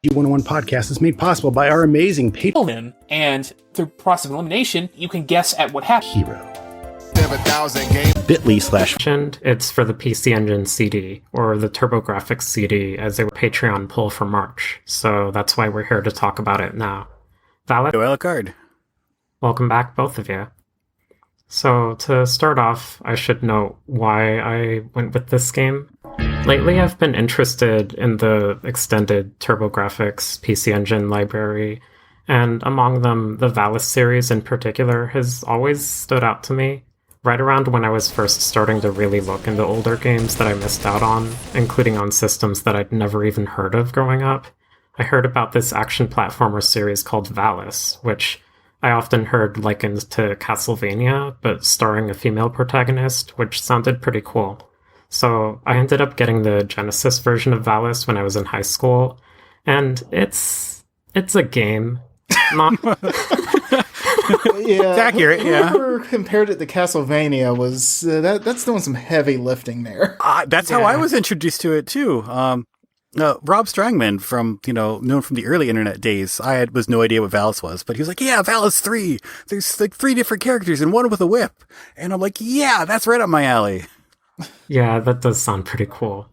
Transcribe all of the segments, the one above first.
G101 podcast is made possible by our amazing Patreon, and through process of elimination, you can guess at what happened. Hero. Bit.ly/. It's for the PC Engine CD, or the TurboGrafx CD, as a Patreon pull for March. So that's why we're here to talk about it now. Valid? Card. Welcome back, both of you. So to start off, I should note why I went with this game. Lately, I've been interested in the extended TurboGrafx PC Engine library, and among them, the Valis series in particular has always stood out to me. Right around when I was first starting to really look into older games that I missed out on, including on systems that I'd never even heard of growing up, I heard about this action platformer series called Valis, which I often heard likened to Castlevania, but starring a female protagonist, which sounded pretty cool. So I ended up getting the Genesis version of Valis when I was in high school, and it's a game. Not it's accurate. Whoever compared it to Castlevania was that's doing some heavy lifting there. That's how I was introduced to it too. Rob Strangman known from the early internet days. I was no idea what Valis was, but he was like, "Yeah, Valis 3. There's like 3 different characters and one with a whip," and I'm like, "Yeah, that's right up my alley." Yeah, that does sound pretty cool.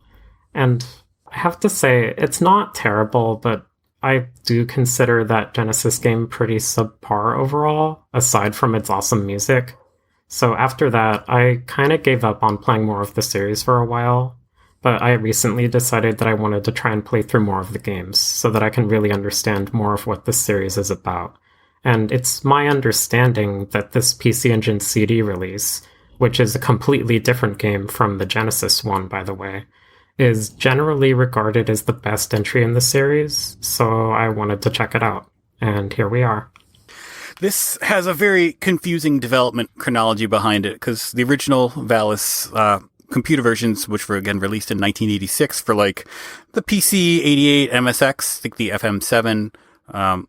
And I have to say, it's not terrible, but I do consider that Genesis game pretty subpar overall, aside from its awesome music. So after that, I kind of gave up on playing more of the series for a while, but I recently decided that I wanted to try and play through more of the games so that I can really understand more of what this series is about. And it's my understanding that this PC Engine CD release, which is a completely different game from the Genesis one, by the way, is generally regarded as the best entry in the series, so I wanted to check it out. And here we are. This has a very confusing development chronology behind it, because the original Valis computer versions, which were again released in 1986 for like the PC 88 MSX, I think the FM7, from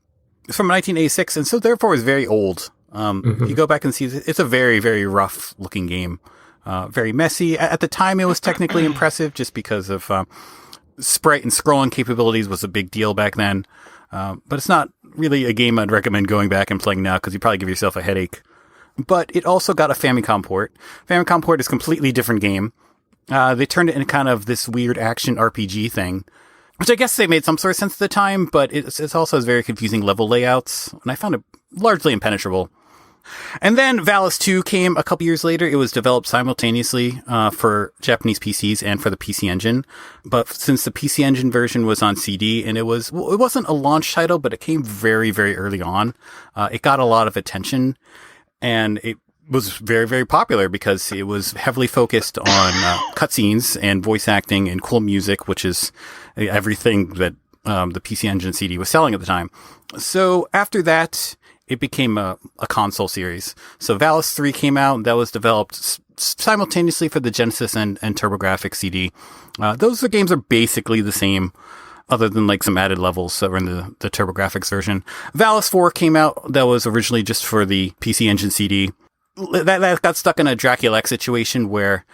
1986, and so therefore is very old. You go back and see it's a very, very rough looking game. Very messy. At the time, it was technically impressive just because of sprite and scrolling capabilities was a big deal back then. But it's not really a game I'd recommend going back and playing now because you probably give yourself a headache. But it also got a Famicom port. Famicom port is a completely different game. They turned it into kind of this weird action RPG thing, which I guess they made some sort of sense at the time, but it also has very confusing level layouts, and I found it largely impenetrable. And then Valis 2 came a couple years later. It was developed simultaneously for Japanese PCs and for the PC Engine. But since the PC Engine version was on CD, and it wasn't a launch title, but it came very, very early on, it got a lot of attention, and it was very, very popular because it was heavily focused on cutscenes and voice acting and cool music, which is everything that the PC Engine CD was selling at the time. So after that, it became a console series. So Valis 3 came out, that was developed simultaneously for the Genesis and TurboGrafx CD. Those games are basically the same, other than like some added levels that were in the TurboGrafx version. Valis 4 came out, that was originally just for the PC Engine CD. That got stuck in a Dracula X situation where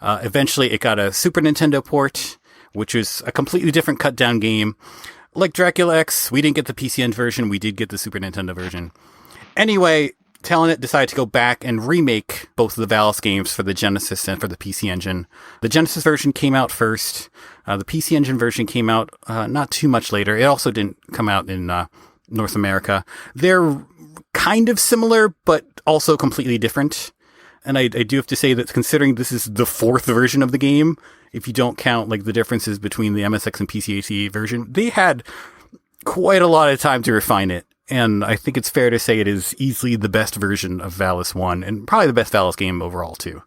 eventually it got a Super Nintendo port, which was a completely different cut down game. Like Dracula X, we didn't get the PC Engine version, we did get the Super Nintendo version. Anyway, Telenet decided to go back and remake both of the Valis games for the Genesis and for the PC Engine. The Genesis version came out first. The PC Engine version came out not too much later. It also didn't come out in North America. They're kind of similar, but also completely different. And I do have to say that considering this is the 4th version of the game, if you don't count like the differences between the MSX and PC-AT version, they had quite a lot of time to refine it. And I think it's fair to say it is easily the best version of Valis 1, and probably the best Valis game overall, too.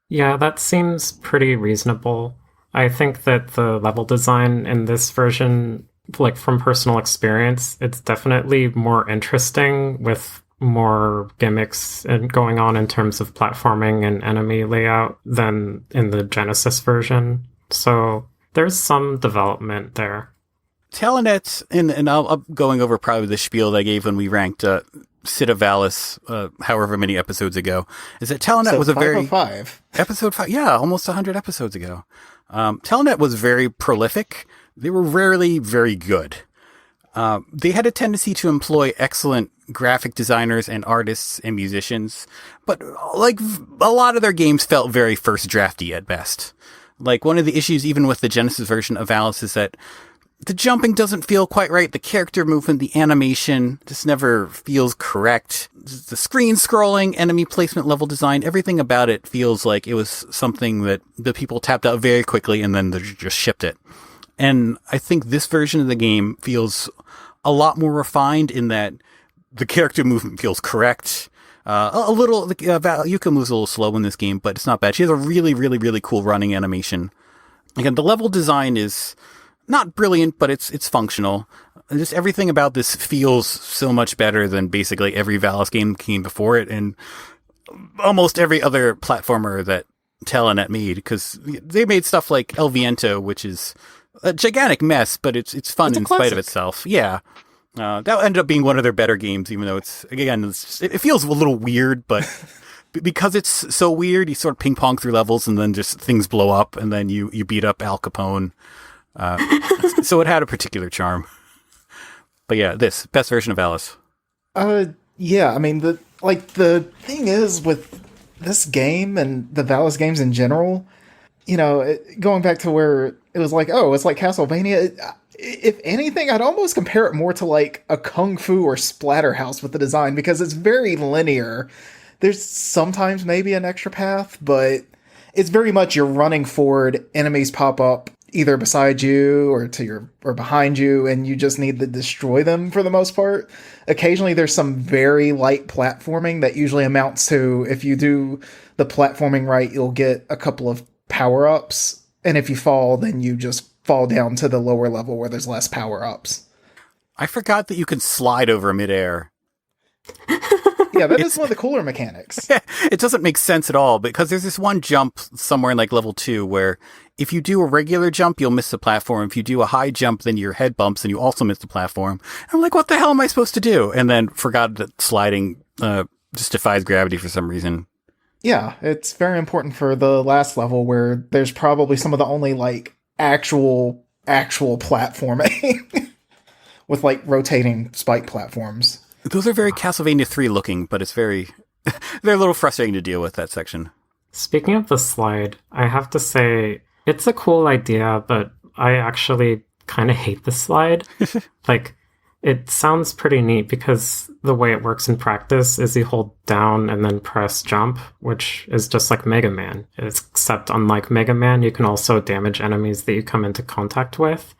Yeah, that seems pretty reasonable. I think that the level design in this version, like from personal experience, it's definitely more interesting with more gimmicks and going on in terms of platforming and enemy layout than in the Genesis version. So there's some development there. Telenet, and I'm going over probably the spiel that I gave when we ranked Sid of Valis, however many episodes ago, is that Telenet was a very... Episode 5, yeah, almost 100 episodes ago. Telenet was very prolific. They were rarely very good. They had a tendency to employ excellent graphic designers and artists and musicians, but like a lot of their games felt very first drafty at best. Like one of the issues even with the Genesis version of Alice is that the jumping doesn't feel quite right. The character movement, the animation just never feels correct. The screen scrolling, enemy placement, level design, everything about it feels like it was something that the people tapped out very quickly and then they just shipped it. And I think this version of the game feels a lot more refined in that the character movement feels correct. A little, Yuka moves a little slow in this game, but it's not bad. She has a really, really, really cool running animation. Again, the level design is not brilliant, but it's functional. And just everything about this feels so much better than basically every Valis game came before it, and almost every other platformer that Telenet made, because they made stuff like El Viento, which is a gigantic mess, but it's fun in spite of itself. Yeah. That ended up being one of their better games, even though it feels a little weird, but because it's so weird, you sort of ping pong through levels and then just things blow up and then you beat up Al Capone. So it had a particular charm. But yeah, this best version of Alice. Yeah, I mean the thing is with this game and the Valis games in general, going back to where it was like, oh, it's like Castlevania. If anything, I'd almost compare it more to like a Kung Fu or Splatterhouse with the design, because it's very linear. There's sometimes maybe an extra path, but it's very much you're running forward, enemies pop up either beside you or behind you, and you just need to destroy them for the most part. Occasionally there's some very light platforming that usually amounts to, if you do the platforming right, you'll get a couple of power-ups, and if you fall, then you just fall down to the lower level where there's less power-ups. I forgot that you can slide over midair. Yeah, that is one of the cooler mechanics. It doesn't make sense at all, because there's this one jump somewhere in like level 2 where if you do a regular jump, you'll miss the platform. If you do a high jump, then your head bumps and you also miss the platform. And I'm like, what the hell am I supposed to do? And then forgot that sliding just defies gravity for some reason. Yeah, it's very important for the last level where there's probably some of the only like actual platforming with like rotating spike platforms. Those are very Castlevania 3 looking, but it's they're a little frustrating to deal with, that section. Speaking of the slide, I have to say, it's a cool idea, but I actually kind of hate the slide. Like, it sounds pretty neat because the way it works in practice is you hold down and then press jump, which is just like Mega Man. Except unlike Mega Man, you can also damage enemies that you come into contact with.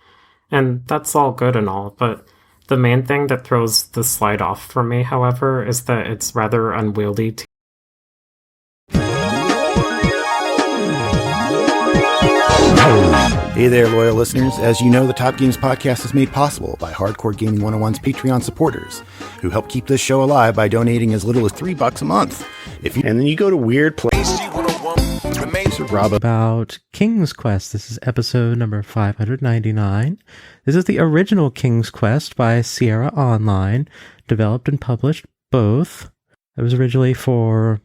And that's all good and all, but the main thing that throws the slide off for me, however, is that it's rather unwieldy. Hey there, loyal listeners. As you know, the Top Games Podcast is made possible by Hardcore Gaming 101's Patreon supporters, who help keep this show alive by donating as little as $3 a month. And then you go to Weird Place. About King's Quest. This is episode number 599. This is the original King's Quest by Sierra Online, developed and published both. It was originally for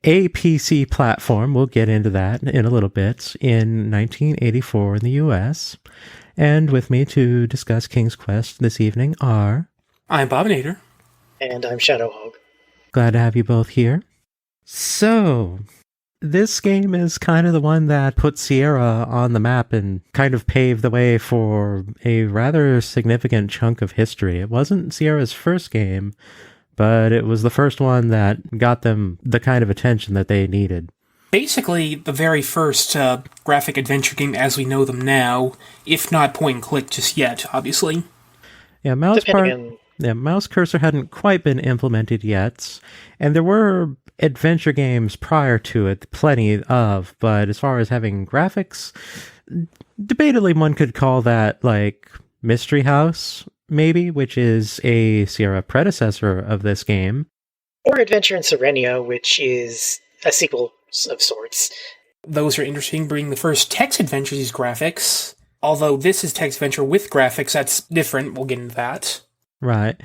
a PC platform. We'll get into that in a little bit. In 1984 in the US. And with me to discuss King's Quest this evening are... I'm Bobinator. And I'm Shadowhog. Glad to have you both here. So, this game is kind of the one that put Sierra on the map and kind of paved the way for a rather significant chunk of history. It wasn't Sierra's first game, but it was the first one that got them the kind of attention that they needed. Basically, the very first graphic adventure game as we know them now, if not point and click just yet, obviously. Yeah, mouse cursor hadn't quite been implemented yet, and there were adventure games prior to it, plenty of, but as far as having graphics, debatably one could call that like Mystery House, maybe, which is a Sierra predecessor of this game. Or Adventure in Serenia, which is a sequel of sorts. Those are interesting, bringing the first text adventure use graphics. Although this is text adventure with graphics, that's different. We'll get into that. Right.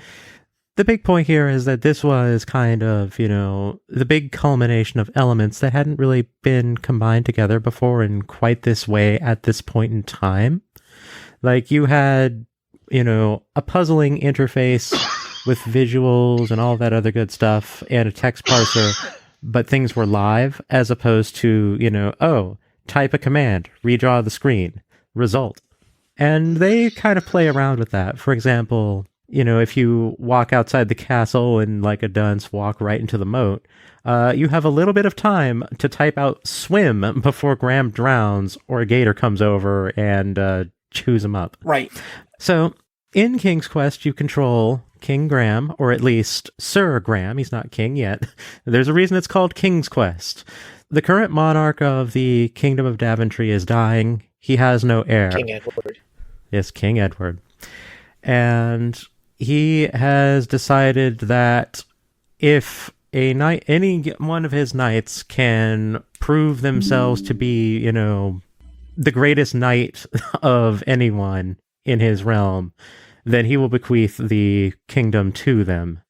The big point here is that this was kind of, the big culmination of elements that hadn't really been combined together before in quite this way at this point in time. Like, you had a puzzling interface with visuals and all that other good stuff and a text parser, but things were live as opposed to, type a command, redraw the screen, result. And they kind of play around with that. For example, if you walk outside the castle and like a dunce walk right into the moat, you have a little bit of time to type out swim before Graham drowns or a gator comes over and chews him up. Right. So in King's Quest, you control King Graham, or at least Sir Graham. He's not king yet. There's a reason it's called King's Quest. The current monarch of the Kingdom of Daventry is dying. He has no heir. King Edward. Yes, King Edward. And he has decided that if any one of his knights can prove themselves to be, the greatest knight of anyone in his realm, then he will bequeath the kingdom to them,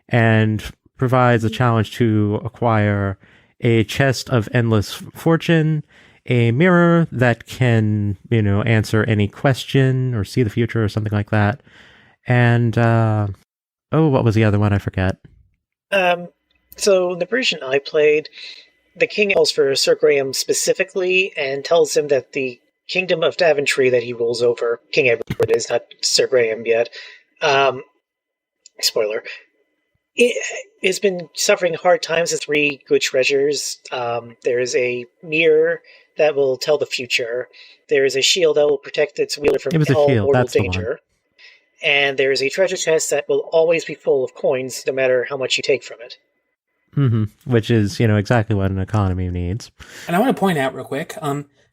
and provides a challenge to acquire a chest of endless fortune, a mirror that can, answer any question or see the future or something like that. And, what was the other one? I forget. So the version I played, the king calls for Sir Graham specifically and tells him that the Kingdom of Daventry that he rules over, King Edward is not Sir Graham yet, spoiler, it has been suffering hard times with 3 good treasures. There is a mirror that will tell the future. There is a shield that will protect its wielder from all mortal danger. And there is a treasure chest that will always be full of coins, no matter how much you take from it. Mm-hmm. Which is, exactly what an economy needs. And I want to point out real quick,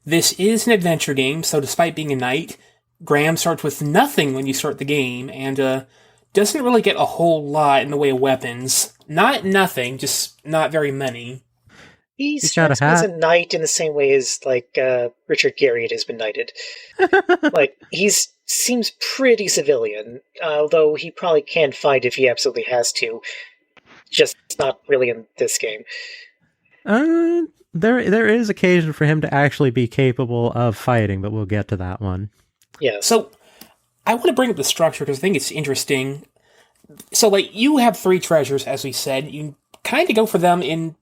this is an adventure game, so despite being a knight, Graham starts with nothing when you start the game, and doesn't really get a whole lot in the way of weapons. Not nothing, just not very many. He starts as a knight in the same way as, Richard Garriott has been knighted. Seems pretty civilian, although he probably can fight if he absolutely has to. Just not really in this game. There is occasion for him to actually be capable of fighting, but we'll get to that one. Yeah. So, I want to bring up the structure because I think it's interesting. So, you have 3 treasures, as we said. You kind of go for them in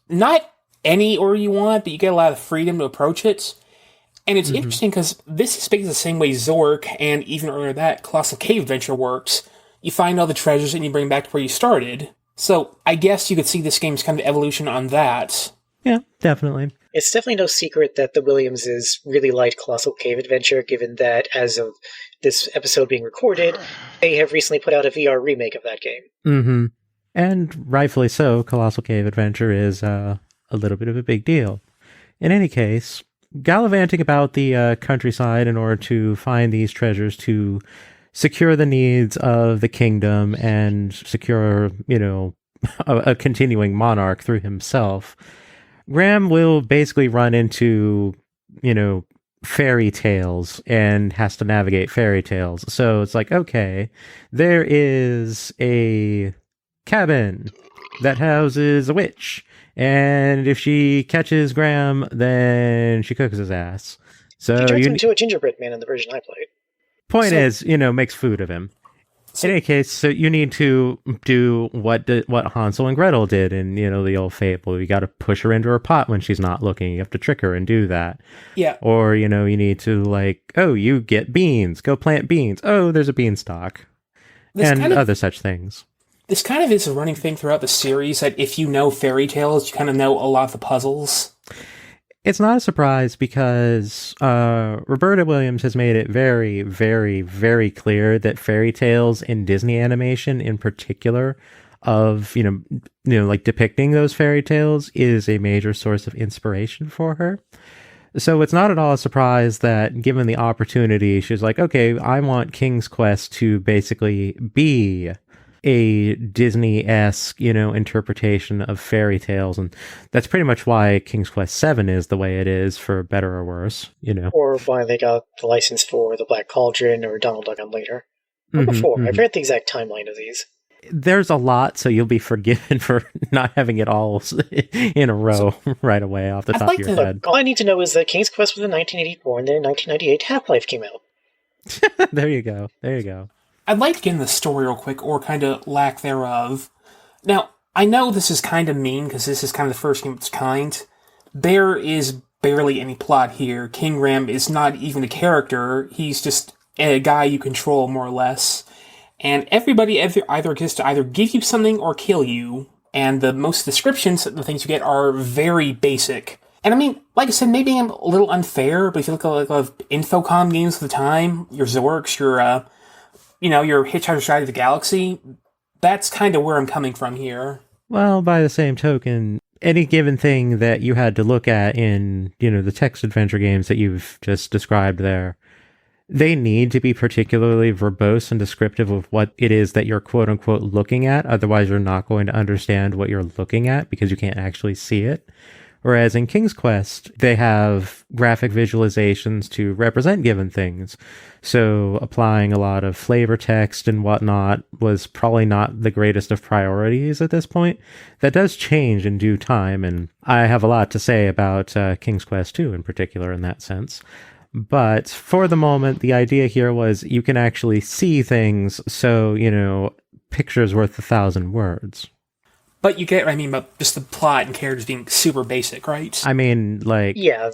not any order you want, but you get a lot of freedom to approach it. And it's interesting because this is basically the same way Zork and even earlier that Colossal Cave Adventure works. You find all the treasures and you bring back to where you started. So I guess you could see this game's kind of evolution on that. Yeah, definitely. It's definitely no secret that the Williamses really liked Colossal Cave Adventure, given that as of this episode being recorded, they have recently put out a VR remake of that game. Mm-hmm. And rightfully so, Colossal Cave Adventure is a little bit of a big deal. In any case, gallivanting about the countryside in order to find these treasures to secure the needs of the kingdom and secure, a continuing monarch through himself, Graham will basically run into, fairy tales and has to navigate fairy tales. So it's like, okay, there is a cabin that houses a witch, and if she catches Graham, then she cooks his ass. So he turns into a gingerbread man in the version I played. Point is, makes food of him. In any case, so you need to do what Hansel and Gretel did in, the old fable. You got to push her into her pot when she's not looking. You have to trick her and do that. Yeah. Or, you need to you get beans. Go plant beans. Oh, there's a beanstalk. And other such things. This kind of is a running thing throughout the series that if you know fairy tales, you kind of know a lot of the puzzles. It's not a surprise because Roberta Williams has made it very, very, very clear that fairy tales in Disney animation in particular of, depicting those fairy tales is a major source of inspiration for her. So it's not at all a surprise that given the opportunity, she's like, okay, I want King's Quest to basically be a Disney-esque, interpretation of fairy tales. And that's pretty much why King's Quest VII is the way it is, for better or worse, Or why they got the license for the Black Cauldron or Donald Duck on later. Or before. I forget the exact timeline of these. There's a lot, so you'll be forgiven for not having it all in a row right away off the top of your head. All I need to know is that King's Quest was in 1984, and then in 1998 Half-Life came out. There you go. There you go. I'd like to get in the story real quick, or kind of lack thereof. Now, I know this is kind of mean, because this is kind of the first game of its kind. There is barely any plot here. King Ram is not even a character. He's just a guy you control, more or less. And everybody either gets to either give you something or kill you. And the most descriptions of the things you get are very basic. And I mean, like I said, maybe I'm a little unfair, but if you look at like a lot of Infocom games of the time, your Zorks, your Hitchhiker's Guide to the Galaxy, that's kind of where I'm coming from here. Well, by the same token, any given thing that you had to look at in, the text adventure games that you've just described there, they need to be particularly verbose and descriptive of what it is that you're quote-unquote looking at. Otherwise, you're not going to understand what you're looking at because you can't actually see it. Whereas in King's Quest, they have graphic visualizations to represent given things. So applying a lot of flavor text and whatnot was probably not the greatest of priorities at this point. That does change in due time, and I have a lot to say about King's Quest 2 in particular in that sense. But for the moment, the idea here was you can actually see things, so, picture's worth 1,000 words. But you get what I mean about just the plot and characters being super basic, right? I mean, like... Yeah,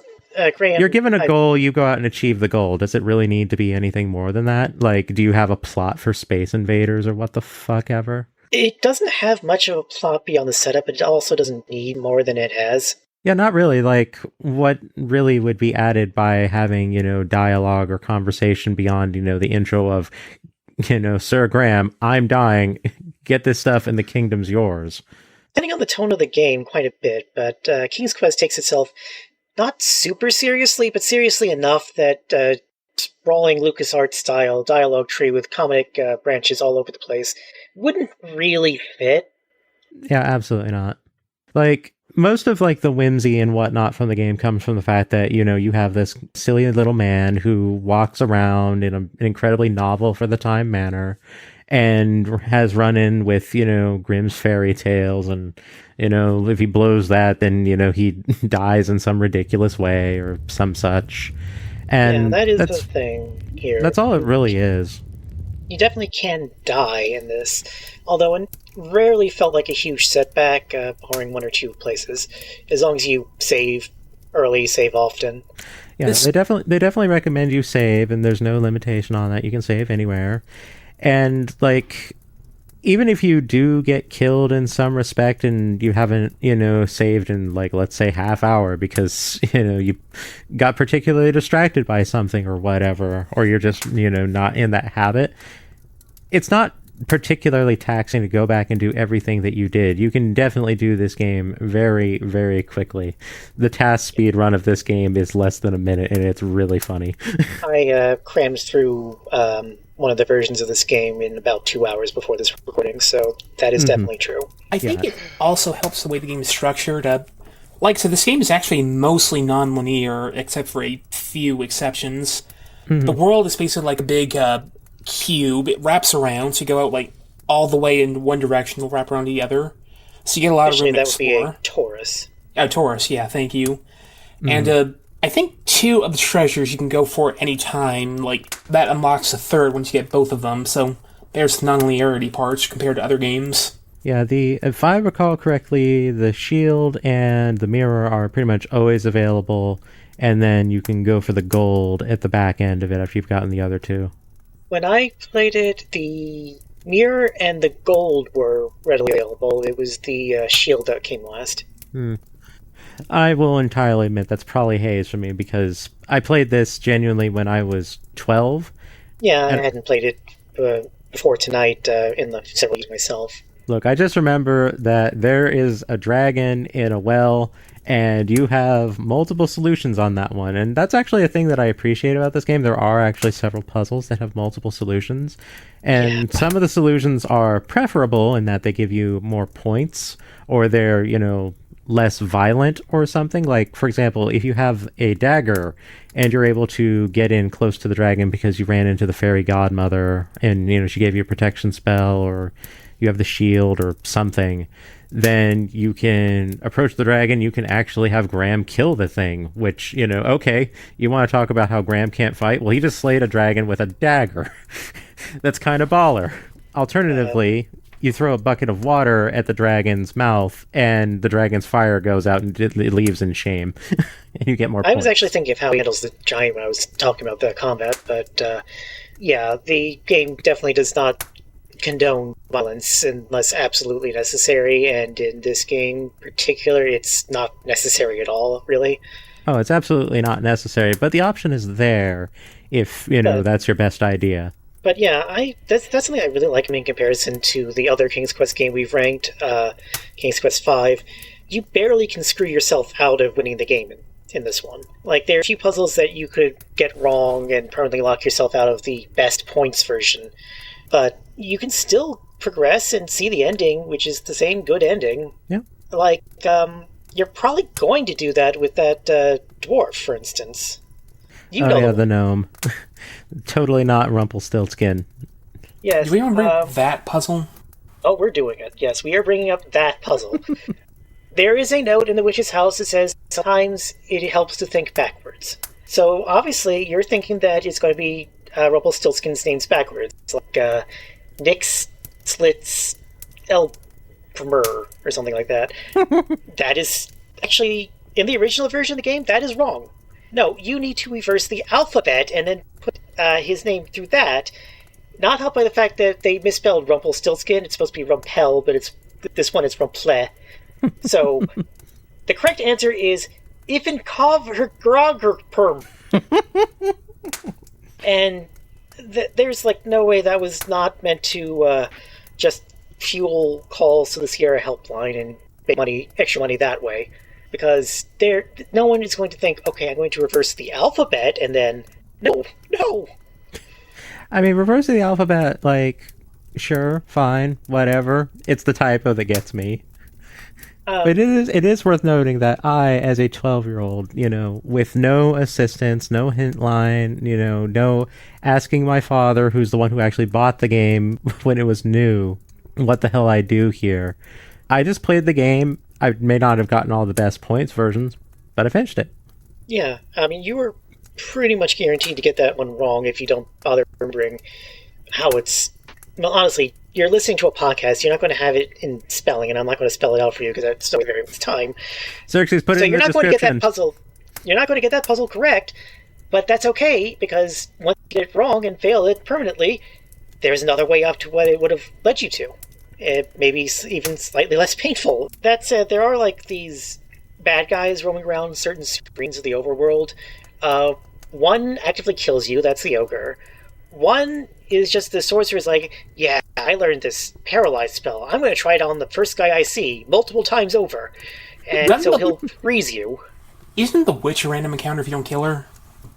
Graham... You're given a goal, you go out and achieve the goal. Does it really need to be anything more than that? Like, do you have a plot for Space Invaders or what the fuck ever? It doesn't have much of a plot beyond the setup, but it also doesn't need more than it has. Yeah, not really. Like, what really would be added by having, dialogue or conversation beyond, the intro of, Sir Graham, I'm dying, get this stuff and the kingdom's yours. Depending on the tone of the game, quite a bit, but King's Quest takes itself not super seriously, but seriously enough that sprawling LucasArts-style dialogue tree with comic branches all over the place wouldn't really fit. Yeah, absolutely not. Like, most of, the whimsy and whatnot from the game comes from the fact that, you have this silly little man who walks around in an incredibly novel for the time manner and has run in with, Grimm's fairy tales and, if he blows that, then, he dies in some ridiculous way or some such. And yeah, that is the thing here. That's all it really is. You definitely can die in this, although it rarely felt like a huge setback, barring one or two places, as long as you save early, save often. Yeah, they definitely recommend you save, and there's no limitation on that. You can save anywhere. And, even if you do get killed in some respect and you haven't, saved in, let's say half hour because, you got particularly distracted by something or whatever, or you're just, not in that habit, it's not particularly taxing to go back and do everything that you did. You can definitely do this game very, very quickly. The task speed run of this game is less than a minute, and it's really funny. I crammed through one of the versions of this game in about 2 hours before this recording, so that is definitely true. I think it also helps the way the game is structured. So this game is actually mostly non-linear, except for a few exceptions. Mm-hmm. The world is basically like a big cube. It wraps around, so you go out all the way in one direction, it'll wrap around the other. So you get a lot of room to explore. That would be a torus. A torus, yeah, thank you. Mm-hmm. And I think 2 of the treasures you can go for at any time. That unlocks the 3rd once you get both of them, so there's non-linearity parts compared to other games. Yeah, if I recall correctly, the shield and the mirror are pretty much always available, and then you can go for the gold at the back end of it after you've gotten the other 2. When I played it, the mirror and the gold were readily available. It was the shield that came last. I will entirely admit that's probably haze for me because I played this genuinely when I was 12. Yeah, I hadn't played it before tonight in the several years myself. Look, I just remember that there is a dragon in a well, and you have multiple solutions on that one. And that's actually a thing that I appreciate about this game. There are actually several puzzles that have multiple solutions. And some of the solutions are preferable in that they give you more points, or they're, less violent or something. Like, for example, if you have a dagger and you're able to get in close to the dragon because you ran into the fairy godmother and, she gave you a protection spell, or, you have the shield or something, then you can approach the dragon. You can actually have Graham kill the thing, which, okay, you want to talk about how Graham can't fight? Well, he just slayed a dragon with a dagger. That's kind of baller. Alternatively, you throw a bucket of water at the dragon's mouth, and the dragon's fire goes out and it leaves in shame. And you get more points. I was actually thinking of how he handles the giant when I was talking about the combat, but yeah, the game definitely does not condone violence unless absolutely necessary, and in this game in particular, it's not necessary at all, really. Oh, it's absolutely not necessary, but the option is there if, that's your best idea. But yeah, that's something I really like in comparison to the other King's Quest game we've ranked, King's Quest V. You barely can screw yourself out of winning the game in this one. Like, there are a few puzzles that you could get wrong and permanently lock yourself out of the best points version, but you can still progress and see the ending, which is the same good ending. Yeah. Like, you're probably going to do that with that dwarf, for instance. The gnome. Totally not Rumpelstiltskin. Yes. Do we remember that puzzle? Oh, we're doing it. Yes, we are bringing up that puzzle. There is a note in the witch's house that says sometimes it helps to think backwards. So obviously you're thinking that it's going to be Rumpelstiltskin's names backwards, like Nix Slits Elmer or something like that. That is actually, in the original version of the game, that is wrong. No, you need to reverse the alphabet and then put his name through that. Not helped by the fact that they misspelled Rumpelstiltskin. It's supposed to be Rumpel, but this one is Rumple. So, the correct answer is Ifinkov her Groggerperm. And there's no way that was not meant to just fuel calls to the Sierra helpline and make extra money that way. Because no one is going to think, okay, I'm going to reverse the alphabet, and then, no. I mean, reversing the alphabet, sure, fine, whatever. It's the typo that gets me. But it is worth noting that I, as a 12-year-old, with no assistance, no hint line, no asking my father, who's the one who actually bought the game when it was new, what the hell I do here. I just played the game. I may not have gotten all the best points versions, but I finished it. Yeah, I mean, you were pretty much guaranteed to get that one wrong if you don't bother remembering how it's... Well, honestly, you're listening to a podcast, you're not going to have it in spelling, and I'm not going to spell it out for you because that's so very much time. Xerxes, put it in the description. So you're not going to get that puzzle. You're not going to get that puzzle correct, but that's okay, because once you get it wrong and fail it permanently, there's another way up to what it would have led you to. Maybe even slightly less painful. That said, there are these bad guys roaming around certain screens of the overworld. One actively kills you, that's the ogre. One is just the sorcerer's yeah, I learned this paralyzed spell. I'm going to try it on the first guy I see, multiple times over. And so he'll freeze you. Isn't the witch a random encounter if you don't kill her?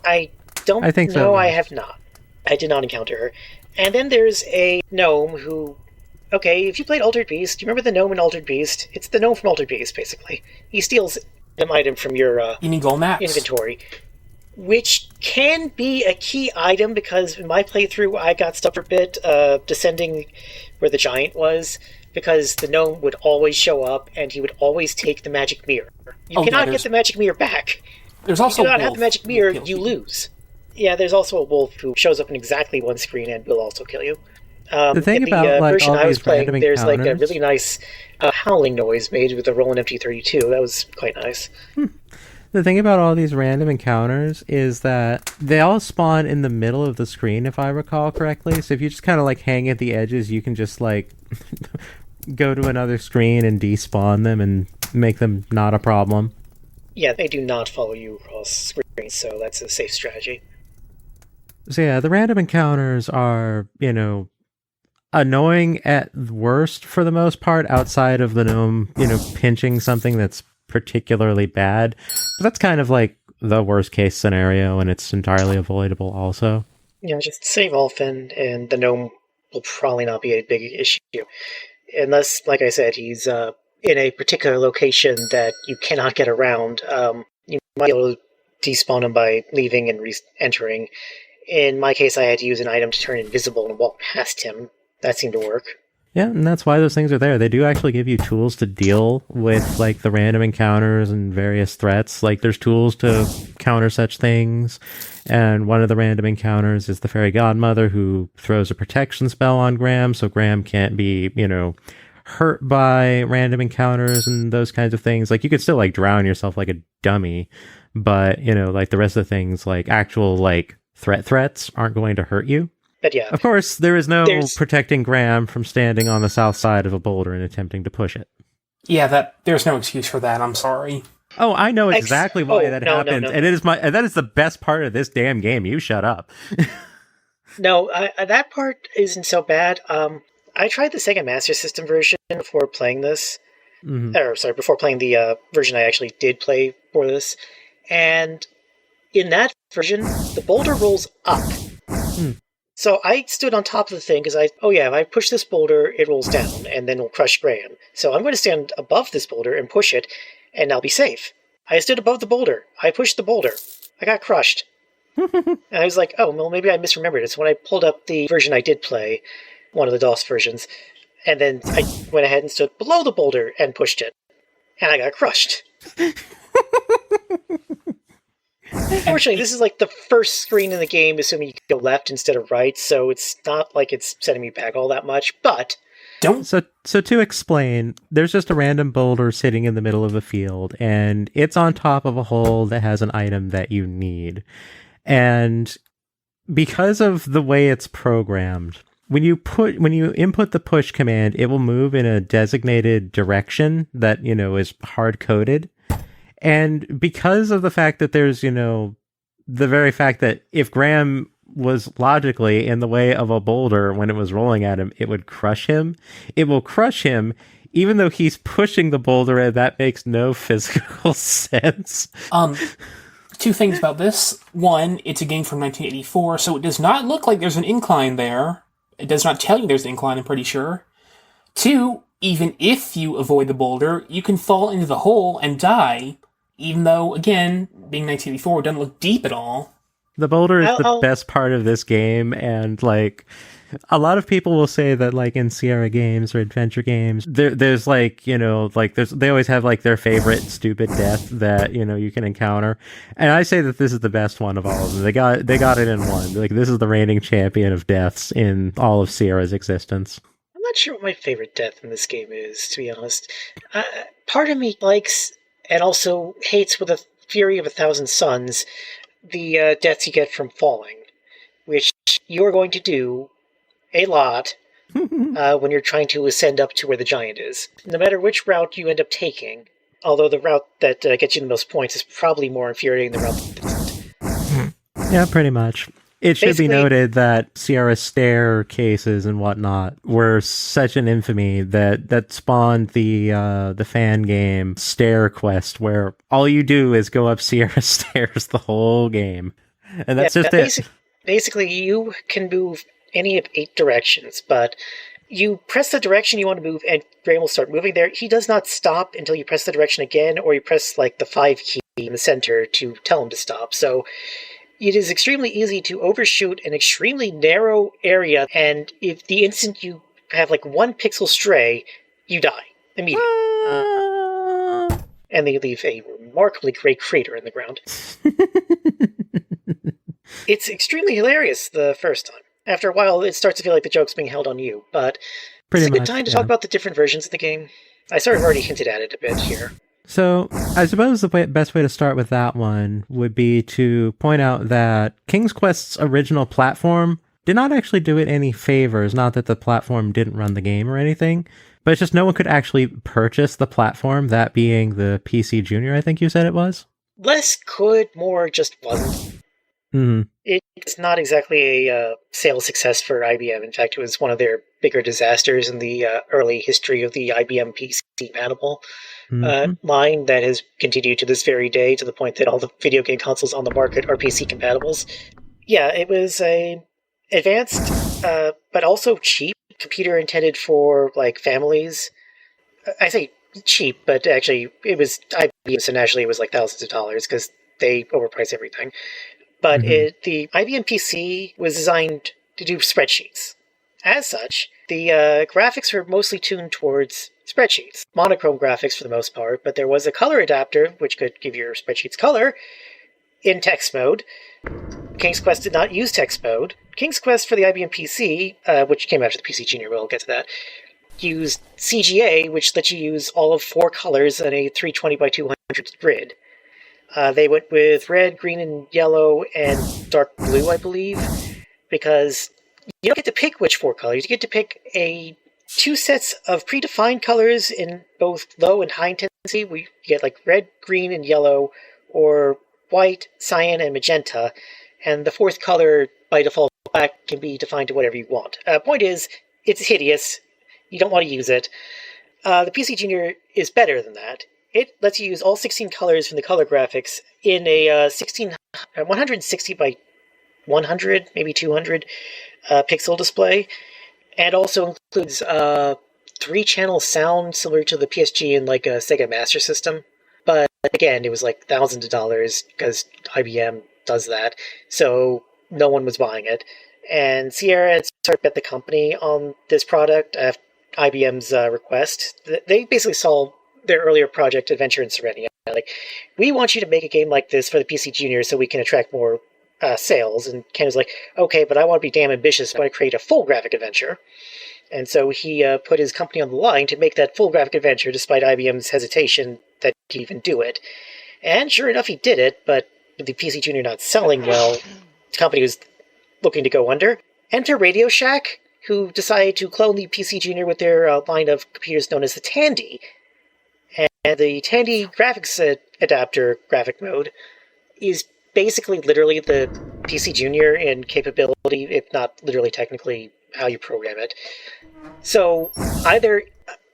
I think so. I have not. I did not encounter her. And then there's a gnome who... Okay, if you played Altered Beast, do you remember the gnome in Altered Beast? It's the gnome from Altered Beast, basically. He steals an item from your inventory, which can be a key item, because in my playthrough I got stuck for a bit descending where the giant was, because the gnome would always show up and he would always take the magic mirror. You cannot get the magic mirror back. There's also you cannot have the magic mirror, you lose. Yeah, there's also a wolf who shows up in exactly one screen and will also kill you. The thing about version all I was these playing, random there's encounters... a really nice howling noise made with the Roland MT32. That was quite nice. The thing about all these random encounters is that they all spawn in the middle of the screen, if I recall correctly. So if you just kind of hang at the edges, you can just go to another screen and despawn them and make them not a problem. Yeah, they do not follow you across screens, so that's a safe strategy. So yeah, the random encounters are, annoying at worst for the most part, outside of the gnome, pinching something that's particularly bad. But that's kind of the worst case scenario, and it's entirely avoidable also. Yeah, just save Ulfin, and the gnome will probably not be a big issue. Unless, like I said, he's in a particular location that you cannot get around. You might be able to despawn him by leaving and re-entering. In my case, I had to use an item to turn invisible and walk past him. That seemed to work. Yeah, and that's why those things are there. They do actually give you tools to deal with like the random encounters and various threats. Like there's tools to counter such things. And one of the random encounters is the fairy godmother who throws a protection spell on Graham, so Graham can't be, hurt by random encounters and those kinds of things. Like you could still like drown yourself like a dummy, but like the rest of the things, like actual like threats aren't going to hurt you. But yeah. Of course, there is no protecting Graham from standing on the south side of a boulder and attempting to push it. Yeah, there's no excuse for that. I'm sorry. Oh, I know exactly why that happens, no. and that is the best part of this damn game. You shut up. No, that part isn't so bad. I tried the Sega Master System version before playing this. Mm-hmm. Before playing the version I actually did play for this. And in that version, the boulder rolls up. So I stood on top of the thing because if I push this boulder, it rolls down and then it'll crush Graham. So I'm going to stand above this boulder and push it, and I'll be safe. I stood above the boulder. I pushed the boulder. I got crushed. And I was like, oh, well, maybe I misremembered it. So when I pulled up the version I did play, one of the DOS versions, and then I went ahead and stood below the boulder and pushed it. And I got crushed. Unfortunately, this is like the first screen in the game, assuming you can go left instead of right, so it's not like it's setting me back all that much, but... So to explain, there's just a random boulder sitting in the middle of a field, and it's on top of a hole that has an item that you need. And because of the way it's programmed, when you input the push command, it will move in a designated direction that, is hard-coded. And because of the fact that there's, the very fact that if Graham was logically in the way of a boulder when it was rolling at him, it would crush him. It will crush him even though he's pushing the boulder, and that makes no physical sense. Two things about this. One, it's a game from 1984, so it does not look like there's an incline there. It does not tell you there's an incline, I'm pretty sure. Two, even if you avoid the boulder, you can fall into the hole and die. Even though, again, being 1984, it doesn't look deep at all. The boulder is the best part of this game, and, like, a lot of people will say that, like, in Sierra games or adventure games, there's, like, they always have, like, their favorite stupid death that, you can encounter. And I say that this is the best one of all of them. They got it in one. Like, this is the reigning champion of deaths in all of Sierra's existence. I'm not sure what my favorite death in this game is, to be honest. Part of me likes... and also hates with a fury of 1,000 suns the deaths you get from falling, which you're going to do a lot when you're trying to ascend up to where the giant is. No matter which route you end up taking, although the route that gets you the most points is probably more infuriating than the route that doesn't. Yeah, pretty much. It should be noted that Sierra stair cases and whatnot were such an infamy that spawned the fan game Stair Quest, where all you do is go up Sierra stairs the whole game. And that's just it. Basically, you can move any of 8 directions, but you press the direction you want to move and Graham will start moving there. He does not stop until you press the direction again, or you press like the 5 key in the center to tell him to stop. So it is extremely easy to overshoot an extremely narrow area, and if the instant you have like 1 pixel stray, you die immediately. And they leave a remarkably great crater in the ground. It's extremely hilarious the first time. After a while, it starts to feel like the joke's being held on you, but it's a good time to talk about the different versions of the game. I sort of already hinted at it a bit here. So, I suppose the best way to start with that one would be to point out that King's Quest's original platform did not actually do it any favors. Not that the platform didn't run the game or anything, but it's just no one could actually purchase the platform, that being the PC Junior, I think you said it was? Less could, more just wasn't. Mm-hmm. It's not exactly a sales success for IBM. In fact, it was one of their bigger disasters in the early history of the IBM PC compatible line that has continued to this very day, to the point that all the video game consoles on the market are PC compatibles. Yeah, it was a advanced, but also cheap computer intended for like families. I say cheap, but actually it was IBM, so naturally it was like thousands of dollars because they overprice everything. But the IBM PC was designed to do spreadsheets. As such, The graphics were mostly tuned towards spreadsheets, monochrome graphics for the most part, but there was a color adapter which could give your spreadsheets color in text mode. King's Quest did not use text mode. King's Quest for the IBM PC, which came after the PC Junior, we'll get to that, used CGA, which lets you use all of 4 colors on a 320 by 200 grid. They went with red, green, and yellow, and dark blue, I believe, because you don't get to pick which 4 colors. You get to pick 2 sets of predefined colors in both low and high intensity. We get like red, green, and yellow, or white, cyan, and magenta. And the 4th color, by default, black, can be defined to whatever you want. Point is, it's hideous. You don't want to use it. The PC Junior is better than that. It lets you use all 16 colors from the color graphics in a 160 by 100, maybe 200 pixel display, and also includes 3-channel sound similar to the PSG in like a Sega Master System. But again, it was like thousands of dollars because IBM does that, so no one was buying it. And Sierra had started to bet the company on this product at IBM's request. They basically saw their earlier project, Adventure in Serenia. Like, we want you to make a game like this for the PC Junior so we can attract more sales. And Ken was like, okay, but I want to be damn ambitious. I want to create a full graphic adventure. And so he put his company on the line to make that full graphic adventure, despite IBM's hesitation that he'd even do it. And sure enough, he did it, but with the PC Junior not selling well, the company was looking to go under. Enter Radio Shack, who decided to clone the PC Junior with their line of computers known as the Tandy. And the Tandy graphics adapter graphic mode is basically literally the PC Junior in capability, if not literally technically how you program it. So either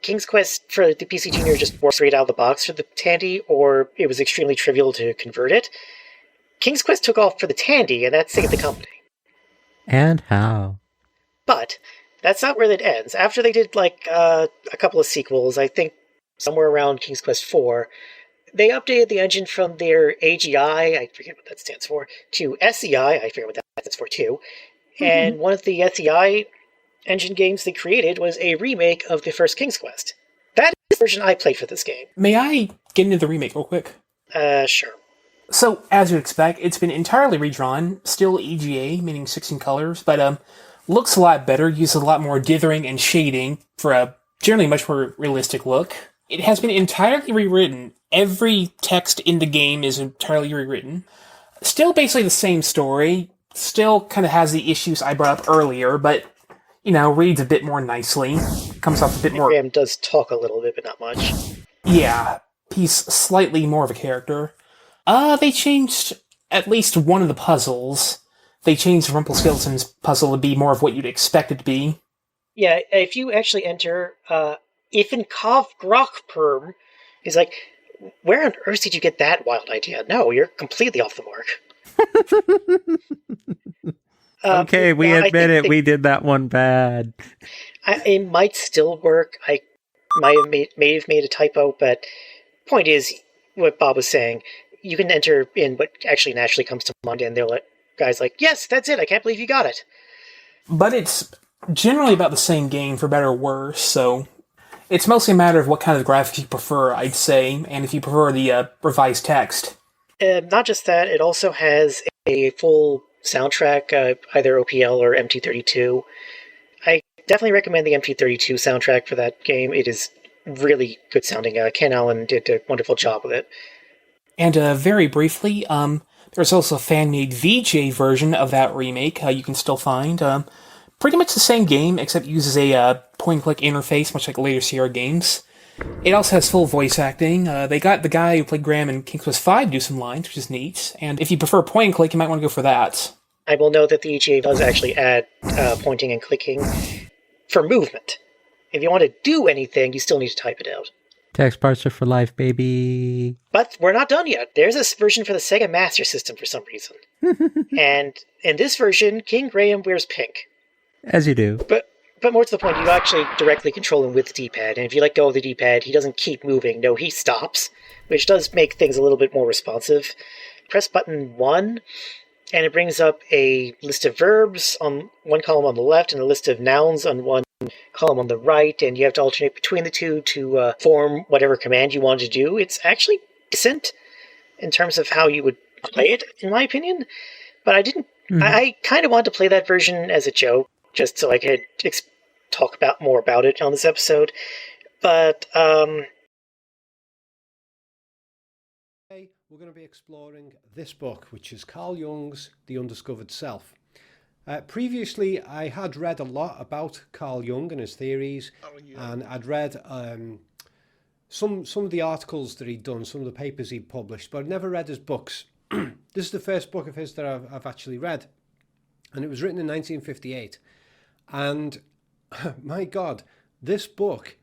King's Quest for the PC Junior just worked straight out of the box for the Tandy, or it was extremely trivial to convert it. King's Quest took off for the Tandy, and that saved the company. And how? But that's not where that ends. After they did like a couple of sequels, I think somewhere around King's Quest IV, they updated the engine from their AGI, I forget what that stands for, to SEI, I forget what that stands for too. And one of the SEI engine games they created was a remake of the first King's Quest. That is the version I played for this game. May I get into the remake real quick? Sure. So, as you'd expect, it's been entirely redrawn, still EGA, meaning 16 colors, but looks a lot better, uses a lot more dithering and shading for a generally much more realistic look. It has been entirely rewritten. Every text in the game is entirely rewritten. Still basically the same story, still kind of has the issues I brought up earlier, but, reads a bit more nicely, comes off a bit more... Graham does talk a little bit, but not much. Yeah, he's slightly more of a character. They changed at least one of the puzzles. They changed Rumpelstiltskin's puzzle to be more of what you'd expect it to be. Yeah, if you actually enter, Ifankov Grokperm, he's like, where on earth did you get that wild idea? No, you're completely off the mark. Okay, we admit it, we did that one bad. It might still work. I might have made a typo, but point is, what Bob was saying, you can enter in what actually naturally comes to mind, and they'll let guys like, yes, that's it, I can't believe you got it. But it's generally about the same game, for better or worse, so it's mostly a matter of what kind of graphics you prefer, I'd say, and if you prefer the revised text. Not just that, it also has a full soundtrack, either OPL or MT32. I definitely recommend the MT32 soundtrack for that game. It is really good sounding. Ken Allen did a wonderful job with it. And very briefly, there's also a fan-made VJ version of that remake you can still find. Pretty much the same game, except uses a point-and-click interface, much like later Sierra games. It also has full voice acting. They got the guy who played Graham in King's Quest V to do some lines, which is neat. And if you prefer point-and-click, you might want to go for that. I will note that the EGA does actually add pointing and clicking for movement. If you want to do anything, you still need to type it out. Text parser for life, baby. But we're not done yet. There's a version for the Sega Master System for some reason. And in this version, King Graham wears pink. As you do. But more to the point, you actually directly control him with the D-pad, and if you let go of the D-pad, he doesn't keep moving. No, he stops, which does make things a little bit more responsive. Press button 1, and it brings up a list of verbs on one column on the left and a list of nouns on one column on the right, and you have to alternate between the two to form whatever command you want to do. It's actually decent in terms of how you would play it, in my opinion. But I didn't. I kind of wanted to play that version as a joke, just so I could talk more about it on this episode. But Today we're going to be exploring this book, which is Carl Jung's The Undiscovered Self. Previously, I had read a lot about Carl Jung and his theories, and I'd read some of the articles that he'd done, some of the papers he'd published, but I'd never read his books. This is the first book of his that I've actually read, and it was written in 1958. And my God, this book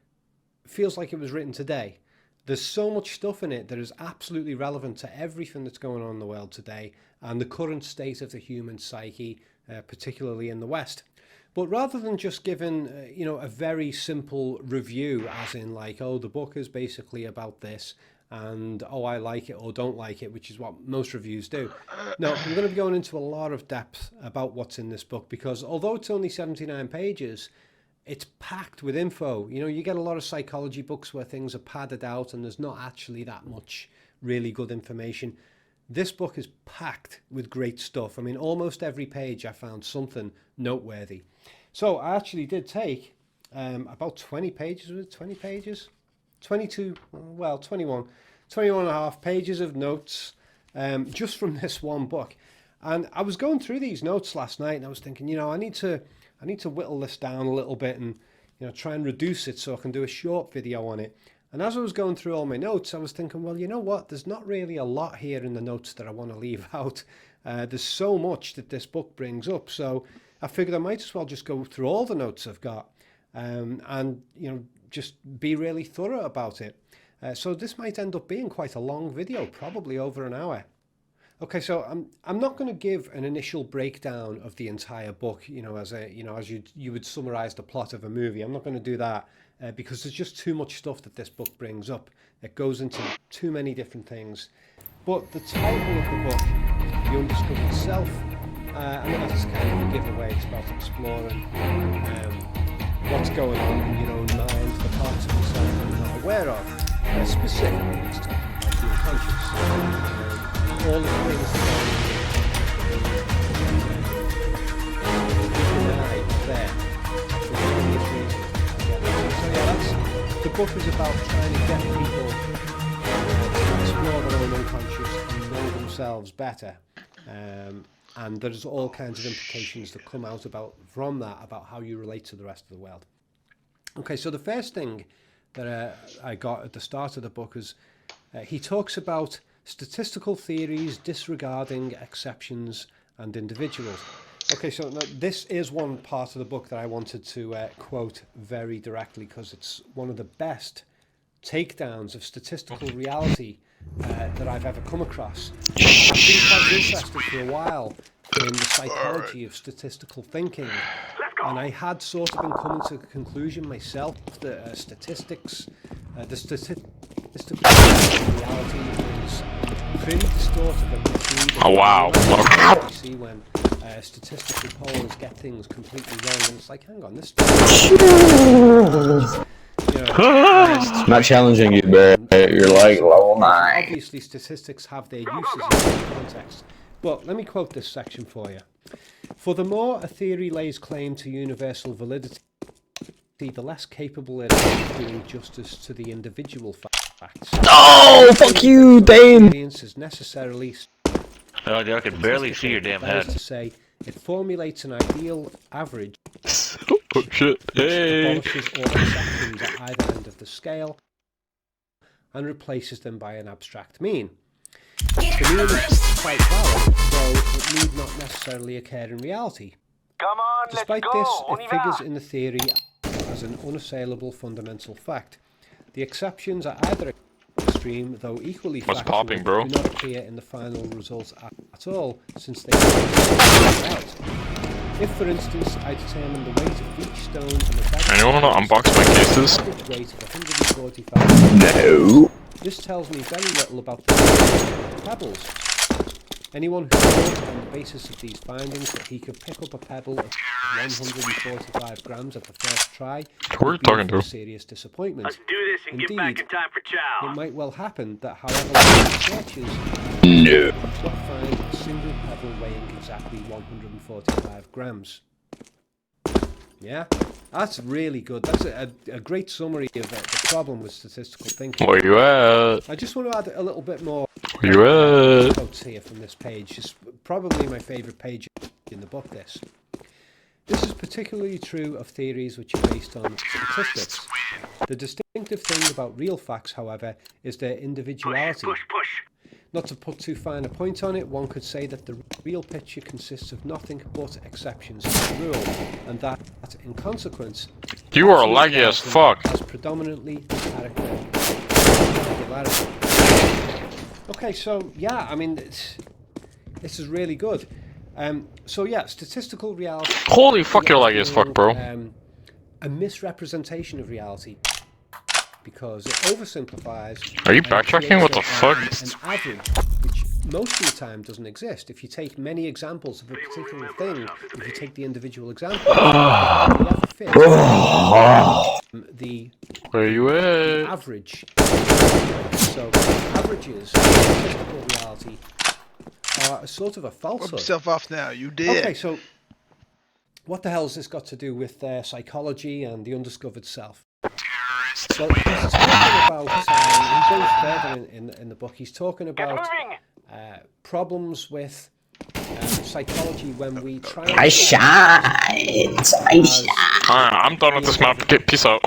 feels like it was written today. There's so much stuff in it that is absolutely relevant to everything that's going on in the world today and the current state of the human psyche, particularly in the West. But rather than just giving, a very simple review, as in like, oh, the book is basically about this, and oh, I like it or don't like it, which is what most reviews do. No, I'm going to be going into a lot of depth about what's in this book, because although it's only 79 pages, it's packed with info. You get a lot of psychology books where things are padded out and there's not actually that much really good information. This book is packed with great stuff. I mean, almost every page I found something noteworthy. So I actually did take about 20 pages, was it 20 pages? 22, well, 21 and a half pages of notes just from this one book. And I was going through these notes last night and I was thinking, I need to whittle this down a little bit and, try and reduce it so I can do a short video on it. And as I was going through all my notes, I was thinking, well, you know what? There's not really a lot here in the notes that I want to leave out. There's so much that this book brings up. So I figured I might as well just go through all the notes I've got and, just be really thorough about it. So this might end up being quite a long video, probably over an hour. Okay, so I'm not going to give an initial breakdown of the entire book, as you would summarize the plot of a movie. I'm not going to do that because there's just too much stuff that this book brings up. It goes into too many different things. But the title of the book, The Undiscovered Self, I mean, that's kind of a giveaway. It's about exploring what's going on in your own mind, the parts of yourself that you're not aware of. Specifically, it's talking about being conscious. All the things the book is about trying to get people to explore their own unconscious and know themselves better. And there's all kinds of implications that come out from that about how you relate to the rest of the world. Okay, so the first thing that I got at the start of the book is he talks about statistical theories disregarding exceptions and individuals. Okay, so now this is one part of the book that I wanted to quote very directly because it's one of the best takedowns of statistical reality that I've ever come across. I've been quite interested for a while in the psychology of statistical thinking, and I had sort of been coming to the conclusion myself that statistics, the statistical reality is pretty distorted and misleading. Oh wow! You see when statistical polls get things completely wrong, and it's like, hang on, this. It's not challenging you, but you're like level 9. Obviously, statistics have their uses in this context. But let me quote this section for you. For the more a theory lays claim to universal validity, the less capable it is of doing justice to the individual facts. Oh, fuck you, Dane! Is necessarily. Oh, dude, I can barely see your damn head. To say, it formulates an ideal average. Oh shit! Hey! Abolishes all exceptions at either end of the scale and replaces them by an abstract mean. The mean is quite valid, though it need not necessarily occur in reality. Come on, Despite let's go. this, it figures in the theory as an unassailable fundamental fact. The exceptions are either extreme, though equally What's factual, popping, bro? do not appear in the final results at all, since they are out. If, for instance, I determine the weight of each stone in the bed, Anyone wanna unbox my cases? average weight of 145. No. This tells me very little about the pebbles. Anyone who thought on the basis of these findings that he could pick up a pebble of 145 grams at the first try would be in for serious disappointment. Let's do this and Indeed, get back in time for chow. it might well happen that however long he searches, he will not find a single pebble weighing exactly 145 grams. Yeah, that's really good. That's a great summary of the problem with statistical thinking. Where you at? I just want to add a little bit more Where you at? quotes here from this page. It's probably my favourite page in the book, this. This is particularly true of theories which are based on statistics. The distinctive thing about real facts, however, is their individuality. Push. Not to put too fine a point on it, one could say that the real picture consists of nothing but exceptions to the rule, and that, in consequence, You are laggy as fuck. has predominantly the character of regularity. Okay, so yeah, I mean, this is really good. So yeah, statistical reality. Holy fuck, you're laggy as fuck, bro. A misrepresentation of reality, because it oversimplifies. Are you backtracking? What the fuck? An average, which most of the time doesn't exist. If you take many examples of a particular thing, if you take the individual example, the Where you at? average. So averages, statistical reality, are a sort of a falsehood. Rub yourself off now. You did. Okay, so what the hell has this got to do with psychology and the undiscovered self? Well, he's talking about, he goes further in the book, he's talking about problems with psychology when we try and... I'm done with this map. Peace out.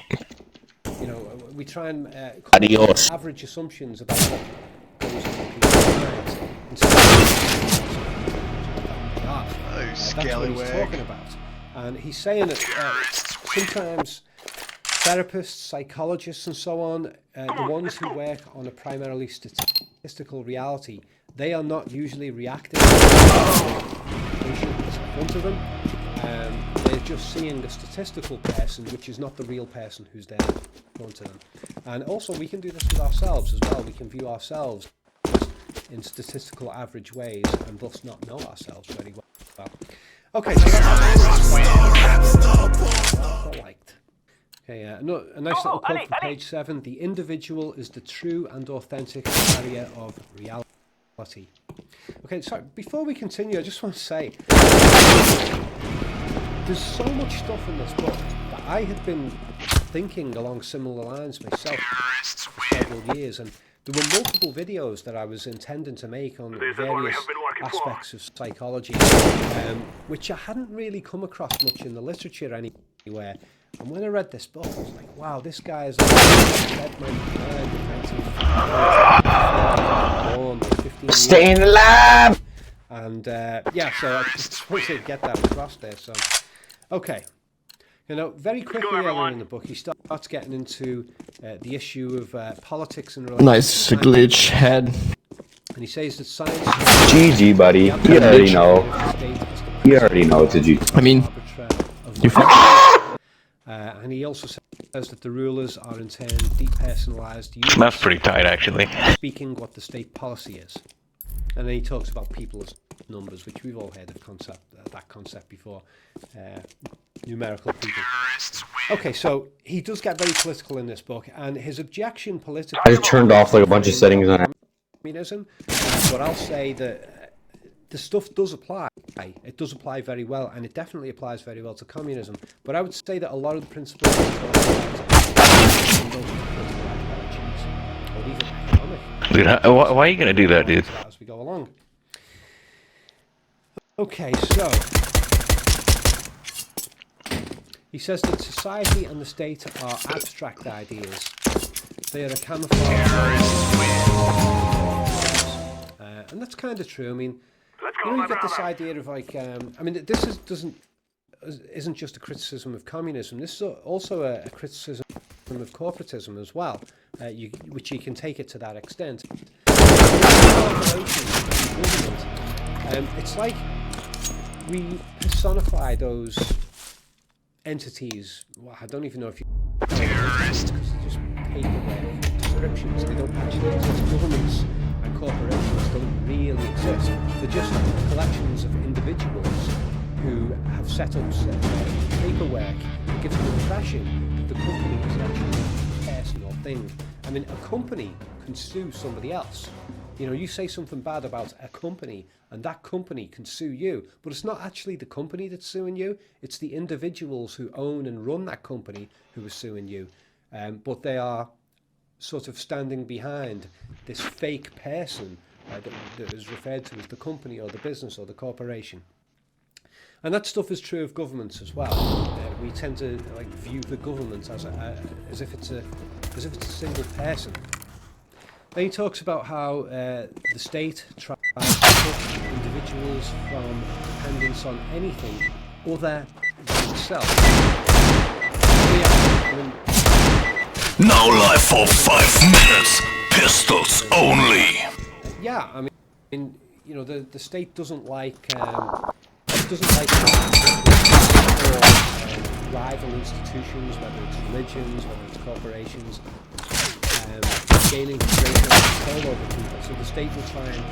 You know, we try and Adios. average assumptions about what goes on in people's minds. That's what he's talking about. And he's saying that sometimes therapists, psychologists and so on, the ones who work on a primarily statistical reality, they are not usually reacting to the patient in front of them. They're just seeing the statistical person, which is not the real person who's there in front of them. And also we can do this with ourselves as well. We can view ourselves in statistical average ways and thus not know ourselves very well. Okay, so that's what I liked. Okay, a nice little quote from page 7. The individual is the true and authentic carrier of reality. Okay, so before we continue, I just want to say there's so much stuff in this book that I had been thinking along similar lines myself for several years, and there were multiple videos that I was intending to make on various aspects of psychology, which I hadn't really come across much in the literature anywhere. And when I read this book, I was like, wow, this guy is Stay in the lab! And yeah, so I just wanted to get that across there. So, okay. You know, very quickly earlier in the book, he starts getting into the issue of politics and religion. Nice glitch head. And he says that science... GG, buddy. You already know. You already know it's a G. I mean... You and he also says that the rulers are in turn depersonalized. That's pretty tight, actually. Speaking what the state policy is. And then he talks about people as numbers, which we've all heard of that concept before. Numerical people. Okay, so he does get very political in this book, and his objection politically... I just turned off like a bunch of settings on it. Communism, but I'll say that the stuff does apply. It does apply very well, and it definitely applies very well to communism. But I would say that a lot of the principles or even economic. Dude, why are you gonna do that, dude? As we go along. Okay, so he says that society and the state are abstract ideas. They are a camouflage. And that's kind of true. I mean, you know, you get this idea of like, I mean, this isn't just a criticism of communism. This is also a criticism of corporatism as well, which you can take it to that extent. It's like we personify those entities. Well, I don't even know if you terrorists, because they just paperwork descriptions. They don't actually exist. Governments are corporations don't really exist. They're just collections of individuals who have set up paperwork that gives the impression that the company is actually a person or thing. I mean, a company can sue somebody else. You know, you say something bad about a company and that company can sue you, but it's not actually the company that's suing you, it's the individuals who own and run that company who are suing you. But they are sort of standing behind this fake person that is referred to as the company or the business or the corporation. And that stuff is true of governments as well. We tend to view the government as if it's a single person. Then he talks about how the state tries to cut individuals from dependence on anything other than itself. No life for 5 minutes. Pistols only. Yeah, I mean, you know, the state doesn't like rival institutions, whether it's religions, whether it's corporations, gaining greater control over people. So the state will try and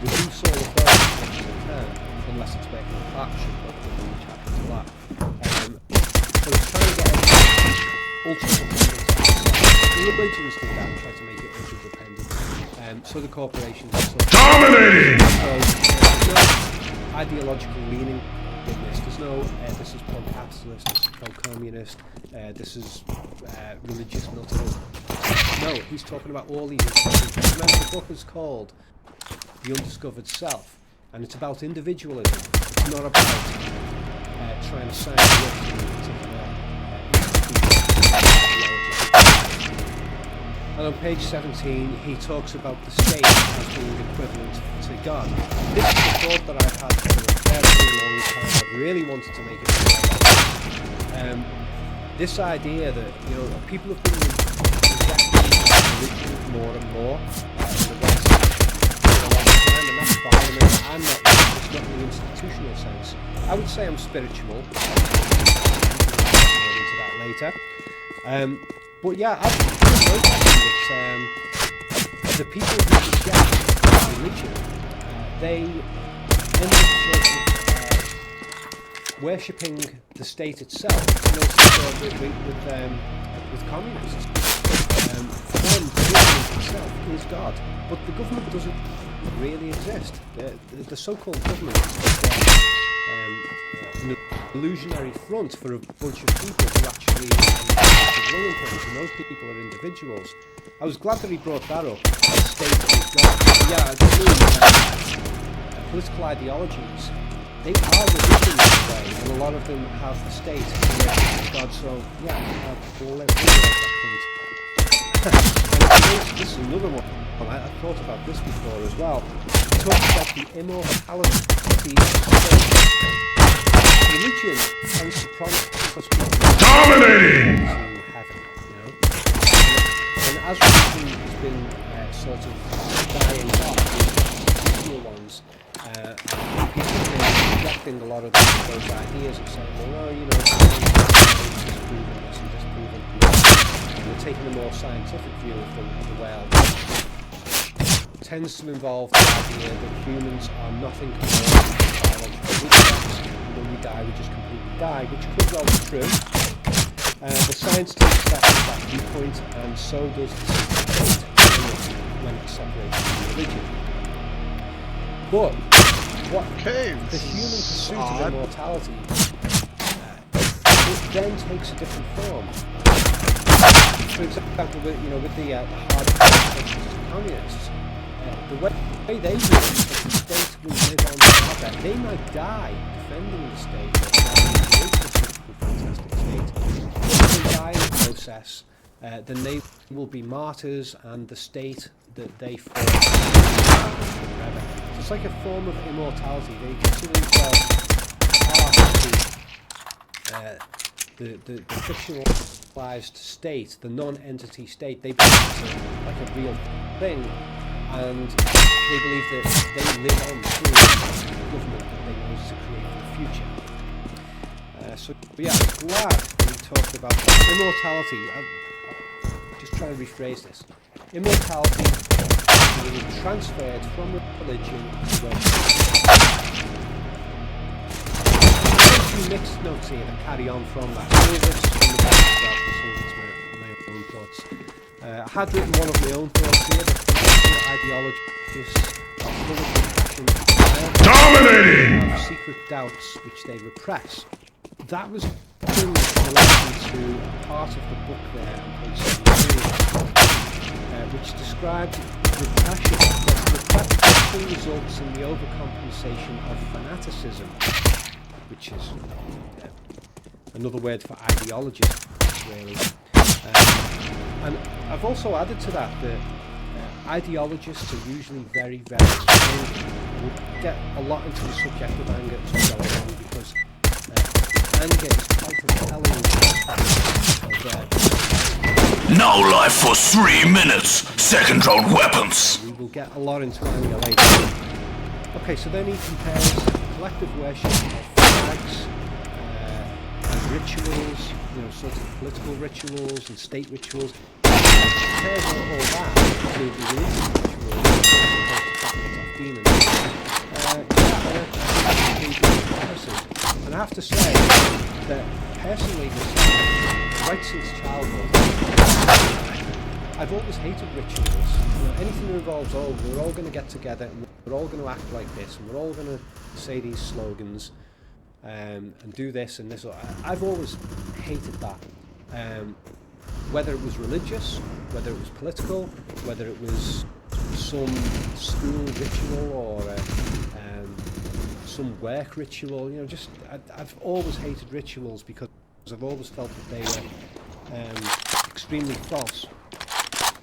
reduce all of those as much as it can, unless it's making a partnership, but there's a chapter to that. So it's trying to get ultra-dependent. The religions did that, try to make it ultra-dependent. So the corporations are sort of dominating! So there's no ideological leaning in this. There's no, this is pro-capitalist, this is pro-communist, this is religious militant. No, he's talking about all these institutions. Remember, the book is called The Undiscovered Self, and it's about individualism. It's not about trying to sign you up to a particular institution. And on page 17, he talks about the state as being equivalent to God. This is a thought that I've had for a very long time. I've really wanted to make it. This idea that, you know, people have been religion more and more in the West for a long time, and that's fine. I mean, I'm not religious, not in the institutional sense. I would say I'm spiritual. I'll get into that later. But yeah, I've noticed that the people who reject religion, they end up sort of worshipping the state itself. You know, with communists. For them, the government itself is God, but the government doesn't really exist. The so-called government is an illusionary front for a bunch of people who actually run things, and those people are individuals. I was glad that he brought that up. The state is God. Yeah, I agree. Political ideologies, they are religions in a way, and a lot of them have the state as God. So yeah, we'll let that point. And this is another one. I thought about this before as well. It talks about the immortality of the state. Religion tends to promise people dominating to heaven, you know. And as religion has been sort of dying off, the real ones, and people have been rejecting a lot of those ideas and saying, well, no, you know, disproving this and disproving that. And we're taking a more scientific view of the world. It tends to involve the idea that humans are nothing more than biological defects. When we die, we just completely die, which could well be true. But science takes that viewpoint, and so does the state when it's separated from religion. But what the human pursuit of immortality, it then takes a different form. For example, with the hardcore communists, the way they view it is that the state will live on forever. They might die defending the state, or fantastic state. If they die in the process, then they will be martyrs, and the state that they fought forever. So it's like a form of immortality. They consider themselves part of the fictionalized state, the non-entity state. They believe it's like a real thing. And they believe that they live on through the government that they want to create for the future. But yeah, I'm glad that we talked about immortality. I'll just try and rephrase this. Immortality They were transferred from religion to worship. A few mixed notes here that carry on from that. Some of it's from the back itself, and some of it's my own thoughts. I had written one of my own thoughts here, that the ideologists are full of compassion, dominating, secret doubts which they repress. That was in relation to a part of the book there on page 17, which described repression. Repression results in the overcompensation of fanaticism, which is another word for ideologist, really. And I've also added to that ideologists are usually very, very strong. We'll get a lot into the subject of anger as we go along, because anger is quite a telling aspect of No life for 3 minutes. Second round weapons. We will get a lot into anger later. Okay, so then he compares collective worship of flags and rituals, sort of political rituals and state rituals. He compares all that to the religious rituals of demons. And I have to say that personally, right since childhood, I've always hated rituals. Anything that involves, we're all going to get together and we're all going to act like this and we're all going to say these slogans and do this and this. I've always hated that. Whether it was religious, whether it was political, whether it was some school ritual or some work ritual, I've always hated rituals because I've always felt that they were extremely false.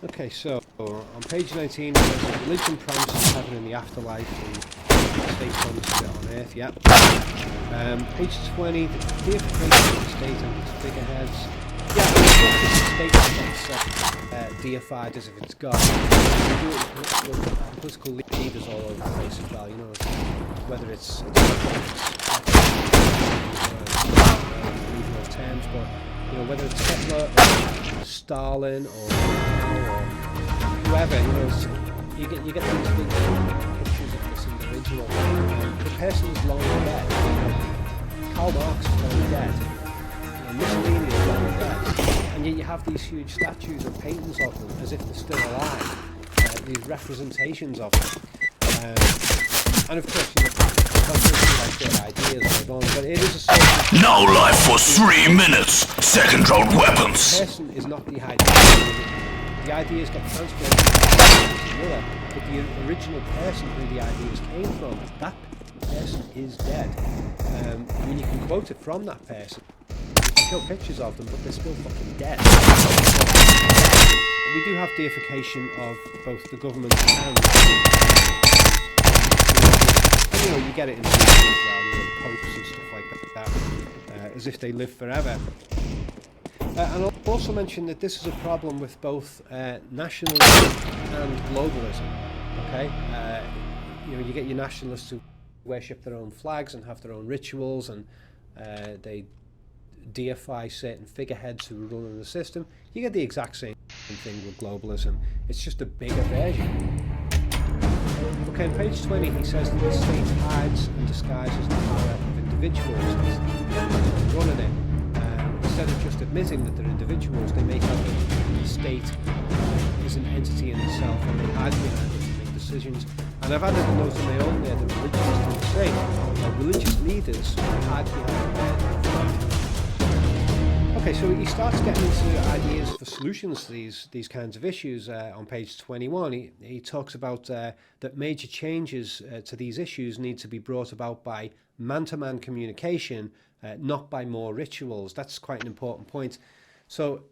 Okay, so on page 19 it says that religion promises heaven in the afterlife and the state promises it on earth, yeah. Page 20, the deification of the state and its figureheads. Yeah, the state gets deified as if it's God. We do it with political leaders all over the place as well, whether it's regional terms, but whether it's Hitler or Stalin or whoever, you get these big pictures of this individual. The person is long dead. Karl Marx is long dead. Mussolini is long dead. And yet you have these huge statues and paintings of them as if they're still alive. These representations of them. And of course, like their ideas and on, but it is a sort of... No life for 3 minutes. Second round weapons. The person is not the idea. The ideas get transferred to another, but the original person who the ideas came from, that person is dead. I mean, you can quote it from that person. You can show pictures of them, but they're still fucking dead. We do have deification of both the government and you get it in the as well, popes and stuff like that, as if they live forever. And I'll also mention that this is a problem with both nationalism and globalism. Okay, you get your nationalists who worship their own flags and have their own rituals, and they deify certain figureheads who are running the system. You get the exact same thing with globalism. It's just a bigger version. Okay, on page 20 he says that the state hides and disguises the power of individuals running it. Instead of just admitting that they're individuals, they make out that the state is an entity in itself and they hide behind it to make decisions. And I've added a note in my own there that religions do the same. Religious leaders hide behind their... Okay, so he starts getting into ideas for solutions to these kinds of issues on page 21. He talks about that major changes to these issues need to be brought about by man-to-man communication, not by more rituals. That's quite an important point. So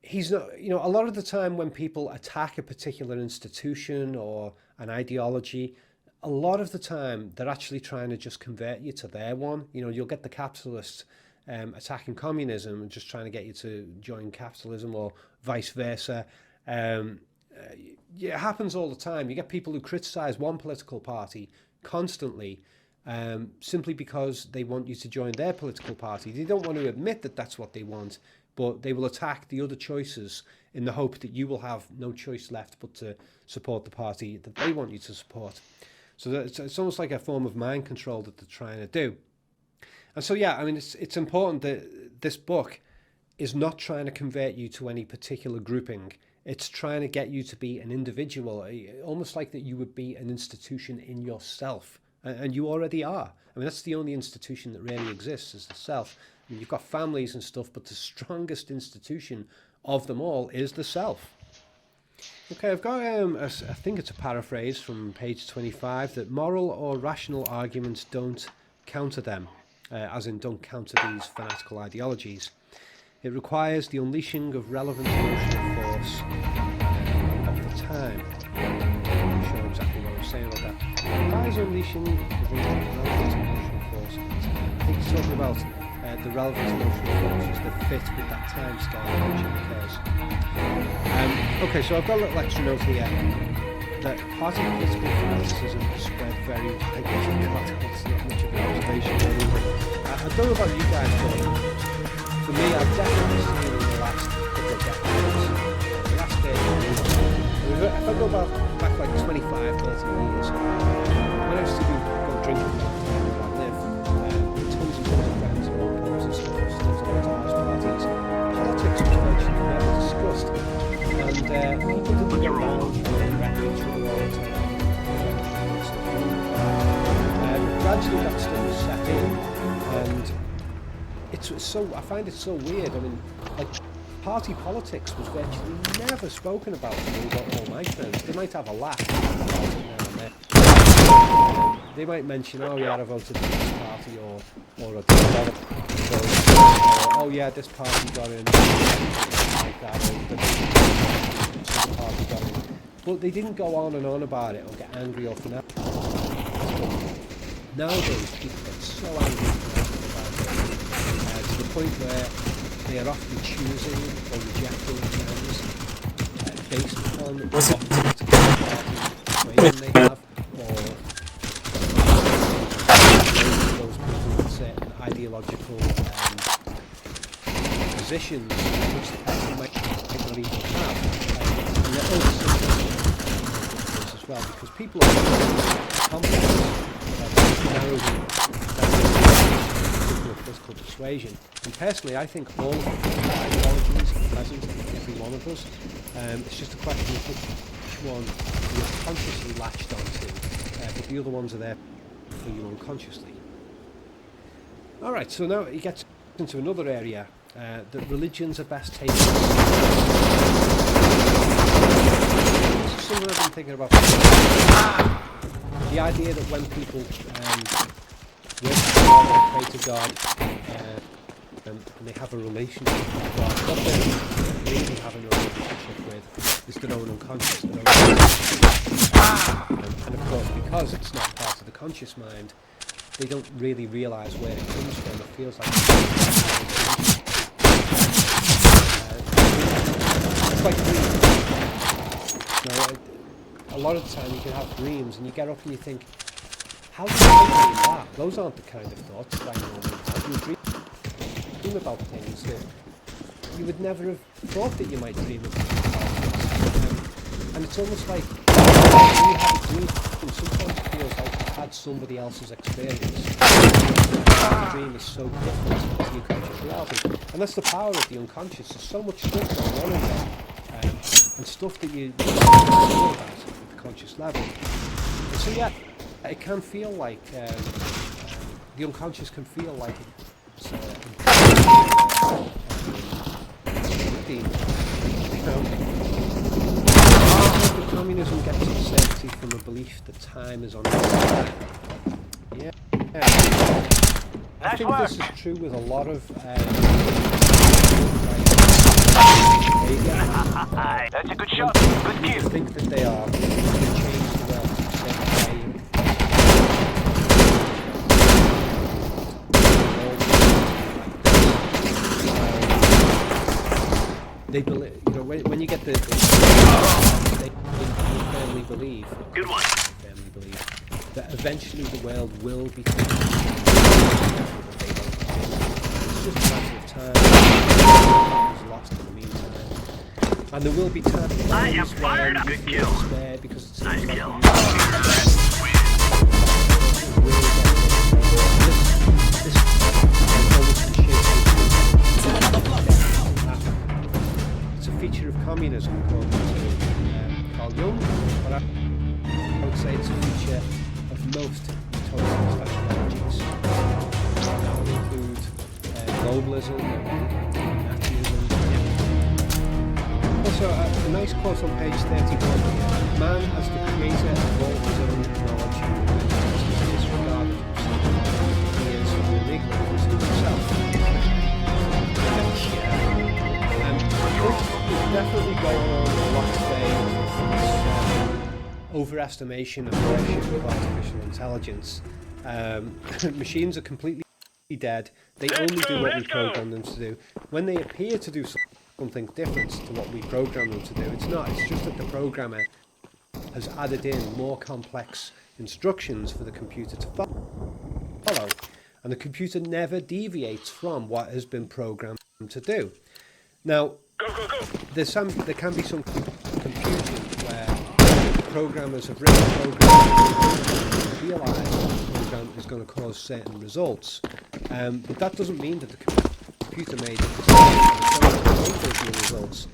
he's not, a lot of the time when people attack a particular institution or an ideology, a lot of the time they're actually trying to just convert you to their one. You'll get the capitalists attacking communism and just trying to get you to join capitalism or vice versa. It happens all the time. You get people who criticize one political party constantly simply because they want you to join their political party. They don't want to admit that that's what they want, but they will attack the other choices in the hope that you will have no choice left but to support the party that they want you to support. So it's almost like a form of mind control that they're trying to do. And so, yeah, I mean, it's important that this book is not trying to convert you to any particular grouping. It's trying to get you to be an individual, almost like that you would be an institution in yourself. And you already are. I mean, that's the only institution that really exists, is the self. I mean, you've got families and stuff, but the strongest institution of them all is the self. Okay, I've got, I think it's a paraphrase from page 25, that moral or rational arguments don't counter them, as in don't counter these fanatical ideologies. It requires the unleashing of relevant emotional force of the time. I'm not sure exactly what I'm saying about that. It requires unleashing of relevant emotional force of the time. I think he's talking about the relevant emotional forces that fit with that time scale in which it occurs. Okay, so I've got a little extra note here that party political fanaticism has spread very widely. It's not much of an observation anyway. I don't know about you guys, but for me, I've definitely seen in the last couple of decades, the last 30 years. If I go back like 25, 30 years, when I used to go drinking where I live, tons and tons of friends and all pubs and stuff, at house parties, politics was virtually never discussed. And people didn't go around trying to wreck each other all the time. Gradually that stuff was set in, and I find it so weird. I mean, like, party politics was virtually never spoken about among all my friends. They might have a laugh about it now and then. They might mention, oh yeah, I voted for this party, or oh yeah, this party got in, like that, or this party got in. But they didn't go on and on about it, or get angry or fanatical. Nowadays, people get so angry about it, to the point where they are often choosing or rejecting plans based upon what persuasion they have, or those people with certain ideological positions which the person might not even have. And they're also as well, because people are complex. Political persuasion, and personally I think all of the ideologies are present in every one of us. It's just a question of which one you're consciously latched onto, but the other ones are there for you unconsciously. Alright, so now it gets into another area, that religions are best taken. This is something I've been thinking about. The idea that when people worship God or pray to God, and they have a relationship with God, what they're really having a relationship with is their own unconscious, their own and of course, because it's not part of the conscious mind, they don't really realise where it comes from. It feels like it's like dreams. A lot of the time you can have dreams and you get up and you think, how did I dream that? Those aren't the kind of thoughts that I normally have. You dream about things that you would never have thought that you might dream about. And it's almost like when you have a dream, sometimes it feels like you've had somebody else's experience. The dream is so different to your conscious reality. And that's the power of the unconscious. There's so much stuff going on in there. And stuff that you don't know about at the conscious level. And so yeah, it can feel like the unconscious can feel like it's the communism gets its certainty from a belief that time is on its side. Yeah. I think this is true with a lot of that's a good shot. Good cue. I think that they are going to change the world in a certain way. They believe, when you get they firmly believe. Good one. Firmly believe that eventually the world will become. It's just a matter of time. is lost in the meantime. And there will be times where you feel despair because it seems like it's a feature of communism, according to Carl Jung, but I would say it's a feature of most utopian ideologies. That would include globalism, Nazism. Also, a nice quote on page 31: "Man, as the creator of all his own knowledge, disregarded himself. He is an enigma to himself." There's definitely going on a lot today with overestimation and worship of artificial intelligence. Machines are completely dead. They only do what we program them to do. When they appear to do something different to what we program them to do, it's not. It's just that the programmer has added in more complex instructions for the computer to follow, and the computer never deviates from what has been programmed to do. Now, there can be some confusion where programmers have written programs and realise that the program is going to cause certain results, but that doesn't mean that the computer made it those results.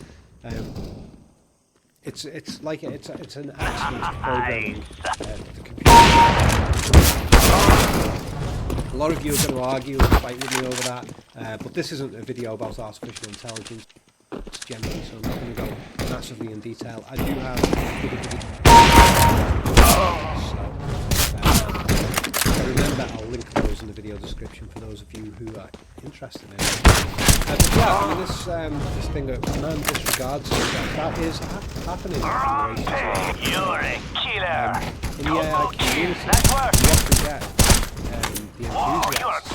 It's an accident programming the computer. A lot of you are going to argue and fight with me over that, but this isn't a video about artificial intelligence generally, so I'm not going to go massively in detail. I do have remember, I'll link those in the video description for those of you who are interested in it. But yeah, I mean, this thing that man disregards, that is happening. You're a killer. In the AI community, you often get the enthusiasts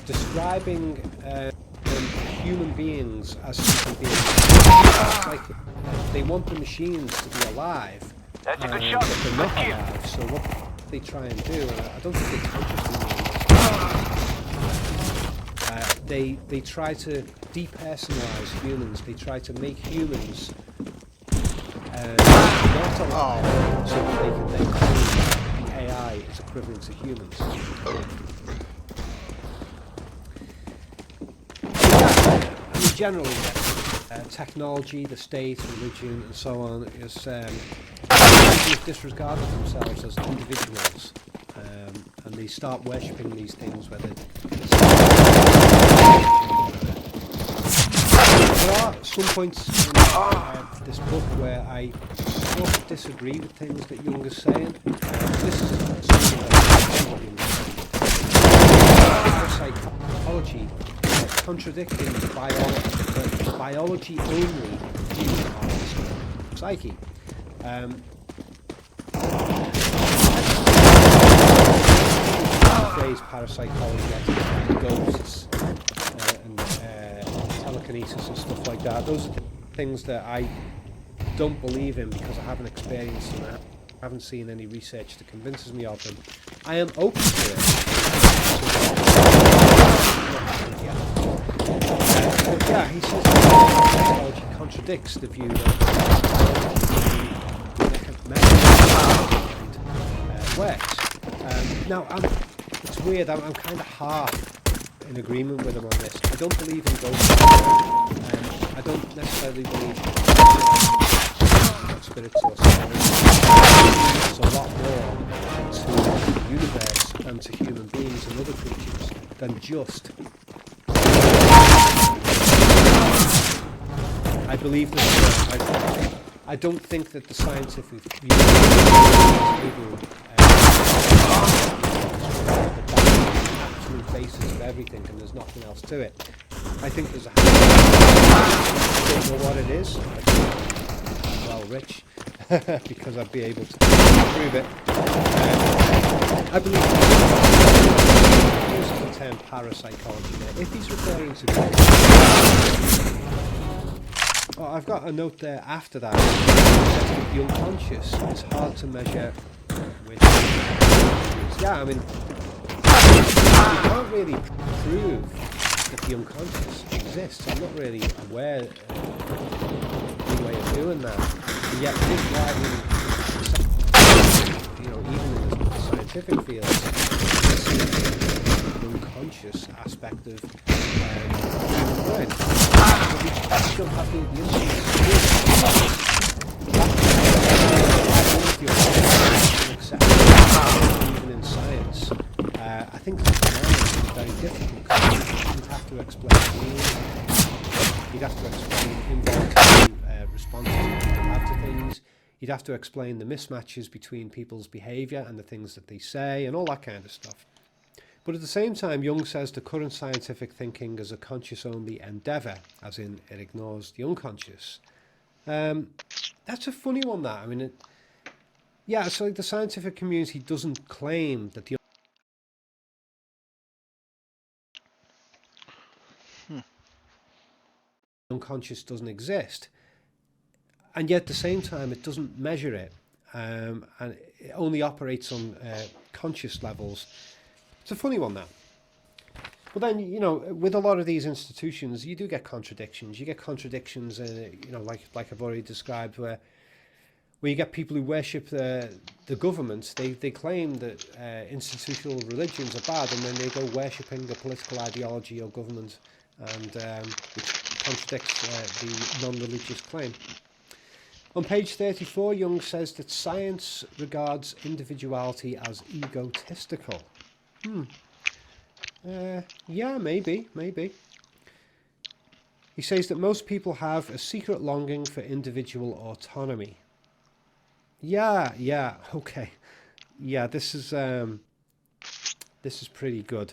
describing human beings as human beings. It's like they want the machines to be alive, but they're not alive. So what they try and do, and I don't think it's interesting. They try to depersonalize humans. They try to make humans not alive, so that they can then claim the AI is equivalent to humans. Generally, technology, the state, religion, and so on is disregarded themselves as individuals, and they start worshipping these things. There are some points in this book where I sort of disagree with things that Jung is saying. This is something that psychology. Contradicting biology only view of psyche. The phrase parapsychology, ghosts, and telekinesis and stuff like that. Those are things that I don't believe in because I haven't experienced them. I haven't seen any research that convinces me of them. I am open to it. But yeah, he says that technology contradicts the view that works. Now, it's weird, I'm kind of half in agreement with him on this. I don't believe in ghosts. I don't necessarily believe in spirits or spirits. There's a lot more to the universe and to human beings and other creatures than just. I believe that I don't think that the scientific view is able the absolute basis of everything and there's nothing else to it. I think there's I don't know what it is. I'm well rich because I'd be able to prove it. I believe he uses the term parapsychology there. If he's referring to I've got a note there after that. The unconscious is hard to measure with. Yeah, I mean, you can't really prove that the unconscious exists. I'm not really aware of any way of doing that. And yet, it is driving, even in the scientific field, the unconscious aspect of human brain. We still have the even in science. I think it's very difficult because you'd have to explain meaning, you'd have to explain involuntary responses that people have to things, you'd have to explain the mismatches between people's behaviour and the things that they say and all that kind of stuff. But at the same time, Jung says the current scientific thinking is a conscious-only endeavour, as in it ignores the unconscious. That's a funny one, that. I mean, so the scientific community doesn't claim that the unconscious doesn't exist, and yet at the same time it doesn't measure it, and it only operates on conscious levels. It's a funny one, that. But then, with a lot of these institutions, you do get contradictions. You get contradictions, like I've already described, where you get people who worship the government. They claim that institutional religions are bad, and then they go worshipping a political ideology or government, and which contradicts the non-religious claim. On page 34, Jung says that science regards individuality as egotistical. Yeah, maybe. He says that most people have a secret longing for individual autonomy. Yeah, okay. Yeah, this is pretty good.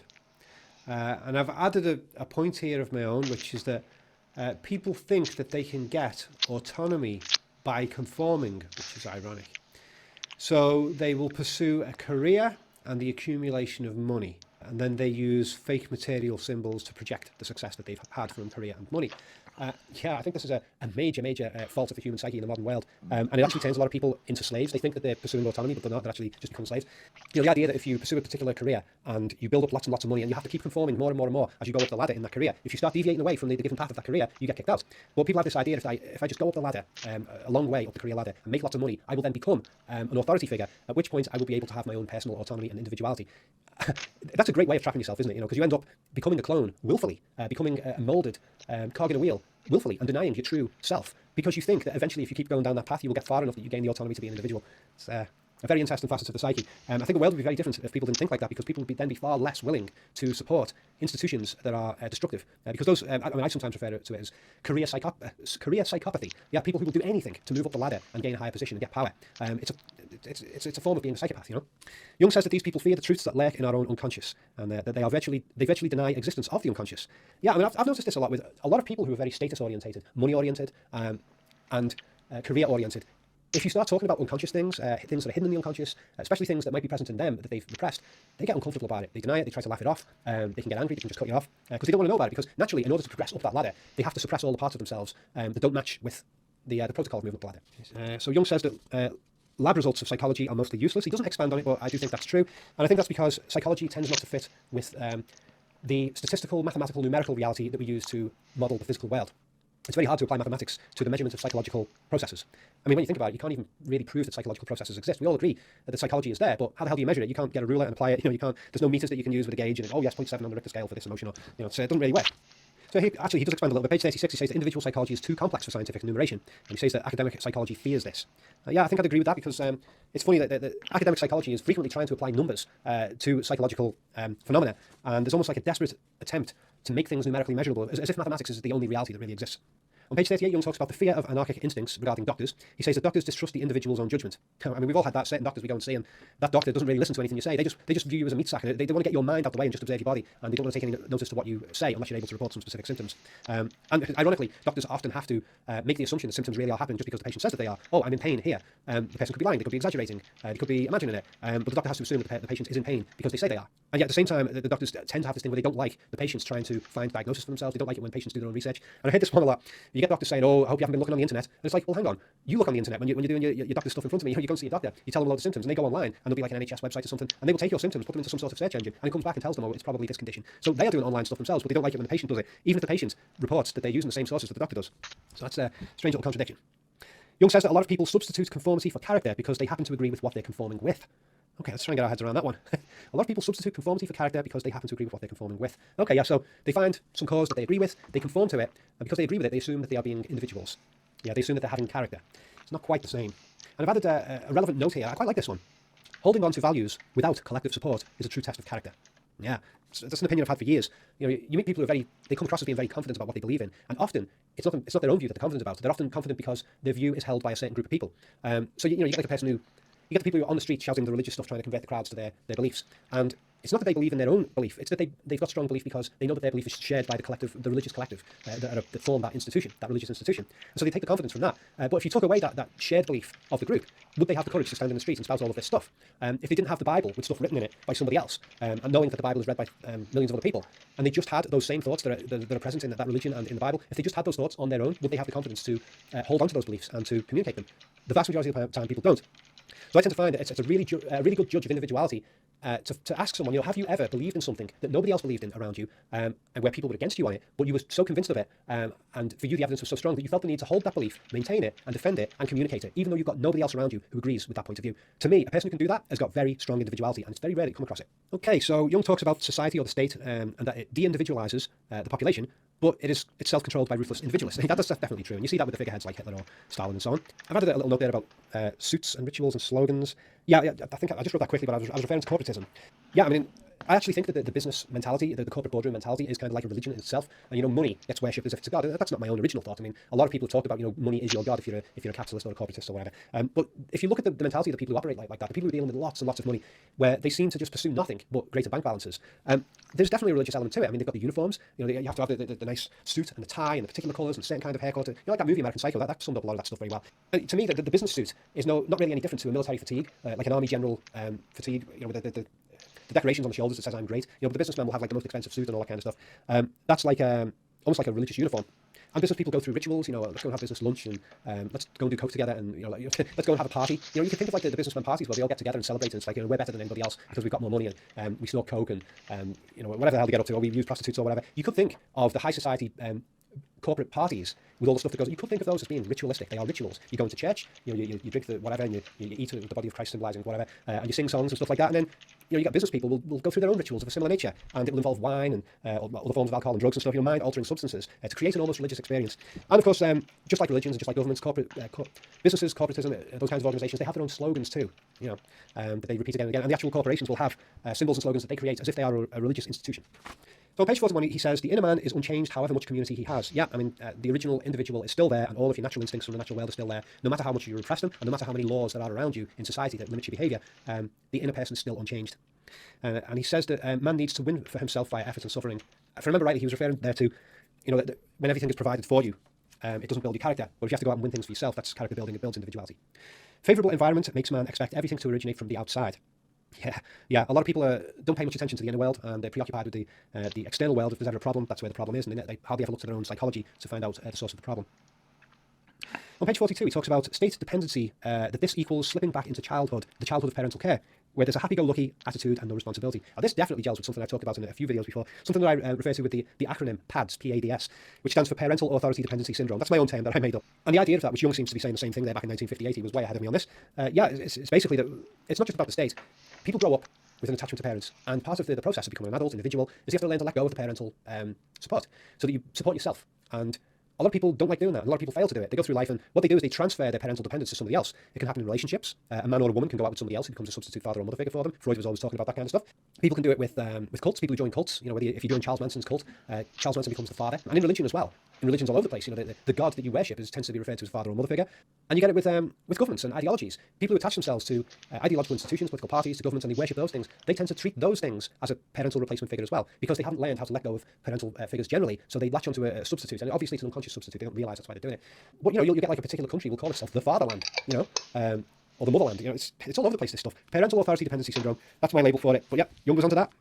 And I've added a point here of my own, which is that people think that they can get autonomy by conforming, which is ironic. So they will pursue a career and the accumulation of money, and then they use fake material symbols to project the success that they've had from career and money. I think this is a major fault of the human psyche in the modern world, and it actually turns a lot of people into slaves. They think that they're pursuing autonomy, but they're not. They're actually just become slaves. The idea that if you pursue a particular career and you build up lots and lots of money, and you have to keep conforming more and more and more as you go up the ladder in that career, if you start deviating away from the given path of that career, you get kicked out. But people have this idea that if I just go up the ladder, a long way up the career ladder, and make lots of money, I will then become an authority figure, at which point I will be able to have my own personal autonomy and individuality. That's a great way of trapping yourself, isn't it? Because you end up becoming a clone willfully, becoming a moulded cog in a wheel willfully, and denying your true self, because you think that eventually if you keep going down that path, you will get far enough that you gain the autonomy to be an individual. It's a very interesting facet of the psyche. I think the world would be very different if people didn't think like that, because people would then be far less willing to support institutions that are destructive. Because those, I sometimes refer to it as career psychopathy. Yeah, people who will do anything to move up the ladder and gain a higher position and get power. It's a form of being a psychopath, Jung says that these people fear the truths that lurk in our own unconscious, and that they virtually deny existence of the unconscious. Yeah, I mean, I've noticed this a lot with a lot of people who are very status orientated, money oriented, and career oriented. If you start talking about unconscious things that are hidden in the unconscious, especially things that might be present in them that they've repressed, they get uncomfortable about it. They deny it, they try to laugh it off, they can get angry, they can just cut you off, because they don't want to know about it, because naturally, in order to progress up that ladder, they have to suppress all the parts of themselves that don't match with the protocol of moving up the ladder. So Jung says that lab results of psychology are mostly useless. He doesn't expand on it, but I do think that's true. And I think that's because psychology tends not to fit with the statistical, mathematical, numerical reality that we use to model the physical world. It's very hard to apply mathematics to the measurement of psychological processes. I mean, when you think about it, you can't even really prove that psychological processes exist. We all agree that the psychology is there, but how the hell do you measure it? You can't get a ruler and apply it. You can't. There's no meters that you can use with a gauge, and 0.7 on the Richter scale for this emotion. So it doesn't really work. So he does expand a little bit. Page 36, he says that individual psychology is too complex for scientific enumeration, and he says that academic psychology fears this. I think I'd agree with that, because it's funny that academic psychology is frequently trying to apply numbers to psychological phenomena, and there's almost like a desperate attempt to make things numerically measurable, as if mathematics is the only reality that really exists. On page 38, Jung talks about the fear of anarchic instincts regarding doctors. He says that doctors distrust the individual's own judgment. I mean, we've all had that. Certain doctors we go and see, and that doctor doesn't really listen to anything you say. They just view you as a meat sack. They want to get your mind out the way and just observe your body, and they don't want to take any notice to what you say unless you're able to report some specific symptoms. And ironically, doctors often have to make the assumption that symptoms really are happening just because the patient says that they are. Oh, I'm in pain here. The person could be lying. They could be exaggerating. They could be imagining it. But the doctor has to assume that the patient is in pain because they say they are. And yet at the same time, the doctors tend to have this thing where they don't like the patients trying to find diagnosis for themselves. They don't like it when patients do their own research. And I heard this one a lot. You get doctors saying, oh, I hope you haven't been looking on the internet. And it's like, well, hang on. You look on the internet when you're doing your doctor's stuff in front of me. You go and see your doctor. You tell them a load of symptoms, and they go online, and there'll be like an NHS website or something, and they will take your symptoms, put them into some sort of search engine, and it comes back and tells them, oh, it's probably this condition. So they are doing online stuff themselves, but they don't like it when the patient does it, even if the patient reports that they're using the same sources that the doctor does. So that's a strange little contradiction. Jung says that a lot of people substitute conformity for character because they happen to agree with what they're conforming with. Okay, let's try and get our heads around that one. A lot of people substitute conformity for character because they happen to agree with what they're conforming with. Okay, yeah, so they find some cause that they agree with, they conform to it, and because they agree with it, they assume that they are being individuals. Yeah, they assume that they're having character. It's not quite the same. And I've added a relevant note here. I quite like this one. Holding on to values without collective support is a true test of character. Yeah, that's an opinion I've had for years. You know, you meet people who are they come across as being very confident about what they believe in, and often it's not their own view that they're confident about. They're often confident because their view is held by a certain group of people. So you get like a person who, you get the people who are on the street shouting the religious stuff, trying to convert the crowds to their beliefs. And it's not that they believe in their own belief, it's that they've got strong belief because they know that their belief is shared by the religious collective that form that institution, that religious institution. And so they take the confidence from that. But if you took away that shared belief of the group, would they have the courage to stand in the streets and spout all of this stuff? If they didn't have the Bible with stuff written in it by somebody else, and knowing that the Bible is read by millions of other people, and they just had those same thoughts that are present in that religion and in the Bible, if they just had those thoughts on their own, would they have the confidence to hold on to those beliefs and to communicate them? The vast majority of the time, people don't. So I tend to find that it's a really good judge of individuality to ask someone, have you ever believed in something that nobody else believed in around you, and where people were against you on it, but you were so convinced of it, and for you the evidence was so strong that you felt the need to hold that belief, maintain it, and defend it, and communicate it, even though you've got nobody else around you who agrees with that point of view. To me, a person who can do that has got very strong individuality, and it's very rare that you come across it. Okay, so Jung talks about society or the state, and that it de-individualizes the population, but it's self-controlled by ruthless individualists. That's definitely true, and you see that with the figureheads like Hitler or Stalin and so on. I've added a little note there about suits and rituals and slogans. Yeah, I think I just wrote that quickly, but I was referring to corporatism. Yeah, I mean, I actually think that the business mentality, the corporate boardroom mentality, is kind of like a religion in itself. And money gets worshipped as if it's a god. That's not my own original thought. I mean, a lot of people have talked about money is your god if you're a capitalist or a corporatist or whatever. But if you look at the mentality of the people who operate like that, the people who are dealing with lots and lots of money, where they seem to just pursue nothing but greater bank balances, there's definitely a religious element to it. I mean, they've got the uniforms. You have to have the nice suit and the tie and the particular colours and a certain kind of haircut. Like that movie American Psycho, that summed up a lot of that stuff very well. And to me, the business suit is not really any different to a military fatigue, like an army general fatigue. With the decorations on the shoulders that says I'm great. But the businessman will have like the most expensive suit and all that kind of stuff. That's like almost like a religious uniform. And business people go through rituals. Let's go and have business lunch, and let's go and do coke together, and let's go and have a party. You can think of like the businessman parties where they all get together and celebrate, and it's like we're better than anybody else because we've got more money, and we snort coke, and whatever the hell they get up to, or we use prostitutes or whatever. You could think of the high society corporate parties with all the stuff that goes. You could think of those as being ritualistic. They are rituals. You go into church, you drink the whatever, and you eat the body of Christ symbolizing whatever, and you sing songs and stuff like that. And then you got business people will go through their own rituals of a similar nature, and it will involve wine and other forms of alcohol and drugs and stuff. Mind-altering substances to create an almost religious experience. And of course, just like religions, just like governments, businesses, corporatism, those kinds of organizations, they have their own slogans too. That they repeat again and again. And the actual corporations will have symbols and slogans that they create as if they are a religious institution. So on page 41, he says, the inner man is unchanged however much community he has. Yeah, I mean, the original individual is still there, and all of your natural instincts from the natural world are still there. No matter how much you repress them, and no matter how many laws there are around you in society that limit your behaviour, the inner person is still unchanged. And he says that man needs to win for himself via effort and suffering. If I remember rightly, he was referring there to, that when everything is provided for you, it doesn't build your character. But if you have to go out and win things for yourself, that's character building. It builds individuality. Favourable environment makes man expect everything to originate from the outside. Yeah. A lot of people don't pay much attention to the inner world, and they're preoccupied with the external world. If there's ever a problem, that's where the problem is, and they hardly ever look to their own psychology to find out the source of the problem. On page 42, he talks about state dependency, that this equals slipping back into childhood, the childhood of parental care, where there's a happy-go-lucky attitude and no responsibility. Now, this definitely gels with something I've talked about in a few videos before, something that I refer to with the acronym PADS, P-A-D-S, which stands for Parental Authority Dependency Syndrome. That's my own term that I made up. And the idea of that, which Jung seems to be saying the same thing there back in 1958, he was way ahead of me on this. It's basically that it's not just about the state. People grow up with an attachment to parents, and part of the process of becoming an adult individual is you have to learn to let go of the parental support, so that you support yourself. And a lot of people don't like doing that. A lot of people fail to do it. They go through life, and what they do is they transfer their parental dependence to somebody else. It can happen in relationships. A man or a woman can go out with somebody else who becomes a substitute father or mother figure for them. Freud was always talking about that kind of stuff. People can do it with cults. People who join cults. If you join Charles Manson's cult, Charles Manson becomes the father. And in religion as well. In religions all over the place, the god that you worship tends to be referred to as father or mother figure. And you get it with governments and ideologies. People who attach themselves to ideological institutions, political parties, to governments, and they worship those things, they tend to treat those things as a parental replacement figure as well, because they haven't learned how to let go of parental figures generally, so they latch onto a substitute, and obviously it's an unconscious substitute. They don't realise that's why they're doing it. But you'll get like a particular country will call itself the fatherland, or the motherland. It's all over the place, this stuff. Parental authority dependency syndrome. That's my label for it. But yeah, Jung was onto that.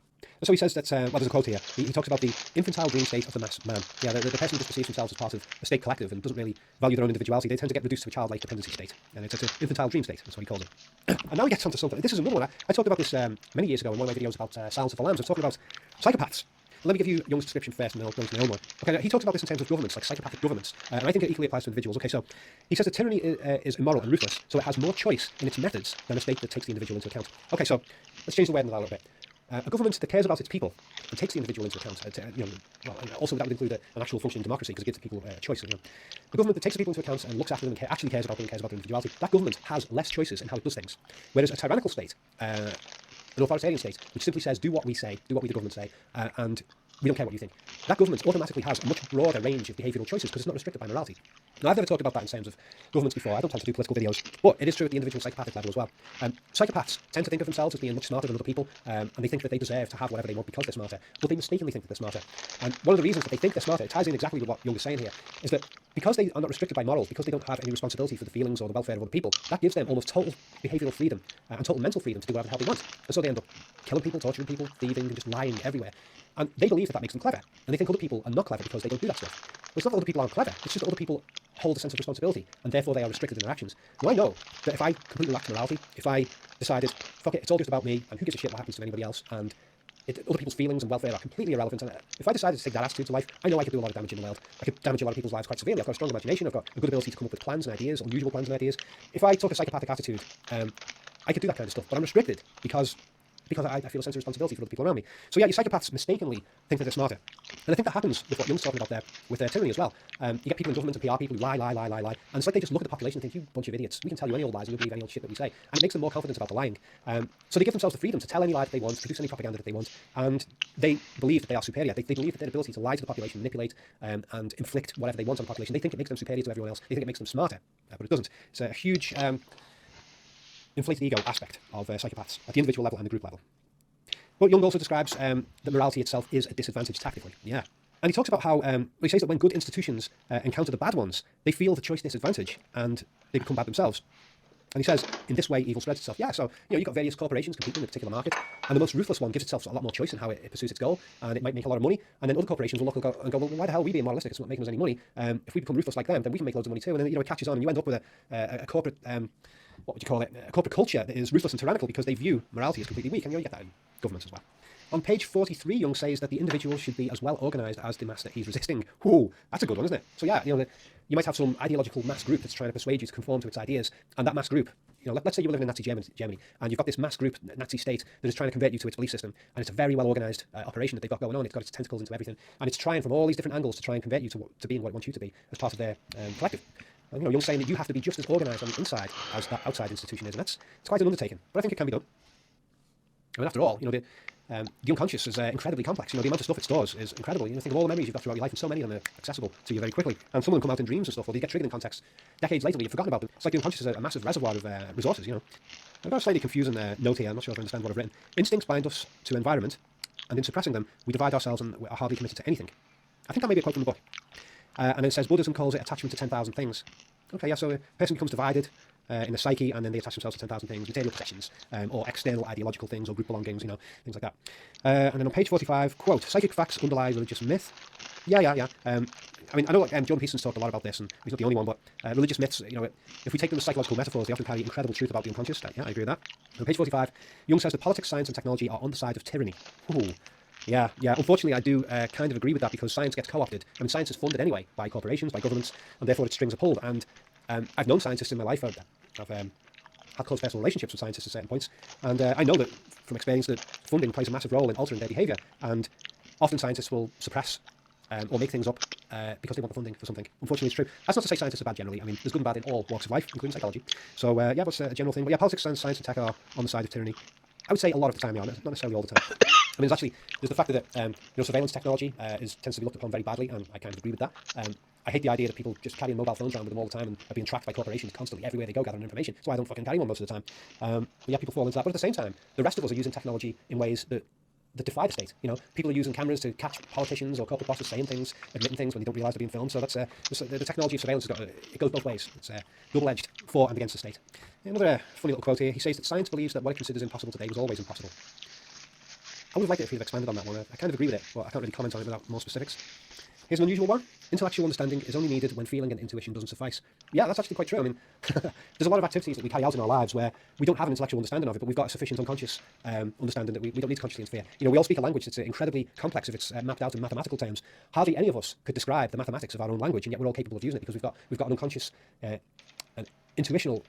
So he says that, well, there's a quote here. He talks about the infantile dream state of the mass man. Yeah, the person who just perceives themselves as part of a state collective and doesn't really value their own individuality. They tend to get reduced to a childlike dependency state. And it's an infantile dream state. That's what he calls it. And now he gets onto something. This is another one. I talked about this many years ago in one of my videos about Silence of the Lambs. I was talking about psychopaths. Let me give you Jung's description first, and then I'll go into my own one. Okay, he talks about this in terms of governments, like psychopathic governments, and I think it equally applies to individuals. Okay, so he says that tyranny is immoral and ruthless, so it has more choice in its methods than a state that takes the individual into account. Okay, so let's change the word in that a little bit. A government that cares about its people and takes the individual into account, also that would include an actual functioning democracy because it gives the people a choice. A government that takes the people into account and looks after them and actually cares about them and cares about their individuality, that government has less choices in how it does things. Whereas a tyrannical state, an authoritarian state, which simply says, do what we say, do what we the government say, and we don't care what you think. That government automatically has a much broader range of behavioural choices because it's not restricted by morality. Now, I've never talked about that in terms of governments before. I don't plan to do political videos, but it is true at the individual psychopathic level as well. Psychopaths tend to think of themselves as being much smarter than other people, and they think that they deserve to have whatever they want because they're smarter, but they mistakenly think that they're smarter. And one of the reasons that they think they're smarter, it ties in exactly with what Jung is saying here, is that because they are not restricted by morals, because they don't have any responsibility for the feelings or the welfare of other people, that gives them almost total behavioural freedom and total mental freedom to do whatever the hell they want. And so they end up killing people, torturing people, thieving, and just lying everywhere. And they believe that that makes them clever. And they think other people are not clever because they don't do that stuff. But it's not that other people aren't clever. It's just that other people hold a sense of responsibility, and therefore they are restricted in their actions. Now I know that if I completely lacked morality, if I decided, fuck it, it's all just about me, and who gives a shit what happens to anybody else, and other people's feelings and welfare are completely irrelevant. And if I decided to take that attitude to life, I know I could do a lot of damage in the world. I could damage a lot of people's lives quite severely. I've got a strong imagination. I've got a good ability to come up with plans and ideas, unusual plans and ideas. If I took a psychopathic attitude, I could do that kind of stuff. But I'm restricted because I feel a sense of responsibility for other people around me. So yeah, your psychopaths mistakenly think that they're smarter. And I think that happens with what Jung's talking about there, with tyranny as well. You get people in government and PR people who lie. And it's like they just look at the population and think, you bunch of idiots. We can tell you any old lies and you'll believe any old shit that we say. And it makes them more confident about the lying. So they give themselves the freedom to tell any lie that they want, produce any propaganda that they want. And they believe that they are superior. They believe that their ability to lie to the population, manipulate, and inflict whatever they want on the population, they think it makes them superior to everyone else. They think it makes them smarter. But it doesn't. It's a huge inflated ego aspect of psychopaths at the individual level and the group level. But Jung also describes that morality itself is a disadvantage tactically. Yeah. And he talks about how, he says that when good institutions encounter the bad ones, they feel the choice disadvantage and they become bad themselves. And he says, in this way, evil spreads itself. Yeah, so, you've got various corporations competing in a particular market, and the most ruthless one gives itself a lot more choice in how it pursues its goal, and it might make a lot of money, and then other corporations will look and go, well, why the hell are we being moralistic? It's not making us any money. If we become ruthless like them, then we can make loads of money too. And then, it catches on, and you end up with a corporate, what would you call it, a corporate culture that is ruthless and tyrannical because they view morality as completely weak, and you get that in governments as well. On page 43, Jung says that the individual should be as well organised as the mass that he's resisting. Ooh, that's a good one, isn't it? So yeah, you might have some ideological mass group that's trying to persuade you to conform to its ideas, and that mass group, let's say you were living in Nazi Germany, and you've got this mass group, Nazi state, that is trying to convert you to its belief system, and it's a very well organised operation that they've got going on. It's got its tentacles into everything, and it's trying from all these different angles to try and convert you to being what it wants you to be as part of their collective. And, Jung's saying that you have to be just as organised on the inside as that outside institution is, and it's quite an undertaking, but I think it can be done. I mean, after all, the unconscious is incredibly complex. The amount of stuff it stores is incredible. Think of all the memories you've got throughout your life, and so many of them are accessible to you very quickly. And some of them come out in dreams and stuff, or they get triggered in context decades later, but you've forgotten about them. It's like the unconscious is a massive reservoir of resources. I've got a slightly confusing note here. I'm not sure if I understand what I've written. Instincts bind us to environment, and in suppressing them, we divide ourselves and are hardly committed to anything. I think that may be a quote from the book. And it says Buddhism calls it attachment to 10,000 things. Okay, yeah. So a person becomes divided in the psyche, and then they attach themselves to 10,000 things, material possessions, or external ideological things, or group belongings, things like that. And then on page 45, quote, psychic facts underlie religious myth. Yeah. I mean, I know Jordan Peterson's talked a lot about this, and he's not the only one, but religious myths, if we take them as psychological metaphors, they often carry incredible truth about the unconscious. Yeah, I agree with that. On page 45, Jung says that politics, science, and technology are on the side of tyranny. Ooh. Yeah. Unfortunately, I do kind of agree with that because science gets co-opted. I mean, science is funded anyway by corporations, by governments, and therefore its strings are pulled. And I've known scientists in my life. I've had close personal relationships with scientists at certain points, and I know that from experience that funding plays a massive role in altering their behaviour, and often scientists will suppress or make things up because they want the funding for something. Unfortunately, it's true. That's not to say scientists are bad generally. I mean, there's good and bad in all walks of life, including psychology. So that's a general thing. But yeah, politics, science and tech are on the side of tyranny. I would say a lot of the time, not necessarily all the time. I mean, there's the fact that surveillance technology tends to be looked upon very badly, and I kind of agree with that. I hate the idea that people just carry mobile phones around with them all the time and are being tracked by corporations constantly everywhere they go gathering information. So I don't fucking carry one most of the time. But yeah, people fall into that. But at the same time, the rest of us are using technology in ways that defy the state. People are using cameras to catch politicians or corporate bosses saying things, admitting things when they don't realise they're being filmed. So that's the technology of surveillance it goes both ways. It's double-edged for and against the state. Another funny little quote here. He says that science believes that what it considers impossible today was always impossible. would have liked it if he'd have expanded on that one. I kind of agree with it, but I can't really comment on it without more specifics. Here's an unusual one. Intellectual understanding is only needed when feeling and intuition doesn't suffice. Yeah, that's actually quite true. I mean, there's a lot of activities that we carry out in our lives where we don't have an intellectual understanding of it, but we've got a sufficient unconscious understanding that we don't need to consciously interfere. You know, we all speak a language that's incredibly complex if it's mapped out in mathematical terms. Hardly any of us could describe the mathematics of our own language, and yet we're all capable of using it because we've got an unconscious, an intuitional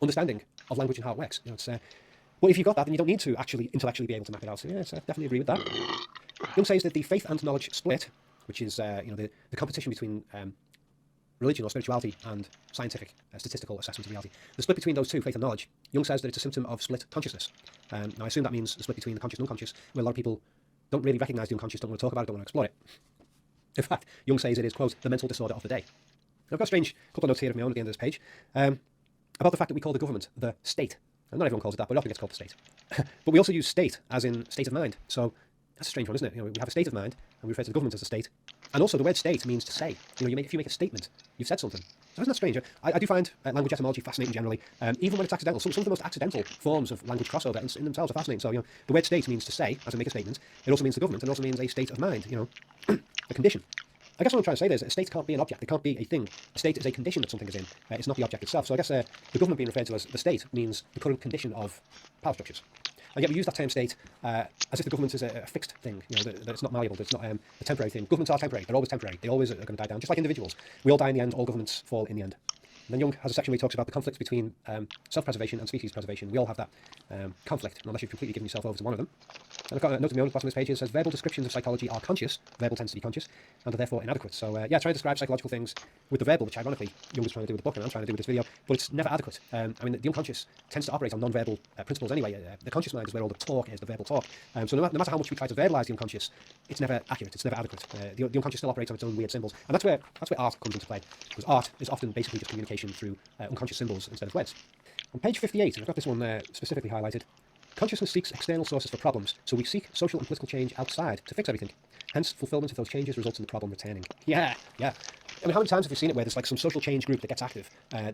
understanding of language and how it works. You know, it's well, if you've got that, then you don't need to actually intellectually be able to map it out. So yes, I definitely agree with that. Jung says that the faith and knowledge split, which is the competition between religion or spirituality and scientific statistical assessment of reality. The split between those two, faith and knowledge, Jung says that it's a symptom of split consciousness. Now I assume that means the split between the conscious and unconscious, where a lot of people don't really recognise the unconscious, don't want to talk about it, don't want to explore it. In fact, Jung says it is, quote, the mental disorder of the day. I've got a strange couple of notes here of my own at the end of this page about the fact that we call the government the state. And not everyone calls it that, but it often gets called the state. But we also use state as in state of mind. So that's a strange one, isn't it? You know, we have a state of mind, and we refer to the government as a state. And also, the word state means to say. You know, if you make a statement, you've said something. So isn't that strange? I do find language etymology fascinating generally, even when it's accidental. Some of the most accidental forms of language crossover in themselves are fascinating. So, you know, the word state means to say, as in make a statement. It also means the government, and it also means a state of mind, you know, a condition. I guess what I'm trying to say there is that a state can't be an object. It can't be a thing. A state is a condition that something is in. It's not the object itself. So I guess the government being referred to as the state means the current condition of power structures. And yet we use that term state as if the government is a fixed thing, you know, that it's not malleable, that it's not a temporary thing. Governments are temporary. They're always temporary. They always are going to die down, just like individuals. We all die in the end. All governments fall in the end. And then Jung has a section where he talks about the conflicts between self-preservation and species preservation. We all have that conflict, unless you've completely given yourself over to one of them. And I've got a note in my own at the bottom of this page. It says, verbal descriptions of psychology are conscious, verbal tends to be conscious, and are therefore inadequate. So yeah, trying to describe psychological things with the verbal, which ironically Jung was trying to do with the book, and I'm trying to do with this video, but it's never adequate. I mean, the unconscious tends to operate on non-verbal principles anyway. The conscious mind is where all the talk is, the verbal talk. So no matter how much we try to verbalise the unconscious, it's never accurate, it's never adequate. The unconscious still operates on its own weird symbols. And that's where art comes into play, because art is often basically just communication through unconscious symbols instead of words. On page 58, and I've got this one specifically highlighted, consciousness seeks external sources for problems, so we seek social and political change outside to fix everything. Hence, fulfillment of those changes results in the problem returning. Yeah. I mean, how many times have we seen it where there's like some social change group that gets active?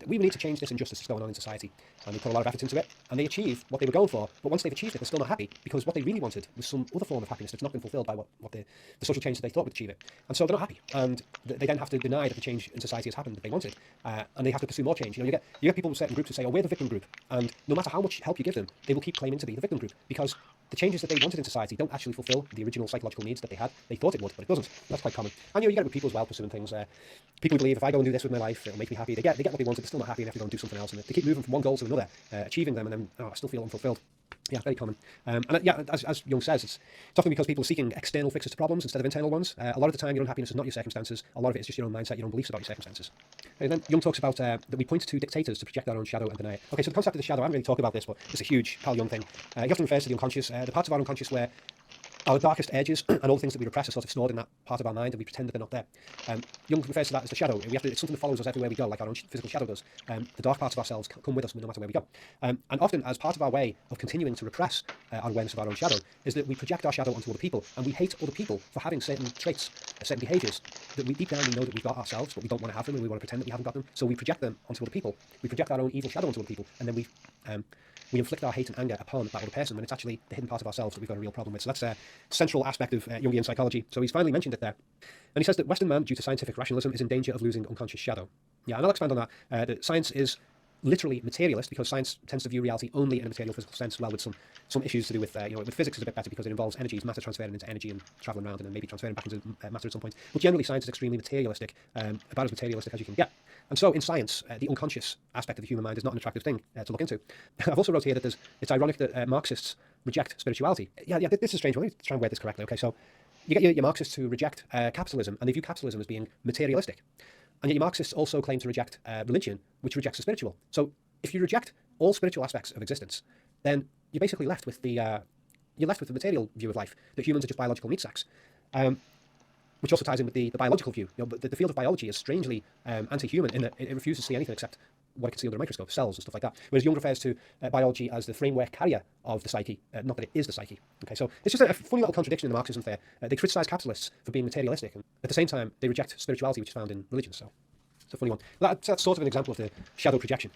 We need to change this injustice that's going on in society. And they put a lot of effort into it, and they achieve what they were going for, but once they've achieved it, they're still not happy, because what they really wanted was some other form of happiness that's not been fulfilled by what the social change that they thought would achieve it. And so they're not happy, and they then have to deny that the change in society has happened that they wanted, and they have to pursue more change. You know, you get people in certain groups who say, oh, we're the victim group, and no matter how much help you give them, they will keep claiming to be the victim group, because the changes that they wanted in society don't actually fulfill the original psychological needs that they had. They thought it would, but it doesn't. That's quite common. And you get it with people as well, pursuing things. People who believe if I go and do this with my life, it'll make me happy. They get what they wanted, they're still not happy, and they have to go and do something else. And they keep moving from one goal to another, achieving them, and then I still feel unfulfilled. Yeah, very common. And yeah, as Jung says, it's often because people are seeking external fixes to problems instead of internal ones. A lot of the time, your unhappiness is not your circumstances. A lot of it is just your own mindset, your own beliefs about your circumstances. And then Jung talks about that we point to dictators to project our own shadow and deny it. Okay, so the concept of the shadow, I haven't really talked about this, but it's a huge Carl Jung thing. He often refers to the unconscious, the parts of our unconscious where our darkest edges and all the things that we repress are sort of stored in that part of our mind, and we pretend that they're not there. Jung refers to that as the shadow. It's something that follows us everywhere we go, like our own physical shadow does. The dark parts of ourselves come with us no matter where we go. And often, as part of our way of continuing to repress our awareness of our own shadow, is that we project our shadow onto other people, and we hate other people for having certain traits, certain behaviours that we deep down we know that we've got ourselves, but we don't want to have them, and we want to pretend that we haven't got them. So we project them onto other people. We project our own evil shadow onto other people, and then we inflict our hate and anger upon that other person when it's actually the hidden part of ourselves that we've got a real problem with. So that's a central aspect of Jungian psychology. So he's finally mentioned it there. And he says that Western man, due to scientific rationalism, is in danger of losing unconscious shadow. Yeah, and I'll expand on that. That science is literally materialist, because science tends to view reality only in a material physical sense, well, with some issues to do with with physics is a bit better because it involves energies, matter transferring into energy and travelling around and then maybe transferring back into matter at some point. But generally science is extremely materialistic, about as materialistic as you can get. And so in science, the unconscious aspect of the human mind is not an attractive thing to look into. I've also wrote here that it's ironic that Marxists reject spirituality. Yeah, this is a strange one. Let me try and word this correctly. Okay, so you get your Marxists who reject capitalism, and they view capitalism as being materialistic. And yet your Marxists also claim to reject religion, which rejects the spiritual. So if you reject all spiritual aspects of existence, then you're basically left with the material view of life, that humans are just biological meat sacks, which also ties in with the biological view. But the field of biology is strangely anti-human in that it refuses to see anything except what it can see under a microscope, cells and stuff like that. Whereas Jung refers to biology as the framework carrier of the psyche, not that it is the psyche. Okay, so it's just a funny little contradiction in the Marxism there. They criticise capitalists for being materialistic, and at the same time they reject spirituality, which is found in religion. So it's a funny one. That's sort of an example of the shadow projection.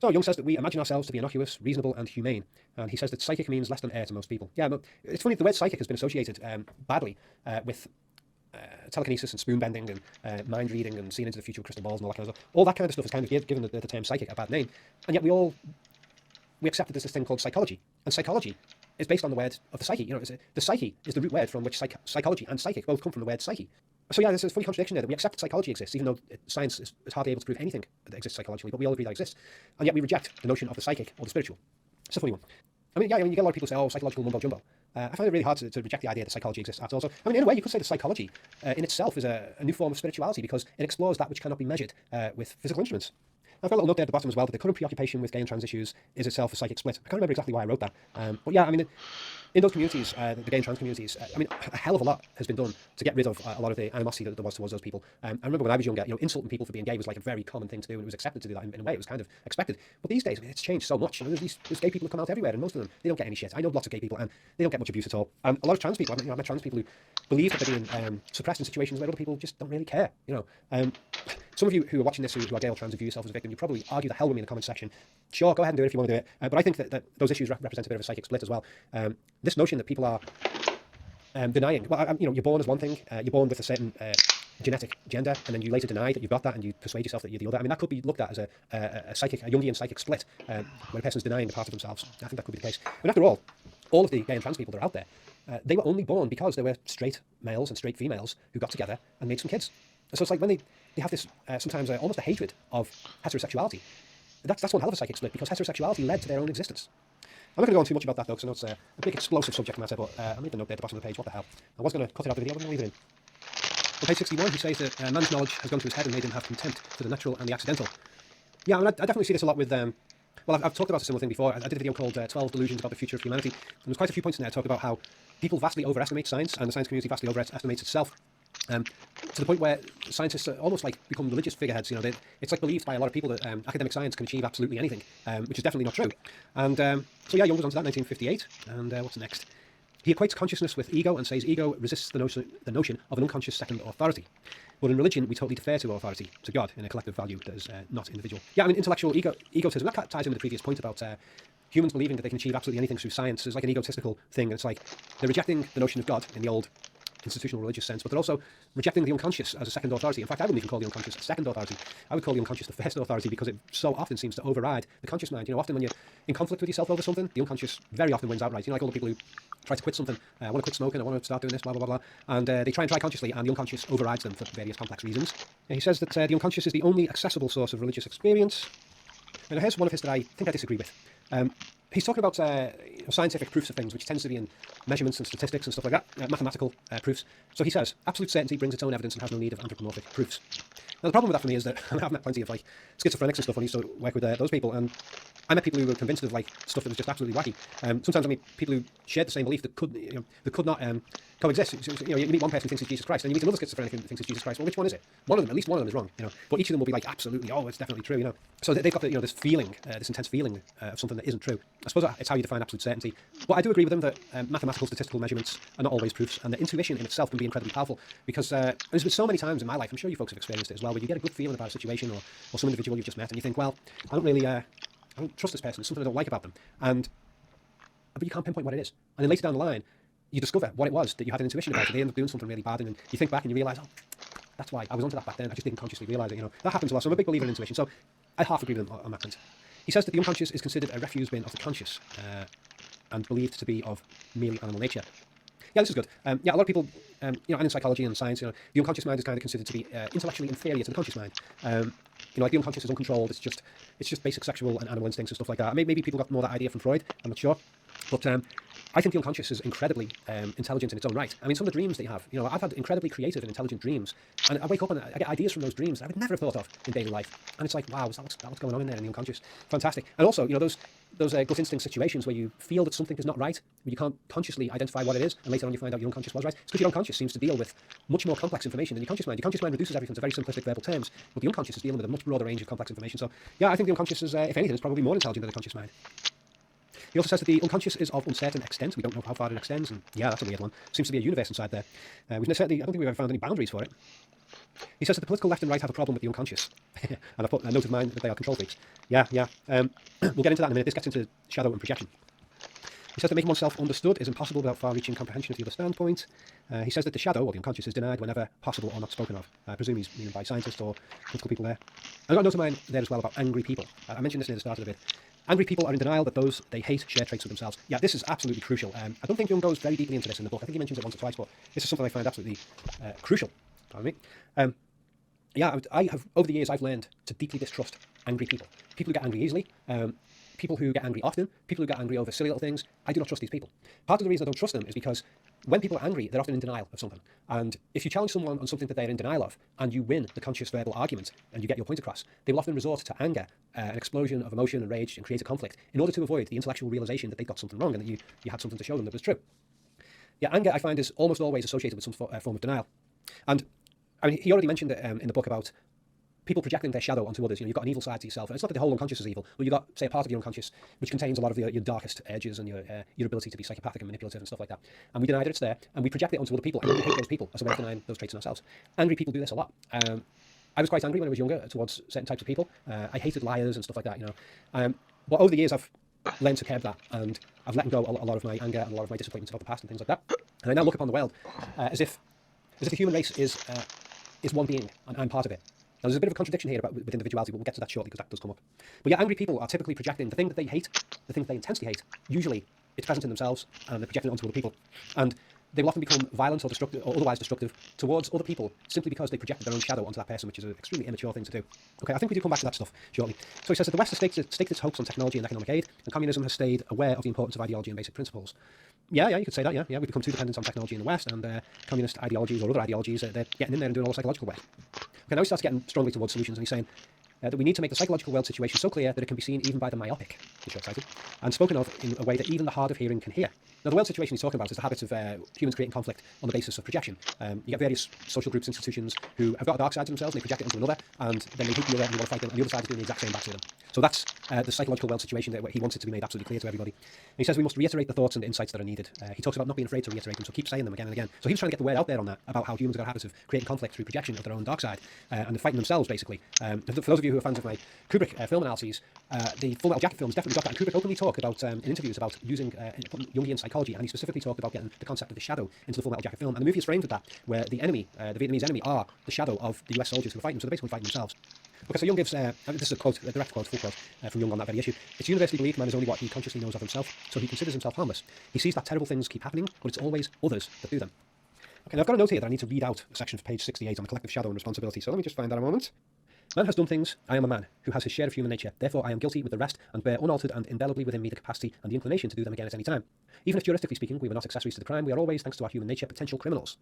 So Jung says that we imagine ourselves to be innocuous, reasonable, and humane. And he says that psychic means less than air to most people. Yeah, but it's funny, the word psychic has been associated badly with telekinesis and spoon bending and mind reading and seeing into the future with crystal balls and all that kind of stuff. All that kind of stuff has kind of given the term psychic a bad name. And yet we accept that there's this thing called psychology. And psychology is based on the word of the psyche. You know, the psyche is the root word from which psychology and psychic both come from the word psyche. So yeah, there's a funny contradiction there that we accept that psychology exists, even though science is hardly able to prove anything that exists psychologically, but we all agree that exists. And yet we reject the notion of the psychic or the spiritual. It's a funny one. You get a lot of people say, oh, psychological mumbo-jumbo. I find it really hard to reject the idea that psychology exists after all. So, in a way, you could say that psychology in itself is a new form of spirituality because it explores that which cannot be measured with physical instruments. I've got a little note there at the bottom as well that the current preoccupation with gay and trans issues is itself a psychic split. I can't remember exactly why I wrote that. But yeah, in those communities, the gay and trans communities, a hell of a lot has been done to get rid of a lot of the animosity that there was towards those people. I remember when I was younger, insulting people for being gay was like a very common thing to do, and it was accepted to do that in a way. It was kind of expected. But these days, it's changed so much. There's gay people who come out everywhere, and most of them, they don't get any shit. I know lots of gay people, and they don't get much abuse at all. And a lot of trans people, I've met trans people who believe that they're being suppressed in situations where other people just don't really care. Some of you who are watching this who are gay or trans and view yourself as a victim, you probably argue the hell with me in the comment section. Sure, go ahead and do it if you want to do it. But I think that those issues represent a bit of a psychic split as well. This notion that people are denying, well, you're born as one thing, you're born with a certain genetic gender, and then you later deny that you've got that and you persuade yourself that you're the other. that could be looked at as a Jungian psychic split, when a person's denying a part of themselves. I think that could be the case. But after all of the gay and trans people that are out there, they were only born because there were straight males and straight females who got together and made some kids. So it's like when they have this sometimes almost a hatred of heterosexuality. That's one hell of a psychic split because heterosexuality led to their own existence. I'm not going to go on too much about that though, because I know it's a big explosive subject matter, but I made the note there at the bottom of the page. What the hell? I was going to cut it out of the video, but I'm going to leave it in. On page 61, he says that man's knowledge has gone to his head and made him have contempt for the natural and the accidental. Yeah, I definitely see this a lot with... I've talked about a similar thing before. I did a video called 12 Delusions About the Future of Humanity, and there's quite a few points in there I talk about how people vastly overestimate science, and the science community vastly overestimates itself. To the point where scientists almost like become religious figureheads. It's like believed by a lot of people that academic science can achieve absolutely anything, which is definitely not true. And so yeah, Jung goes on to that, 1958. And what's next? He equates consciousness with ego and says ego resists the notion of an unconscious second authority. But in religion, we totally defer to authority, to God, in a collective value that is not individual. Yeah, intellectual egotism, that ties in with the previous point about humans believing that they can achieve absolutely anything through science. Is like an egotistical thing. And it's like they're rejecting the notion of God in the old institutional religious sense, but they're also rejecting the unconscious as a second authority. In fact, I wouldn't even call the unconscious a second authority. I would call the unconscious the first authority because it so often seems to override the conscious mind. Often when you're in conflict with yourself over something, the unconscious very often wins outright. Like all the people who try to quit something, I want to quit smoking, I want to start doing this, blah, blah, blah, blah, and they try consciously, and the unconscious overrides them for various complex reasons. And he says that the unconscious is the only accessible source of religious experience. And here's one of his that I think I disagree with. He's talking about scientific proofs of things, which tends to be in measurements and statistics and stuff like that, mathematical proofs. So he says, absolute certainty brings its own evidence and has no need of anthropomorphic proofs. Now the problem with that for me is that I've met plenty of schizophrenics and stuff when I used to work with those people, and I met people who were convinced of stuff that was just absolutely wacky. Sometimes I meet people who shared the same belief that could not coexist. You meet one person who thinks it's Jesus Christ, and you meet another schizophrenic who thinks it's Jesus Christ. Well, which one is it? One of them, at least one of them is wrong. But each of them will be like absolutely, oh, it's definitely true. So they've got this feeling, this intense feeling of something that isn't true. I suppose it's how you define absolute certainty. But I do agree with them that mathematical, statistical measurements are not always proofs, and that intuition in itself can be incredibly powerful. Because there's been so many times in my life, I'm sure you folks have experienced it as well, where you get a good feeling about a situation or some individual you've just met, and you think, well, I don't trust this person. There's something I don't like about them, but you can't pinpoint what it is. And then later down the line, you discover what it was that you had an intuition about, and they end up doing something really bad, and then you think back and you realise, oh, that's why I was onto that back then. I just didn't consciously realise it. That happens a lot. So I'm a big believer in intuition. So I half agree with him on that point. He says that the unconscious is considered a refuse bin of the conscious, and believed to be of merely animal nature. Yeah, this is good. A lot of people, and in psychology and science, the unconscious mind is kind of considered to be intellectually inferior to the conscious mind. Like the unconscious is uncontrolled. It's just basic sexual and animal instincts and stuff like that. Maybe people got more that idea from Freud. I'm not sure, but I think the unconscious is incredibly intelligent in its own right. Some of the dreams that you have, I've had incredibly creative and intelligent dreams, and I wake up and I get ideas from those dreams that I would never have thought of in daily life. And it's like, wow, is that what's going on in there in the unconscious? Fantastic. And also, those gut instinct situations where you feel that something is not right, where you can't consciously identify what it is, and later on you find out your unconscious was right. It's because your unconscious seems to deal with much more complex information than your conscious mind. Your conscious mind reduces everything to very simplistic verbal terms, but the unconscious is dealing with a much broader range of complex information. So, yeah, I think the unconscious is, if anything, is probably more intelligent than the conscious mind. He also says that the unconscious is of uncertain extent. We don't know how far it extends, and yeah, that's a weird one. Seems to be a universe inside there. I don't think we've ever found any boundaries for it. He says that the political left and right have a problem with the unconscious. And I put a note of mine that they are control freaks. Yeah. We'll get into that in a minute. This gets into shadow and projection. He says that making oneself understood is impossible without far-reaching comprehension of the other standpoint. He says that the shadow, or the unconscious, is denied whenever possible or not spoken of. I presume he's meaning by scientists or political people there. I've got a note of mine there as well about angry people. I mentioned this near the start of the bit. Angry people are in denial that those they hate share traits with themselves. Yeah, this is absolutely crucial. I don't think Jung goes very deeply into this in the book. I think he mentions it once or twice, but this is something I find absolutely crucial. Pardon me. I have, over the years, I've learned to deeply distrust angry people. People who get angry easily, people who get angry often, people who get angry over silly little things. I do not trust these people. Part of the reason I don't trust them is because when people are angry, they're often in denial of something. And if you challenge someone on something that they're in denial of, and you win the conscious verbal argument, and you get your point across, they will often resort to anger, an explosion of emotion and rage, and create a conflict in order to avoid the intellectual realization that they've got something wrong and that you had something to show them that was true. Yeah, anger, I find, is almost always associated with some form of denial. And I mean, he already mentioned it in the book about people projecting their shadow onto others. You've got an evil side to yourself. And it's not that the whole unconscious is evil, but you've got, say, a part of your unconscious which contains a lot of your darkest edges and your ability to be psychopathic and manipulative and stuff like that. And we deny that it's there, and we project it onto other people, and we hate those people as a way of denying those traits in ourselves. Angry people do this a lot. I was quite angry when I was younger towards certain types of people. I hated liars and stuff like that, But over the years, I've learned to curb that, and I've let go a lot of my anger and a lot of my disappointments about the past and things like that. And I now look upon the world as if the human race is one being, and I'm part of it. Now, there's a bit of a contradiction here with individuality, but we'll get to that shortly because that does come up. But yeah, angry people are typically projecting the thing that they hate, the thing that they intensely hate. Usually, it's present in themselves, and they're projecting it onto other people. And they will often become violent or destructive, or otherwise destructive, towards other people simply because they projected their own shadow onto that person, which is an extremely immature thing to do. Okay, I think we do come back to that stuff shortly. So he says that the West has staked its hopes on technology and economic aid, and communism has stayed aware of the importance of ideology and basic principles. Yeah, you could say that, yeah. We've become too dependent on technology in the West, and communist ideologies or other ideologies, they're getting in there and doing all the psychological work. Okay, now he starts getting strongly towards solutions, and he's saying that we need to make the psychological world situation so clear that it can be seen even by the myopic, the short-sighted, and spoken of in a way that even the hard of hearing can hear. Now, the world situation he's talking about is the habits of humans creating conflict on the basis of projection. You get various social groups, institutions who have got a dark side to themselves, and they project it onto another, and then they hate the other and they want to fight them, and the other side is doing the exact same back to them. So that's the psychological world situation that he wants it to be made absolutely clear to everybody. And he says we must reiterate the thoughts and the insights that are needed. He talks about not being afraid to reiterate them, so keep saying them again and again. So he was trying to get the word out there on that, about how humans have got habits of creating conflict through projection of their own dark side, and fighting themselves, basically. For those of you who are fans of my Kubrick film analyses, the Full Metal Jacket films definitely got that, and Kubrick openly talked about, in interviews, about using Jungian psychology, and he specifically talked about getting the concept of the shadow into the Full Metal Jacket film. And the movie is framed with that, where the enemy, the Vietnamese enemy, are the shadow of the US soldiers who are fighting them, so they're basically fighting themselves. Okay, so Jung gives, this is a quote, a direct quote, full quote, from Jung on that very issue. It's universally believed man is only what he consciously knows of himself, so he considers himself harmless. He sees that terrible things keep happening, but it's always others that do them. Okay, now I've got a note here that I need to read out a section of page 68 on the collective shadow and responsibility, so let me just find that a moment. Man has done things, I am a man, who has his share of human nature, therefore I am guilty with the rest, and bear unaltered and indelibly within me the capacity and the inclination to do them again at any time. Even if juristically speaking we were not accessories to the crime, we are always, thanks to our human nature, potential criminals.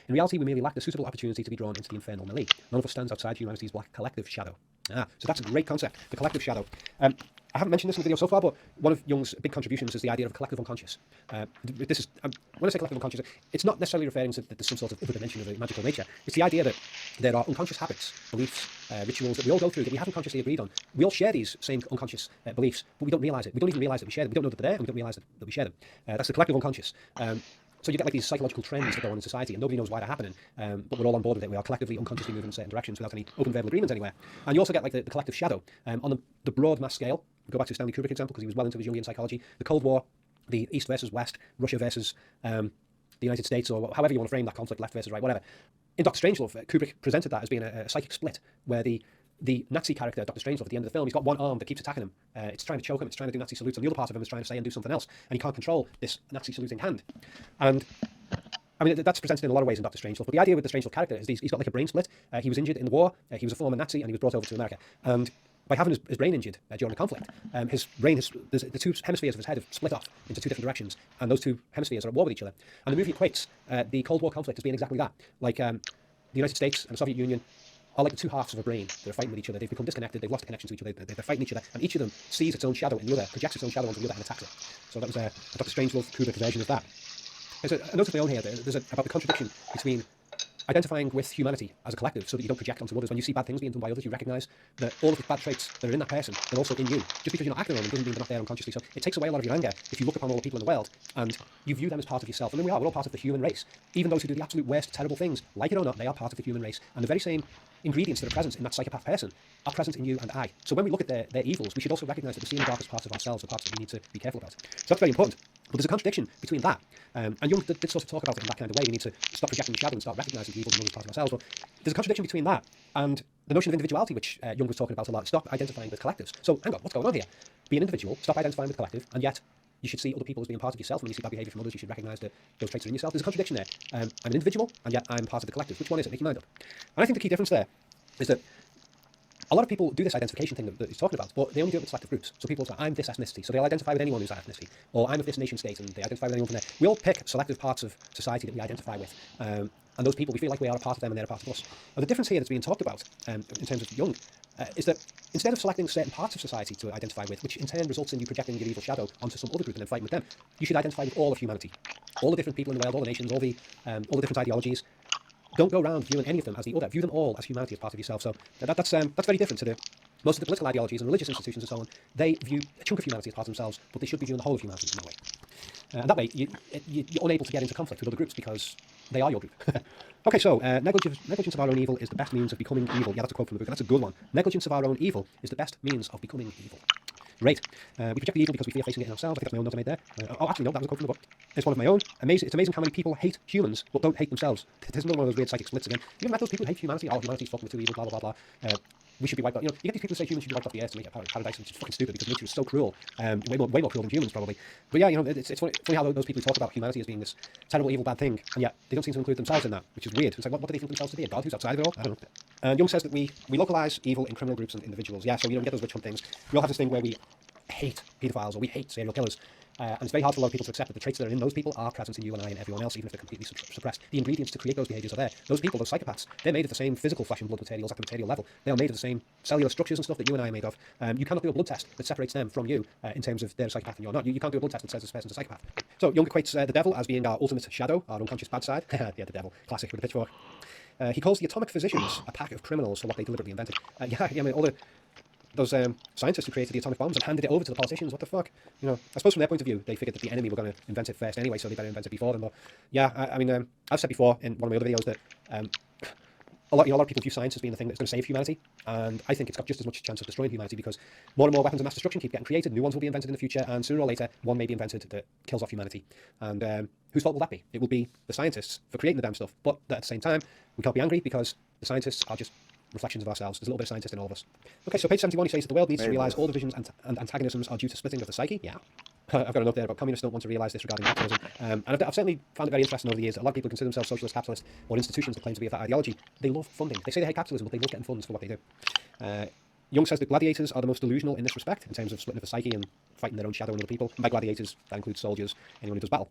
In reality, we merely lack the suitable opportunity to be drawn into the infernal melee. None of us stands outside humanity's black collective shadow. So that's a great concept, the collective shadow. I haven't mentioned this in the video so far, but one of Jung's big contributions is the idea of collective unconscious. This is when I say collective unconscious, it's not necessarily referring to that there's some sort of other dimension of a magical nature. It's the idea that there are unconscious habits, beliefs, rituals that we all go through that we haven't consciously agreed on. We all share these same unconscious beliefs, but we don't realise it. We don't even realise that we share them. We don't know that they're there, and we don't realise that we share them. That's the collective unconscious. So you get like these psychological trends that go on in society, and nobody knows why they're happening, but we're all on board with it. We are collectively, unconsciously moving in certain directions without any open verbal agreements anywhere. And you also get like the collective shadow. On the broad mass scale, go back to Stanley Kubrick example, because he was well into his Jungian psychology, the Cold War, the East versus West, Russia versus the United States, or however you want to frame that conflict, left versus right, whatever. In Dr. Strangelove, Kubrick presented that as being a psychic split, where the Nazi character, Dr. Strangelove, at the end of the film, he's got one arm that keeps attacking him. It's trying to choke him, it's trying to do Nazi salutes, and the other part of him is trying to say and do something else, and he can't control this Nazi saluting hand. And I mean, that's presented in a lot of ways in Dr. Strangelove, but the idea with the Strangelove character is he's got like a brain split. He was injured in the war, he was a former Nazi, and he was brought over to America. And by having his brain injured during the conflict, his brain, the two hemispheres of his head have split off into two different directions, and those two hemispheres are at war with each other. And the movie equates the Cold War conflict as being exactly that. Like the United States and the Soviet Union are like the two halves of a brain that are fighting with each other. They've become disconnected, they've lost the connection to each other, they're fighting each other, and each of them sees its own shadow in the other, projects its own shadow onto the other, and attacks it. So that was Dr. Strangelove Kubrick version of that. There's a note of my own here, about the contradiction between identifying with humanity as a collective so that you don't project onto others. When you see bad things being done by others, you recognise that all of the bad traits that are in that person are also in you. Just because you're not acting on them doesn't mean they're not there unconsciously. So it takes away a lot of your anger if you look upon all the people in the world and you view them as part of yourself. I mean, we're all part of the human race. Even those who do the absolute worst, terrible things, like it or not, they are part of the human race. And the very same ingredients that are present in that psychopath person are present in you and I. So when we look at their evils, we should also recognise that we're seeing the darkest parts of ourselves, the parts that we need to be careful about. So that's very important. But there's a contradiction between that, and Jung did sort of talk about it in that kind of way. We need to stop projecting the shadow and start recognising the evils in others parts of ourselves. But there's a contradiction between that and the notion of individuality, which Jung was talking about a lot. Stop identifying with collectives. So hang on, what's going on here? Be an individual, stop identifying with collective, and yet you should see other people as being part of yourself. When you see bad behaviour from others, you should recognise that those traits are in yourself. There's a contradiction there. I'm an individual, and yet I'm part of the collective. Which one is it? Make your mind up. And I think the key difference there is that a lot of people do this identification thing that he's talking about, but they only do it with selective groups. So people say, I'm this ethnicity, so they'll identify with anyone who's that ethnicity. Or I'm of this nation state, and they identify with anyone from there. We all pick selective parts of society that we identify with. And those people, we feel like we are a part of them and they're a part of us. Now, the difference here that's being talked about in terms of Jung is that instead of selecting certain parts of society to identify with, which in turn results in you projecting your evil shadow onto some other group and then fighting with them, you should identify with all of humanity. All the different people in the world, all the nations, all the different ideologies. Don't go around viewing any of them as the other. View them all as humanity, as part of yourself. So that's very different to most of the political ideologies and religious institutions and so on. They view a chunk of humanity as part of themselves, but they should be viewing the whole of humanity in that way. And that way, you're unable to get into conflict with other groups because they are your group. Okay, so negligence of our own evil is the best means of becoming evil. Yeah, that's a quote from the book. That's a good one. Negligence of our own evil is the best means of becoming evil. Great. We project the evil because we fear facing it in ourselves. I think that's my own note I made there. Actually, no, that was a quote from the book. It's one of my own. It's amazing how many people hate humans but don't hate themselves. There's another one of those weird psychic splits again. You ever met those people who hate humanity? Oh, humanity's fucking with too evil, blah, blah, blah, blah. We should be wiped out. You know, you get these people who say humans should be wiped off the earth to make it a paradise, which is fucking stupid because nature is so cruel. Way more cruel than humans, probably. But yeah, you know, it's funny how those people who talk about humanity as being this terrible, evil, bad thing, and yet they don't seem to include themselves in that, which is weird. It's like, what do they think themselves to be? A god who's outside of it all? I don't know. And Jung says that we localise evil in criminal groups and individuals. Yeah, so we don't get those witch hunt things. We all have this thing where we hate paedophiles or we hate serial killers. And it's very hard for a lot of people to accept that the traits that are in those people are present in you and I and everyone else, even if they're completely suppressed. The ingredients to create those behaviours are there. Those people, those psychopaths, they're made of the same physical flesh and blood materials at the material level. They are made of the same cellular structures and stuff that you and I are made of. You cannot do a blood test that separates them from you in terms of they're a psychopath and you're not. You can't do a blood test that says this person's a psychopath. So Jung equates the devil as being our ultimate shadow, our unconscious bad side. Yeah, the devil. Classic with a pitchfork. He calls the atomic physicians a pack of criminals for what they deliberately invented. I mean, all those scientists who created the atomic bombs and handed it over to the politicians, what the fuck? You know, I suppose from their point of view, they figured that the enemy were going to invent it first anyway, so they better invent it before them. But yeah, I mean, I've said before in one of my other videos that a lot of people view science as being the thing that's going to save humanity, and I think it's got just as much chance of destroying humanity because more and more weapons of mass destruction keep getting created, new ones will be invented in the future, and sooner or later, one may be invented that kills off humanity. And whose fault will that be? It will be the scientists for creating the damn stuff, but at the same time, we can't be angry because the scientists are just reflections of ourselves. There's a little bit of scientist in all of us. Okay, so page 71, he says that the world needs to realise all divisions and antagonisms are due to splitting of the psyche. Yeah. I've got a note there about communists don't want to realise this regarding capitalism. And I've certainly found it very interesting over the years that a lot of people consider themselves socialist, capitalist, or institutions that claim to be of that ideology. They love funding. They say they hate capitalism, but they love getting funds for what they do. Jung says that gladiators are the most delusional in this respect, in terms of splitting of the psyche and fighting their own shadow and other people. And by gladiators, that includes soldiers, anyone who does battle.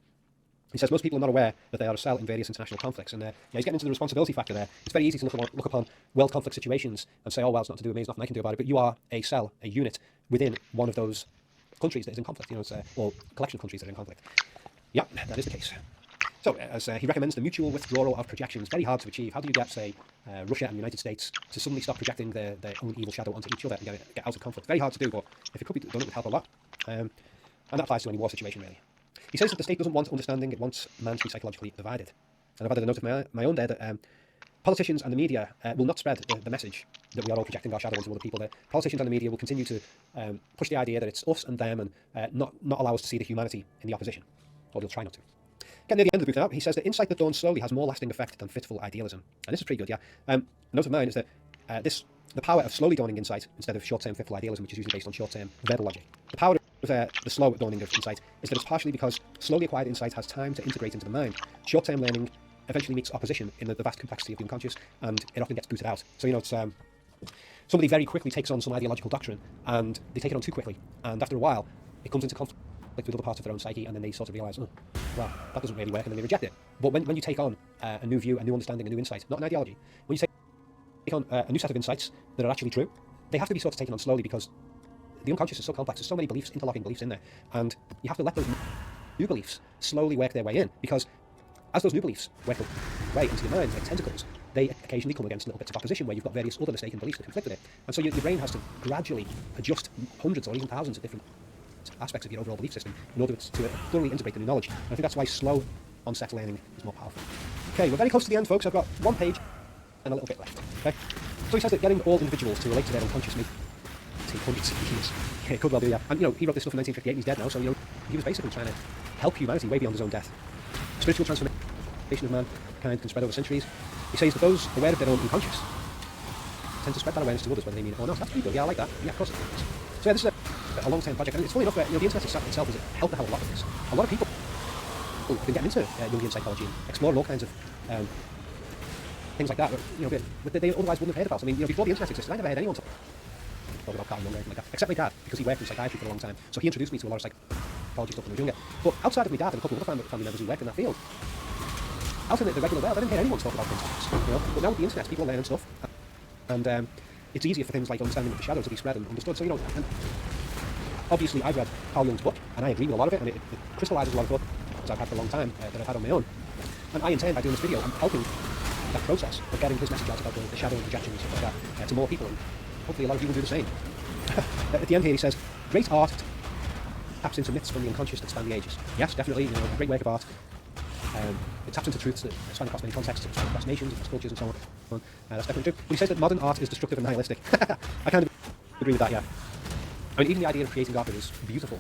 He says most people are not aware that they are a cell in various international conflicts, and he's getting into the responsibility factor there. It's very easy to look upon world conflict situations and say, oh, well, it's not to do with me, there's nothing I can do about it, but you are a cell, a unit, within one of those countries that is in conflict, you know, or a collection of countries that are in conflict. Yeah, that is the case. So, as he recommends the mutual withdrawal of projections, very hard to achieve. How do you get, say, Russia and the United States to suddenly stop projecting their own evil shadow onto each other and get out of conflict? Very hard to do, but if it could be done, it would help a lot. And that applies to any war situation, really. He says that the state doesn't want understanding, it wants man to be psychologically divided. And I've added a note of my own there that politicians and the media will not spread the message that we are all projecting our shadow onto other people. The politicians and the media will continue to push the idea that it's us and them and not allow us to see the humanity in the opposition. Or they'll try not to. Getting near the end of the book now, he says that insight that dawns slowly has more lasting effect than fitful idealism. And this is pretty good, yeah. A note of mine is that the power of slowly dawning insight instead of short-term fitful idealism, which is usually based on short-term verbal logic. The power of the slow dawning of insight is that it's partially because slowly acquired insight has time to integrate into the mind. Short-term learning eventually meets opposition in the vast complexity of the unconscious, and it often gets booted out. So, you know, it's somebody very quickly takes on some ideological doctrine, and they take it on too quickly, and after a while, it comes into conflict with other parts of their own psyche, and then they sort of realise, oh, well, that doesn't really work, and then they reject it. But when you take on a new view, a new understanding, a new insight, not an ideology, when you take on a new set of insights that are actually true, they have to be sort of taken on slowly because the unconscious is so complex, there's so many beliefs, interlocking beliefs in there, and you have to let those new beliefs slowly work their way in, because as those new beliefs work way into your mind, like tentacles, they occasionally come against little bits of opposition where you've got various other mistaken beliefs that conflict with it. And so your brain has to gradually adjust hundreds or even thousands of different aspects of your overall belief system in order to thoroughly integrate the new knowledge. And I think that's why slow onset learning is more powerful. Okay, we're very close to the end, folks. I've got one page and a little bit left. Okay, so he says that getting all individuals to relate to their unconscious may take hundreds of years. Yeah, it could well do, yeah. And he wrote this stuff in 1958 and he's dead now, so he was basically trying to help humanity way beyond his own death. Spiritual transformation of mankind can spread over centuries. He says that those aware of their own unconscious tend to spread that awareness to others, whether they mean it or not. That's pretty good. Yeah, I like that. Yeah, of course it is. So yeah, this is a long-term project, and it's funny enough that the internet itself has helped a hell of a lot with this. A lot of people have been getting into Jungian psychology and exploring all kinds of things like that, that they otherwise wouldn't have heard about. I mean, before the internet existed, I never heard anyone talk about Carl Jung or anything like that, except my dad, because he worked in psychiatry for a long time. So he introduced me to a lot of psychology stuff when I was younger. But outside of my dad and a couple of other family members who worked in that field, out in the regular world, I didn't hear anyone talk about things like this. But now with the internet, people are learning stuff, and it's easier for things like understanding of the shadow to be spread and understood. So and obviously I've read Carl Jung's book, and I agree with a lot of it, and it crystallises a lot of thoughts I've had for a long time that I've had on my own. And I intend, by doing this video, I'm helping that process of getting his message out about the shadow and projection and stuff like that to more people, and hopefully a lot of you will do the same. At the end here he says, great art taps into myths from the unconscious that span the ages. Yes, definitely, a great work of art. It taps into truths that span across many contexts, span across nations, across cultures and so on. That's definitely true. But he says that modern art is destructive and nihilistic. I kind of agree with that, yeah. I mean, even the idea of creating art that is beautiful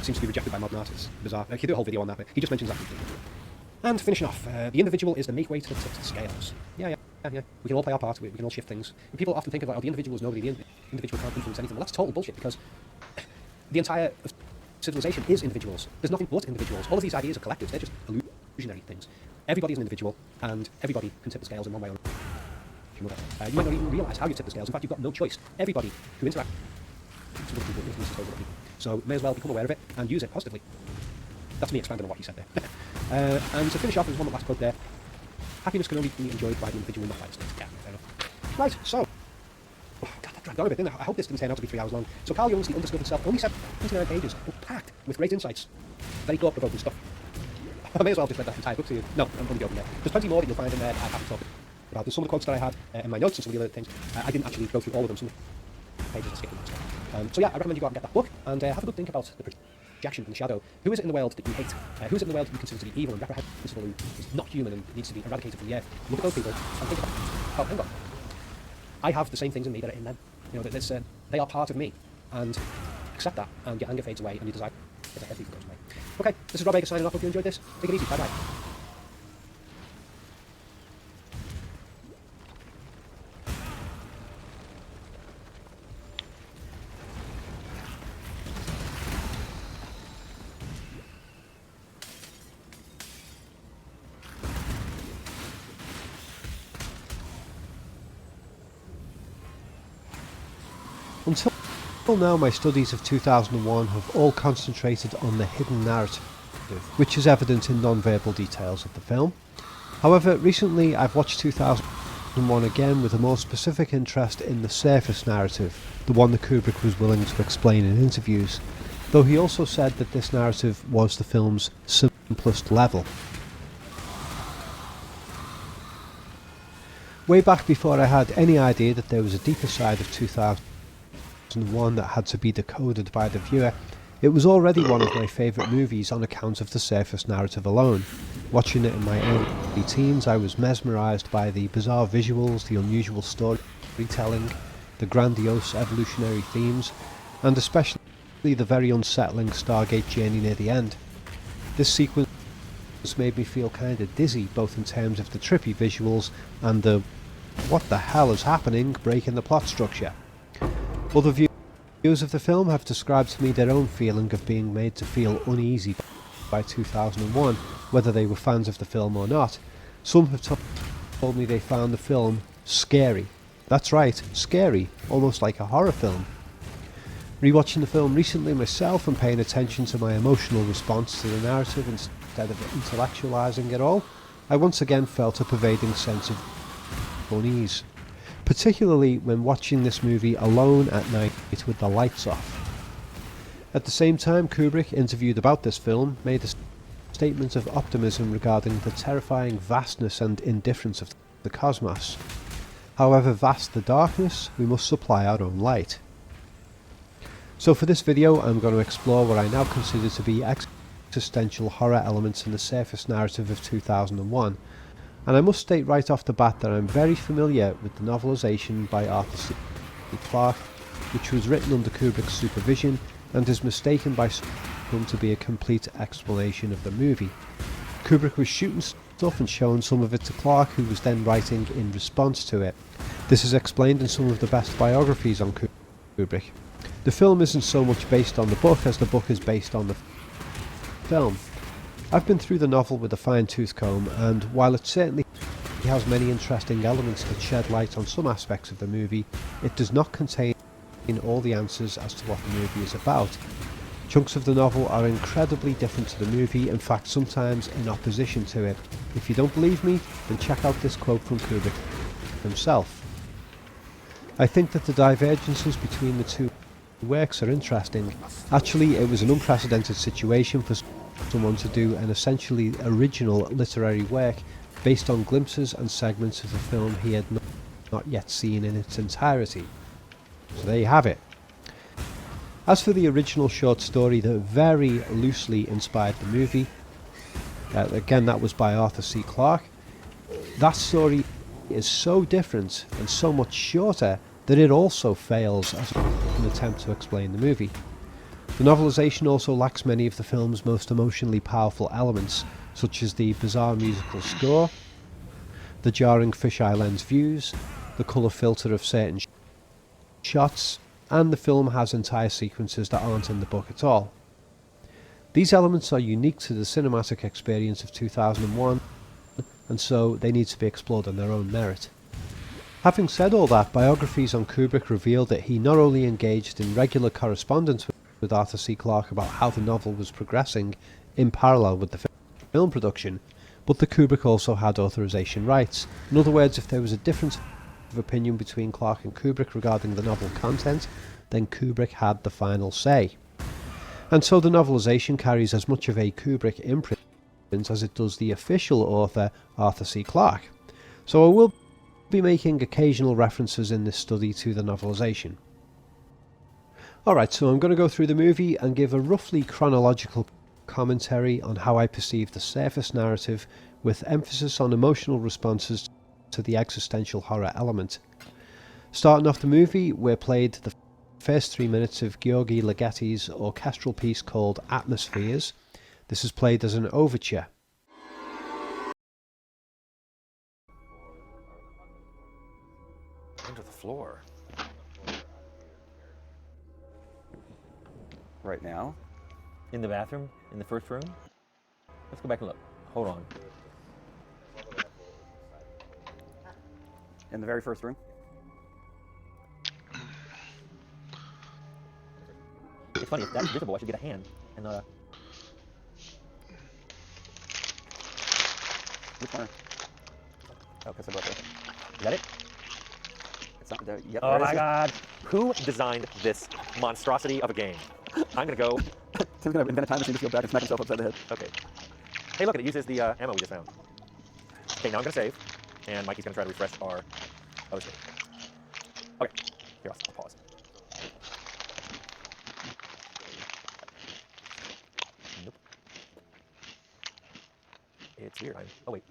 seems to be rejected by modern art. It's bizarre. He did a whole video on that, but he just mentions that briefly. And finishing off, the individual is the make weight of the scales. Yeah. We can all play our part, we can all shift things. And people often think about, the individual is nobody, the individual can't influence anything. Well, that's total bullshit, because the entire civilization is individuals. There's nothing but individuals. All of these ideas are collectives, they're just illusionary things. Everybody is an individual, and everybody can tip the scales in one way or another. You might not even realise how you tip the scales. In fact, you've got no choice. Everybody who interacts with other people influences other people. So may as well become aware of it and use it positively. That's me expanding on what he said there. And to finish off, there's one last quote there. Happiness can only be enjoyed by the individual, not by the state. Yeah, fair enough. Right, so... Oh, God, that dragged on a bit, didn't it? I hope this didn't turn out to be 3 hours long. So Carl Jung's The Undiscovered Self, only 79 pages, but packed with great insights. Very thought-provoking stuff. I may as well just read that entire book to you. No, I'm only joking there. There's plenty more that you'll find in there that I haven't talked about. There's some of the quotes that I had in my notes and some of the other things. I didn't actually go through all of them. Some of the pages I skipped them. So yeah, I recommend you go out and get that book, and have a good think about the projection and the shadow. Who is it in the world that you hate? Who is it in the world that you consider to be evil and reprehensible and is not human and needs to be eradicated from the earth? Look at those people and think about, oh, hang on. I have the same things in me that are in them. That they are part of me. And accept that, and your anger fades away, and your desire for everything goes away. Okay, this is Rob Baker signing off. Hope you enjoyed this. Take it easy. Bye-bye. Until now, my studies of 2001 have all concentrated on the hidden narrative, which is evident in non-verbal details of the film. However, recently I've watched 2001 again with a more specific interest in the surface narrative, the one that Kubrick was willing to explain in interviews, though he also said that this narrative was the film's simplest level. Way back before I had any idea that there was a deeper side of 2001 that had to be decoded by the viewer, it was already one of my favourite movies on account of the surface narrative alone. Watching it in my early teens, I was mesmerised by the bizarre visuals, the unusual storytelling, the grandiose evolutionary themes, and especially the very unsettling Stargate journey near the end. This sequence made me feel kinda dizzy, both in terms of the trippy visuals and the what the hell is happening breaking the plot structure. Other viewers of the film have described to me their own feeling of being made to feel uneasy by 2001, whether they were fans of the film or not. Some have told me they found the film scary. That's right, scary, almost like a horror film. Rewatching the film recently myself and paying attention to my emotional response to the narrative instead of intellectualising it all, I once again felt a pervading sense of unease. Particularly when watching this movie alone at night with the lights off. At the same time, Kubrick, interviewed about this film, made a statement of optimism regarding the terrifying vastness and indifference of the cosmos. However vast the darkness, we must supply our own light. So for this video, I'm going to explore what I now consider to be existential horror elements in the surface narrative of 2001. And I must state right off the bat that I'm very familiar with the novelisation by Arthur C. Clarke, which was written under Kubrick's supervision and is mistaken by some to be a complete explanation of the movie. Kubrick was shooting stuff and showing some of it to Clarke, who was then writing in response to it. This is explained in some of the best biographies on Kubrick. The film isn't so much based on the book as the book is based on the film. I've been through the novel with a fine-tooth comb, and while it certainly has many interesting elements that shed light on some aspects of the movie, it does not contain all the answers as to what the movie is about. Chunks of the novel are incredibly different to the movie, in fact sometimes in opposition to it. If you don't believe me, then check out this quote from Kubrick himself. I think that the divergences between the two works are interesting. Actually, it was an unprecedented situation for someone to do an essentially original literary work based on glimpses and segments of the film he had not yet seen in its entirety. So there you have it. As for the original short story that very loosely inspired the movie, again that was by Arthur C. Clarke, that story is so different and so much shorter that it also fails as an attempt to explain the movie. The novelisation also lacks many of the film's most emotionally powerful elements, such as the bizarre musical score, the jarring fisheye lens views, the colour filter of certain shots, and the film has entire sequences that aren't in the book at all. These elements are unique to the cinematic experience of 2001, and so they need to be explored on their own merit. Having said all that, biographies on Kubrick reveal that he not only engaged in regular correspondence with Arthur C. Clarke about how the novel was progressing in parallel with the film production, but that Kubrick also had authorization rights. In other words, if there was a difference of opinion between Clarke and Kubrick regarding the novel content, then Kubrick had the final say. And so the novelisation carries as much of a Kubrick imprint as it does the official author Arthur C. Clarke. So I will be making occasional references in this study to the novelisation. Alright, so I'm going to go through the movie and give a roughly chronological commentary on how I perceive the surface narrative, with emphasis on emotional responses to the existential horror element. Starting off the movie, we're played the first 3 minutes of György Ligeti's orchestral piece called Atmospheres. This is played as an overture. Under the floor. Right now? In the bathroom? In the first room? Let's go back and look. Hold on. In the very first room? It's funny, if that's visible, I should get a hand and Which corner? Oh, because I brought Is that it? It's not there. Yep, oh my god. Who designed this monstrosity of a game? I'm gonna go. Tim's gonna invent a time machine to go back and smack himself upside the head. Okay. Hey, look, it uses the ammo we just found. Okay, now I'm gonna save, and Mikey's gonna try to refresh our other screen. Okay, here, I'll pause. Nope. It's weird. Oh, wait.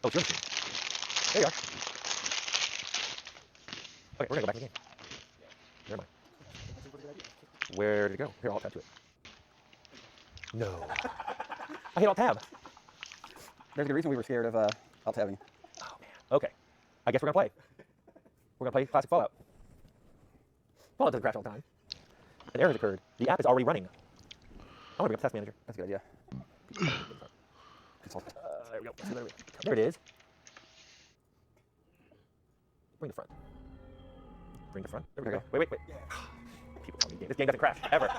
Oh, it's your machine. There you are. Okay, we're gonna go back in the game. Never mind. Where did it go? Here, I'll tab to it. No. I hit Alt-Tab. There's a good reason we were scared of Alt-Tabbing. Oh, man. Okay. I guess we're gonna play. We're gonna play classic Fallout. Fallout doesn't crash all the time. An error has occurred. The app is already running. I want to bring up Task Manager. That's a good idea. There we go. There it is. Bring the front. Bring the front. There we go. Wait. People tell me this game doesn't crash, ever.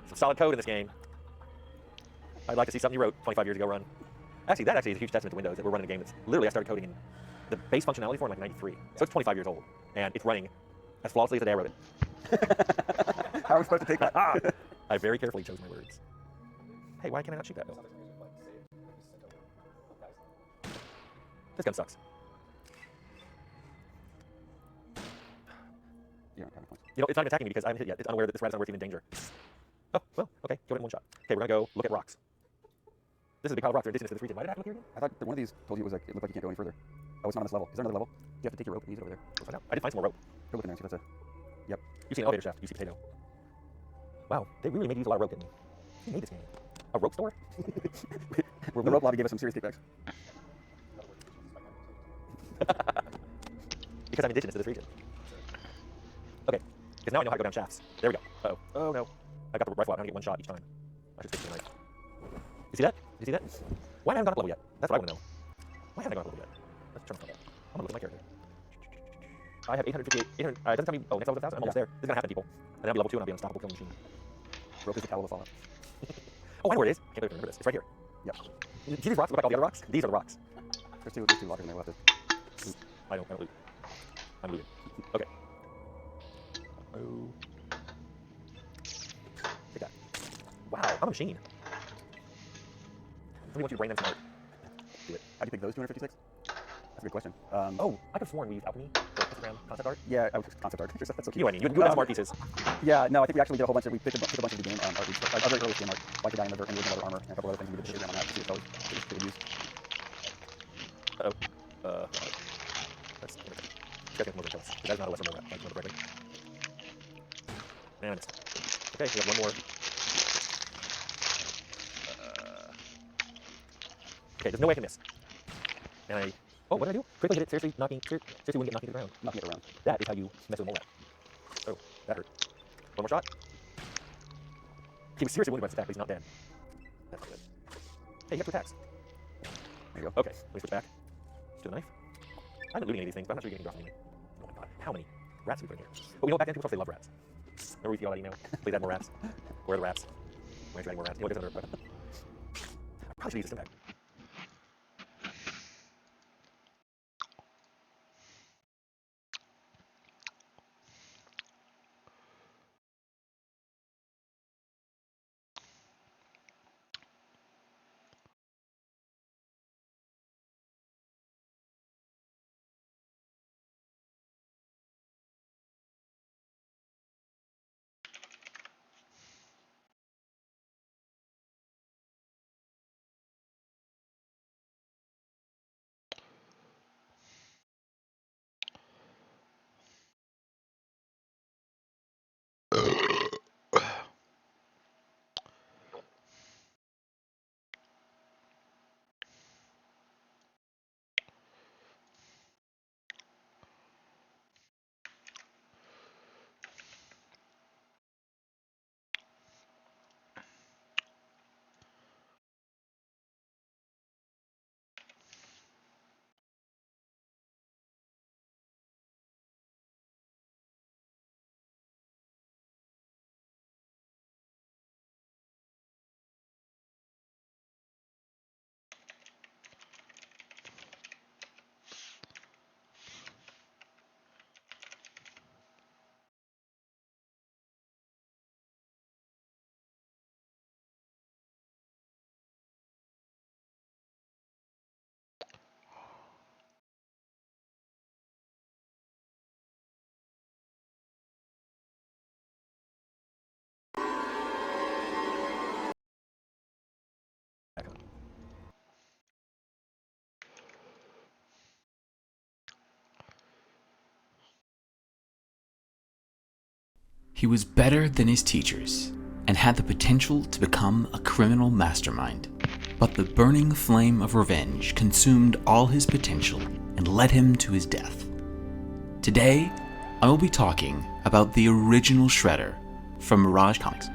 Some solid code in this game. I'd like to see something you wrote 25 years ago run. Actually, that is a huge testament to Windows that we're running a game that's literally I started coding in the base functionality for in like 93. So it's 25 years old, and it's running as flawlessly as the day I wrote it. How are we supposed to take that? I very carefully chose my words. Hey, why can I not shoot that? This gun sucks. Yeah, kind of points. You know, it's not even attacking me because I haven't hit yet. It's unaware that this rat is unworthy in danger. Oh, well, okay. Killed it in one shot. Okay, we're gonna go look at rocks. This is a big pile of rocks. They're indigenous to this region. Why did I have to look here again? I thought that one of these told you it was like it looked like you can't go any further. Oh, it's not on this level. Is there another level? You have to take your rope and use it over there. We'll find out. I did find some more rope. Go look in there and see if that's a. Yep. You see an elevator shaft. You see potato. Wow, they really made you use a lot of rope, didn't they? Who made this game? A rope store? The rope lobby gave us some serious kickbacks. Because I'm indigenous to this region. Okay, because now I know how to go down shafts. There we go. Uh-oh. Oh no. I got the rifle out. I'm gonna get one shot each time. I should stick to the knife. You see that? You see that? Why haven't I gone up level yet? That's what I want to know. Why haven't I gone up level yet? Let's turn this up. I'm gonna look at my character. I have 858. It doesn't tell me. Oh, next level 1,000. I'm almost there. This is gonna happen, people. And then I'll be level 2 and I'll be an unstoppable killing machine. Rope is the cowal of Fallout. Oh, I know where it is. Can't believe I remember this. It's right here. Yep. You see these rocks? Look like all the other rocks? These are the rocks. There's two lockers in there. We'll have to. I don't loot. I'm looting. Okay. Oh. Take that. Wow, I'm a machine. Somebody wants you to brain them smart. Do it. How do you pick those 256? That's a good question. Oh, I could have sworn we used alchemy for Instagram concept art. Yeah, concept art. That's so cute. You know what I mean? You have smart pieces. Yeah, no, I think we actually did a whole bunch of, we picked a bunch of the game art. Our very early game art, like the Dynamo and original armor, and a couple other things we did the shit on that to see if those could use. Uh-oh. That's interesting. You guys can come over and kill us. That's not a lesson if I remember correctly. Man, I missed. Okay, we have one more. Okay, there's no way I can miss. And I... Oh, what did I do? Quickly hit it. Seriously wouldn't get knocked into the ground. Knocking it around. That is how you mess with a mole rat. Oh, that hurt. One more shot. He was seriously wounded by this attack, but he's not dead. That's not good. Hey, you have two attacks. There you go. Okay, let me switch back to the knife. I haven't looting any of these things, but I'm not sure you can dropping any. Oh my god, how many rats do we put in here? But you know, back then people thought they love rats. Remember we see all that email? Please add more rats. Where are the rats? Why aren't you adding more rats? You know what, there's another weapon. I probably should use a stim bag. He was better than his teachers and had the potential to become a criminal mastermind. But the burning flame of revenge consumed all his potential and led him to his death. Today, I will be talking about the original Shredder from Mirage Comics.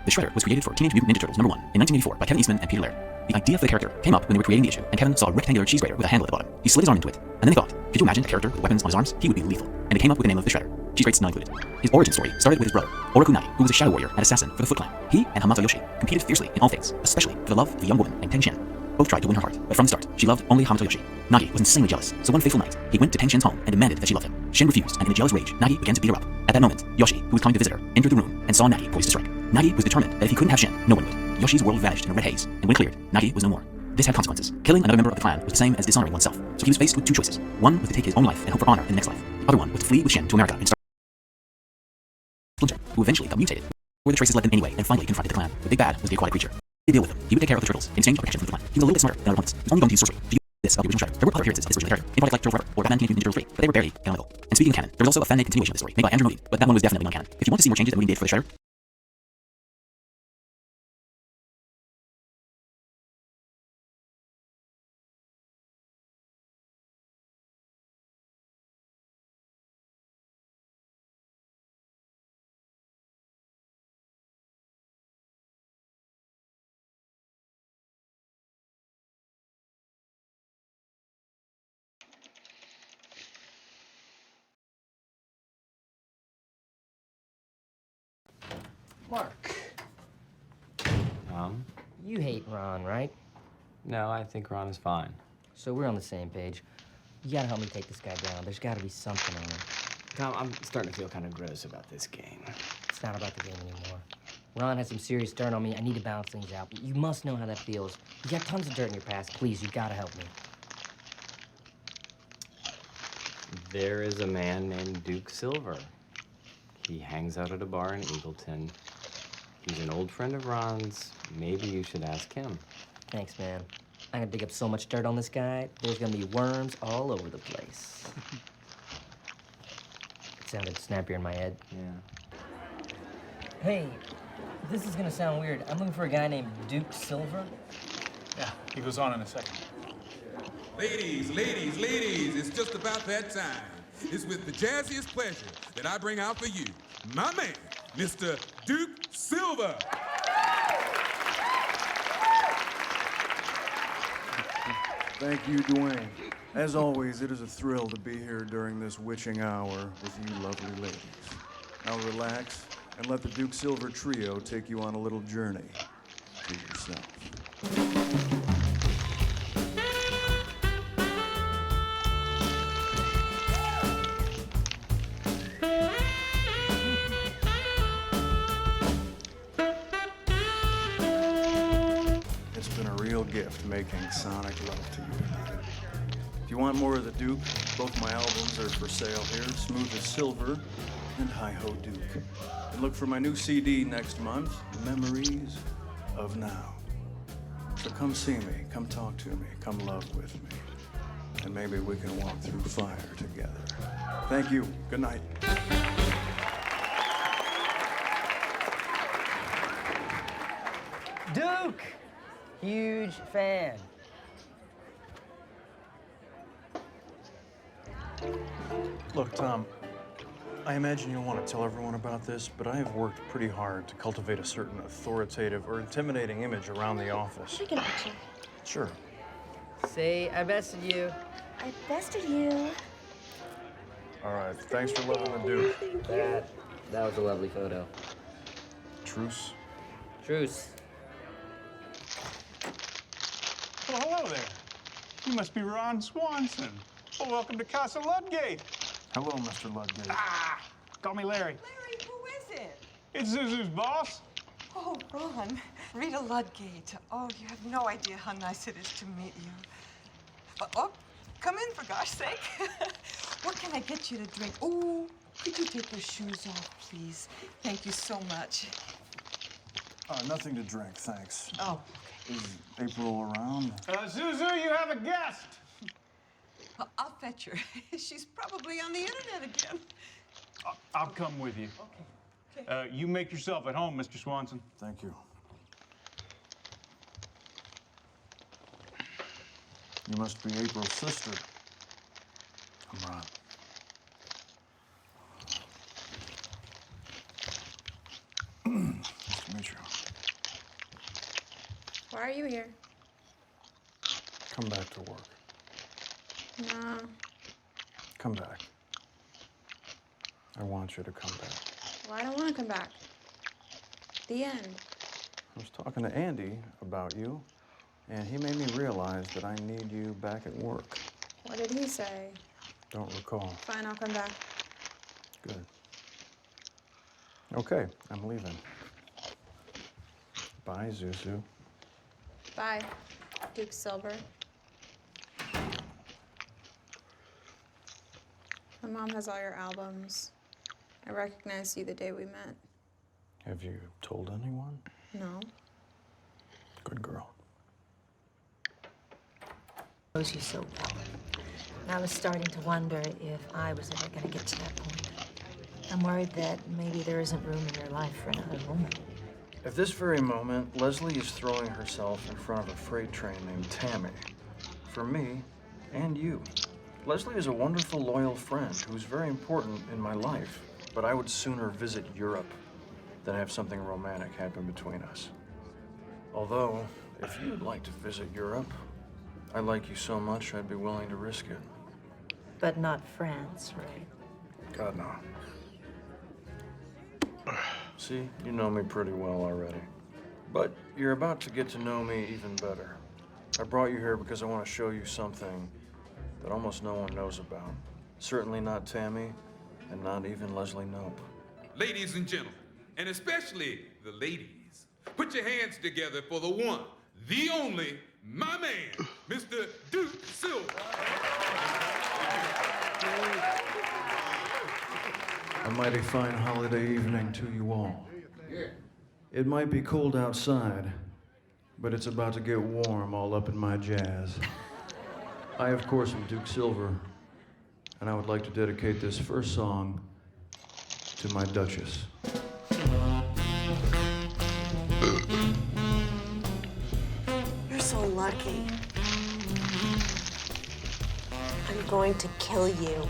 The Shredder was created for Teenage Mutant Ninja Turtles #1 in 1984 by Kevin Eastman and Peter Laird. The idea for the character came up when they were creating the issue, and Kevin saw a rectangular cheese grater with a handle at the bottom. He slid his arm into it, and then they thought, could you imagine a character with weapons on his arms? He would be lethal. And they came up with the name of the Shredder. Cheese grates not included. His origin story started with his brother, Orokunagi, who was a shadow warrior and assassin for the Foot Clan. He and Hamato Yoshi competed fiercely in all faiths, especially for the love of a young woman named Ten Shin. Both tried to win her heart, but from the start, she loved only Hamato Yoshi. Nagi was insanely jealous, so one fateful night, he went to Ten Shin's home and demanded that she love him. Shin refused, and in a jealous rage, Nagi began to beat her up. At that moment, Yoshi, who was coming to visit her, entered the room and saw Nagi poised to strike. Nagi was determined that if he couldn't have Shin, no one would. Yoshi's world vanished in a red haze, and when it cleared, Nagi was no more. This had consequences. Killing another member of the clan was the same as dishonoring oneself, so he was faced with two choices. One was to take his own life and hope for honor in the next life. The other one was to flee with Shin to America and start Splinter, who eventually got mutated. Where the traces led them anyway, and finally confronted the clan. The big bad was the aquatic creature. He'd deal with him. He would take care of the turtles in exchange for protection from the clan. He was a little bit smarter than other opponents. He was only going to use sorcery. He used this about the original Shredder. There were other appearances as the original character in products like Turtle Forever or Batman Teenage Mutant Ninja Turtles 3, but they were barely canonical. And speaking of canon, there was also a fan-made continuation of the story made by Andrew Moody, but that one was definitely non-canon. If you want to see more changes that Moody did for the Shredder, Mark. Ron? You hate Ron, right? No, I think Ron is fine. So we're on the same page. You gotta help me take this guy down. There's gotta be something on him. Tom, I'm starting to feel kind of gross about this game. It's not about the game anymore. Ron has some serious dirt on me. I need to balance things out. You must know how that feels. You got tons of dirt in your past. Please, you gotta help me. There is a man named Duke Silver. He hangs out at a bar in Eagleton. He's an old friend of Ron's. Maybe you should ask him. Thanks, man. I'm gonna dig up so much dirt on this guy, there's gonna be worms all over the place. It sounded snappier in my head. Yeah. Hey, this is gonna sound weird. I'm looking for a guy named Duke Silver. Yeah, he goes on in a second. Ladies, it's just about that time. It's with the jazziest pleasure that I bring out for you, my man, Mr. Duke Silver. Thank you, Dwayne. As always, it is a thrill to be here during this witching hour with you lovely ladies. Now relax and let the Duke Silver Trio take you on a little journey to yourself. It's been a real gift making sonic love to you tonight. If you want more of the Duke, both my albums are for sale here, Smooth as Silver and Hi-Ho Duke. And look for my new CD next month, Memories of Now. So come see me, come talk to me, come love with me. And maybe we can walk through fire together. Thank you. Good night. Duke! Huge fan. Look, Tom, I imagine you'll want to tell everyone about this, but I have worked pretty hard to cultivate a certain authoritative or intimidating image around the office. Take a picture. Sure. Say, I bested you. I bested you. All right, thanks for loving the Duke. That was a lovely photo. Truce. Truce. Well, hello there. You must be Ron Swanson. Well, welcome to Casa Ludgate. Hello, Mr. Ludgate. Ah, call me Larry. Larry, who is it? It's Zuzu's boss. Oh, Ron, Rita Ludgate. Oh, you have no idea how nice it is to meet you. Oh, come in, for gosh sake. What can I get you to drink? Oh, could you take your shoes off, please? Thank you so much. Nothing to drink, thanks. Oh, Is April around? Zuzu, you have a guest. well, I'll fetch her. She's probably on the internet again. I'll come with you. Okay. You make yourself at home, Mr. Swanson. Thank you. You must be April's sister. I'm Ron. Nice to meet you. Why are you here? Come back to work. No. Come back. I want you to come back. Well, I don't want to come back. The end. I was talking to Andy about you, and he made me realize that I need you back at work. What did he say? Don't recall. Fine, I'll come back. Good. Okay, I'm leaving. Bye, Zuzu. Bye, Duke Silver. My mom has all your albums. I recognized you the day we met. Have you told anyone? No. Good girl. Knows you so well. And I was starting to wonder if I was ever going to get to that point. I'm worried that maybe there isn't room in your life for another woman. At this very moment, Leslie is throwing herself in front of a freight train named Tammy. For me and you. Leslie is a wonderful, loyal friend who's very important in my life, but I would sooner visit Europe than have something romantic happen between us. Although, if you'd like to visit Europe, I like you so much I'd be willing to risk it. But not France, right? God, no. See, you know me pretty well already. But you're about to get to know me even better. I brought you here because I want to show you something that almost no one knows about. Certainly not Tammy, and not even Leslie Knope. Ladies and gentlemen, and especially the ladies, put your hands together for the one, the only, my man, Mr. Duke Silver. A mighty fine holiday evening to you all. It might be cold outside, but it's about to get warm all up in my jazz. I, of course, am Duke Silver, and I would like to dedicate this first song to my Duchess. You're so lucky. I'm going to kill you.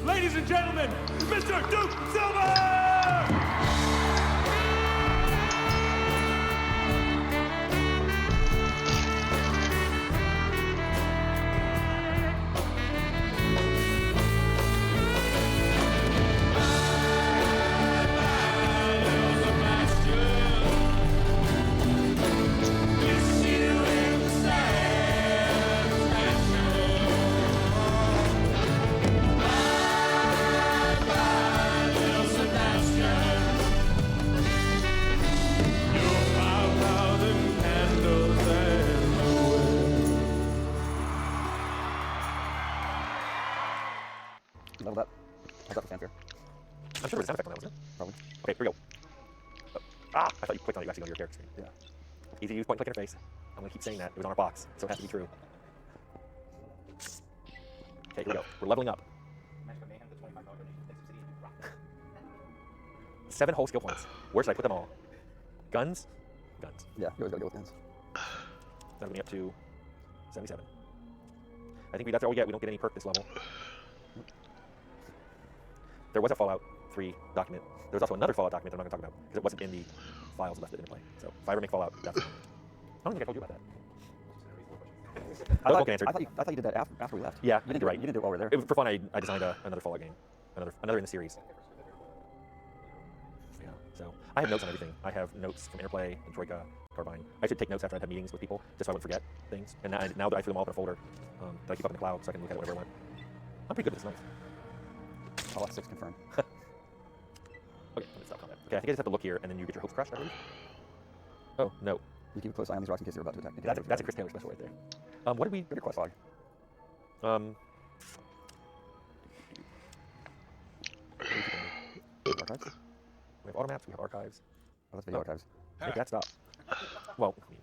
Ladies and gentlemen, Mr. Duke Silver! Leveled up. I got the fanfare. I'm sure there was a sound effect on that, wasn't it? Probably. Okay, here we go. I thought you clicked on it. You actually go to your character screen. Yeah. Easy to use point and click interface. I'm going to keep saying that. It was on our box, so it has to be true. Okay, here we go. We're leveling up. 7 whole skill points. Where should I put them all? Guns? Guns. Yeah, you always gotta go with guns. That'll be up to 77. I think that's all we get. We don't get any perk this level. There was a Fallout 3 document. There was also another Fallout document that I'm not going to talk about because it wasn't in the files left that didn't play. So if I ever make Fallout, that's I don't think I told you about that. I thought you did that after we left. Yeah, you didn't you're right. You didn't do it while we were there. It was for fun. I designed another Fallout game, another in the series. Yeah. So I have notes on everything. I have notes from Interplay and Troika, Carbine. I should take notes after I'd have meetings with people just so I wouldn't forget things. And now that I threw them all up in a folder that I keep up in the cloud so I can look at it whenever I want. I'm pretty good at this. Nice. Fallout 6 confirmed. Okay, let me stop combat. Okay, I think I just have to look here, and then you get your hopes crushed, I believe. Oh, no. You keep a close eye on these rocks in case you're about to attack. That's a Chris Taylor special right there. What did we... Your quest log. Archives? We have automats, we have archives. Oh, that's video archives. Make that stop. Well, I mean...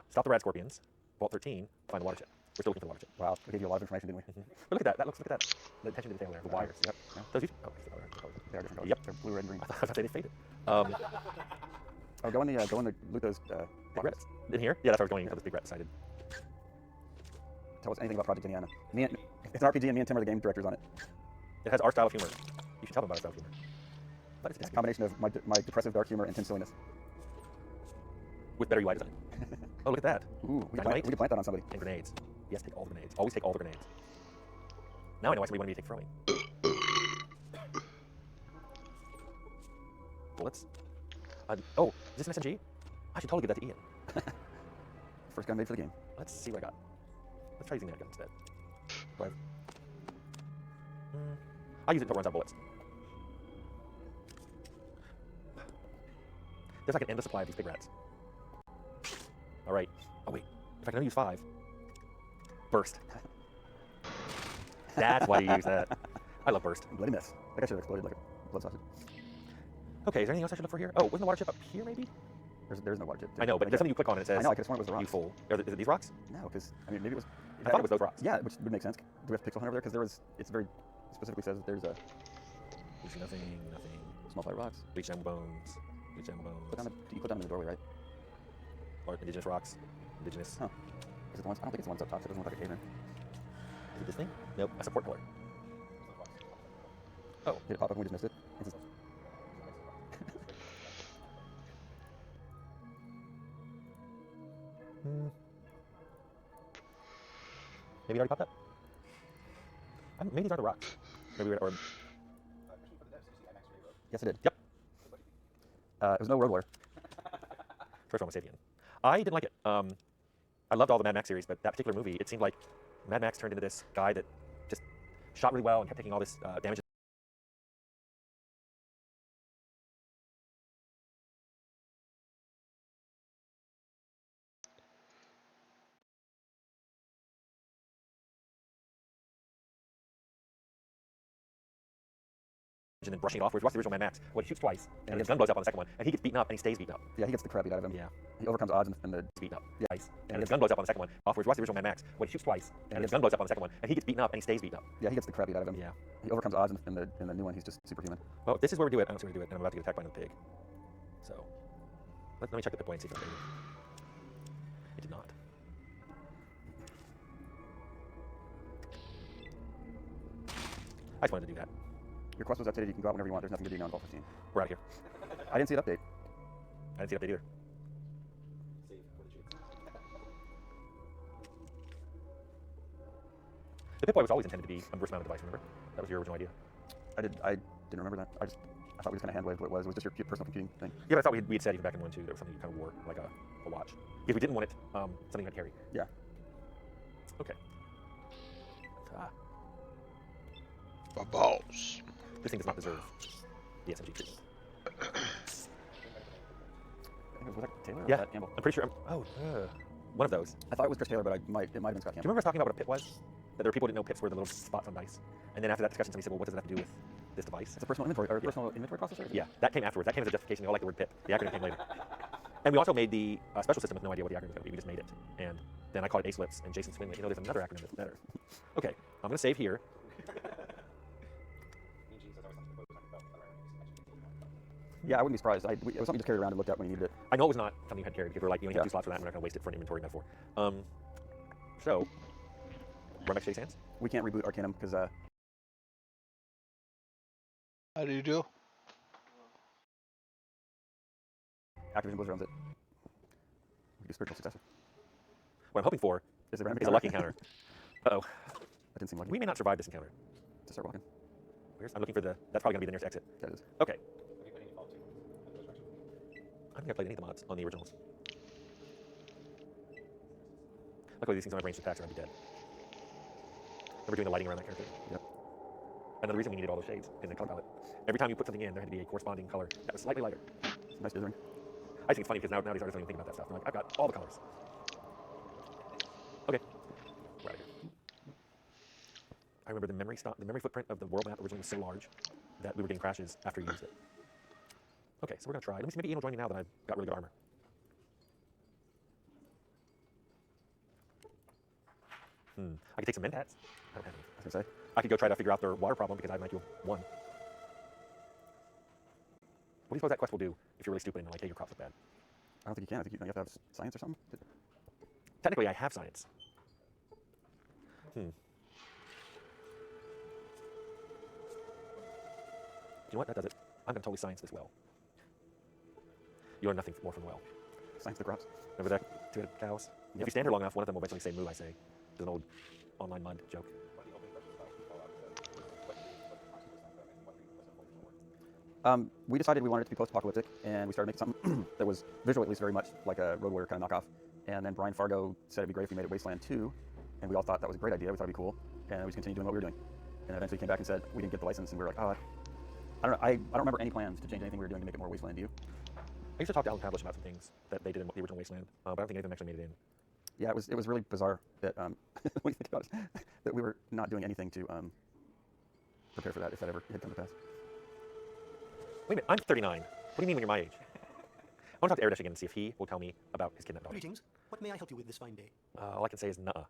stop the rad scorpions. Vault 13, find the water chip. We're still looking for the water chip. Wow, we gave you a lot of information, didn't we? But look at that. Look at that. The attention to detail there. The wires. Yep. Yeah. Those used... Oh, they are different colors. Yep. They're blue, red, and green. I thought they faded. Go in the loot those big rats. In here? Yeah, that's where I was going. That was big rat decided. Tell us anything about Project Indiana. It's an RPG, and me and Tim are the game directors on it. It has our style of humor. You should tell them about our style of humor. But it's a combination of my depressive dark humor and Tim's silliness. with better UI design. Oh, look at that. Ooh, we Dynamite can plant that on somebody. and grenades. Yes, take all the grenades. Always take all the grenades. Now I know why somebody wanted me to take throwing. Bullets. Oh, is this an SMG? I should totally give that to Ian. First gun made for the game. Let's see what I got. Let's try using that gun instead. Do I have... I'll use it until it runs out of bullets. There's like an endless supply of these big rats. Alright. Oh wait. If I can only use 5. Burst. That's why you use that. I love burst. Bloody mess. That guy should have exploded like a blood sausage. Okay, is there anything else I should look for here? Oh, wasn't the water chip up here maybe? There's no water chip. I know, but there's something you click on and it says... I know, I could have sworn it was the rocks. You fool. Is it these rocks? No, because, I mean, maybe it was... I thought it was those rocks. Yeah, which would make sense. Do we have pixel hunter over there? Because it's very specifically says that there's a... There's nothing. Small flat rocks. Bleach animal bones. Bleach animal bones. You put them in the doorway, right? Or indigenous rocks. Indigenous. Huh. Is it the ones? I don't think it's the ones up top, so it doesn't look like a caveman. Is it this thing? Nope, a support pillar. Oh. Did it pop up and we just missed it? Maybe it already popped up? Maybe these aren't the rocks. Maybe or... Yes, it did. Yep. It was no Road Warrior. First one was Sapien. I didn't like it. I loved all the Mad Max series, but that particular movie, it seemed like Mad Max turned into this guy that just shot really well and kept taking all this damage. And then brushing it off. Whereas watch the original Mad Max, well, he shoots twice, and his gun blows up on the second one, and he gets beaten up, and he stays beaten up. Yeah, he gets the crap beat out of him. Yeah. He overcomes odds and the... beaten up. Yeah. Twice. And his gun blows up on the second one. Whereas watch the original Mad Max, well, he shoots twice, and his gun blows up on the second one, and he gets beaten up, and he stays beaten up. Yeah, he gets the crap beat out of him. Yeah. He overcomes odds in the new one, he's just superhuman. Well, this is where we do it. I don't see where we do it, and I'm about to get attacked by another pig. So, let me check the pip boy and see if it did. It did not. I just wanted to do that. Your quest was updated, you can go out whenever you want, there's nothing to do now in Vault 15. We're out of here. I didn't see it update. I didn't see it update either. The Pip-Boy was always intended to be a reverse mounted device, remember? That was your original idea. I didn't remember that. I thought we just kind of hand-waved what it was. It was just your personal computing thing. Yeah, but I thought we had said even back in 1 2 there was something you kind of wore, like a watch. Because we didn't want it, something you had to carry. Yeah. Okay. My balls. This thing does not deserve the SMG treatment. Was that Taylor or Yeah, was that Campbell? I'm pretty sure. One of those. I thought it was Chris Taylor, but it might have been Scott Campbell. Do you remember us talking about what a pip was? That there were people who didn't know pips were the little spots on dice. And then after that discussion, somebody said, well, what does that have to do with this device? It's a personal inventory, or personal inventory processor? Yeah, that came afterwards. That came as a justification. We all like the word pip. The acronym came later. And we also made the special system with no idea what the acronym was going to be. We just made it. And then I called it A-Slips, and Jason Swinley. You know, there's another acronym that's better. Okay, I'm going to save here. Yeah, I wouldn't be surprised. It was something you just carried around and looked at when you needed it. I know it was not something you had carried because we're like, you only have 2 slots for that, and we're not going to waste it for an inventory metaphor. So, run back to Shady Sands? We can't reboot Arcanum because, How do you do? Activision Blizzard owns it. We do spiritual successor. What I'm hoping for is a lucky encounter. Uh-oh. That didn't seem lucky. We may not survive this encounter. Just start walking. I'm looking for the... That's probably going to be the nearest exit. That is. Okay. I don't think I played any of the mods on the originals. Luckily, these things don't have ranged attacks or I'd be dead. Remember doing the lighting around that character? Yep. Another reason we needed all those shades in the color palette. Every time you put something in, there had to be a corresponding color that was slightly lighter. Nice dithering. I think it's funny because nowadays artists don't even think about that stuff. They're like, I've got all the colors. Okay. We're out of here. I remember the memory footprint of the world map originally was so large that we were getting crashes after you used it. Okay, so we're going to try. Let me see, maybe Ian will join me now that I've got really good armor. I could take some mentats. I don't have any. I was going to say. I could go try to figure out their water problem because I have an IQ of 1. What do you suppose that quest will do if you're really stupid and like, hey, your crops look bad? I don't think you can. I think you have to have science or something. Technically, I have science. You know what? That does it. I'm going to totally science this well. You learn nothing more from well. Science the crops. Remember that? Two cows? If you stand here long enough, one of them will eventually say moo, I say. It's an old online mud joke. We decided we wanted it to be post-apocalyptic, and we started making something that was visually at least very much like a Road Warrior kind of knockoff. And then Brian Fargo said it'd be great if we made it Wasteland 2, and we all thought that was a great idea. We thought it'd be cool, and we just continued doing what we were doing. And eventually came back and said we didn't get the license, and we were like, oh, I don't know. I don't remember any plans to change anything we were doing to make it more Wasteland. Do you? I used to talk to Alan Pavlich about some things that they did in the original Wasteland, but I don't think any of them actually made it in. Yeah, it was really bizarre that when you think about it, that we were not doing anything to prepare for that if that ever had come to pass. Wait a minute, I'm 39. What do you mean when you're my age? I want to talk to Erdish again and see if he will tell me about his kidnapped daughter. Greetings. What may I help you with this fine day? All I can say is nuh-uh.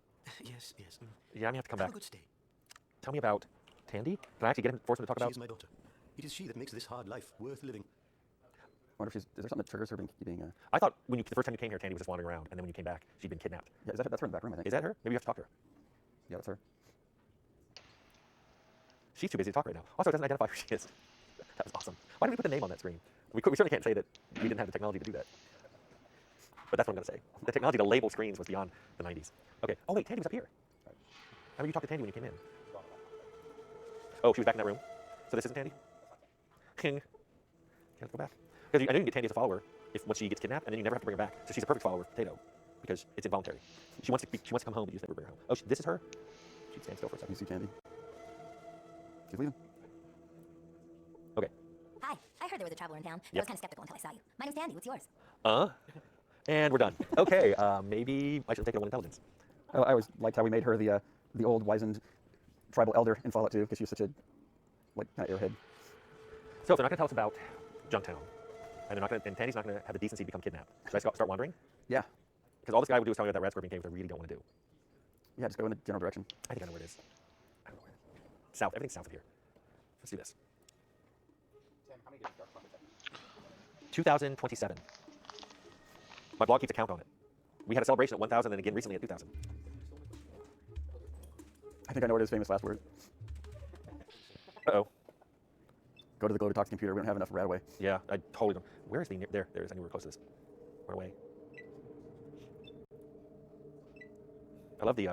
Yes, yes. Yeah, I'm gonna have to come back. Have a good stay. Tell me about Tandy. Can I actually get him, force him to talk about? She is my daughter. It is she that makes this hard life worth living. I wonder if is there something that triggers her being I thought when the first time you came here, Tandy was just wandering around, and then when you came back, she'd been kidnapped. Yeah, that's her in the back room, I think. Is that her? Maybe you have to talk to her. Yeah, that's her. She's too busy to talk right now. Also, it doesn't identify who she is. That was awesome. Why didn't we put the name on that screen? We certainly can't say that we didn't have the technology to do that. But that's what I'm going to say. The technology to label screens was beyond the 90s. Okay. Oh, wait, Tandy was up here. I remember you talked to Tandy when you came in. Oh, she was back in that room? So this isn't Tandy? King. Let's go back. Because I know you can get Tandy as a follower once she gets kidnapped, and then you never have to bring her back. So she's a perfect follower of Potato because it's involuntary. She wants to come home, but you just never bring her home. Oh, this is her? She'd stand still for a second. You see Tandy? She's leaving. Okay. Hi, I heard there was a traveler in town. I Yep. was kind of skeptical until I saw you. My name's Tandy. What's yours? And we're done. Okay, maybe I should take it on intelligence. I always liked how we made her the old wizened tribal elder in Fallout 2 because she was such a kind of airhead. So if they're not going to tell us about Junktown, and Tandy's not going to have the decency to become kidnapped, should I start wandering? Yeah. Because all this guy would do is tell me about that rat scorpion cave, which I really don't want to do. Yeah, just go in the general direction. I think I know where it is. I don't know where it is. South. Everything's south of here. Let's do this. 2027. My blog keeps a count on it. We had a celebration at 1,000 and again recently at 2,000. I think I know what his famous last word. Uh-oh. Go to the glow to talk to the computer. We don't have enough right away. Yeah, I totally don't. Where is the there? There it is. I knew we were close to this. Run away. I love the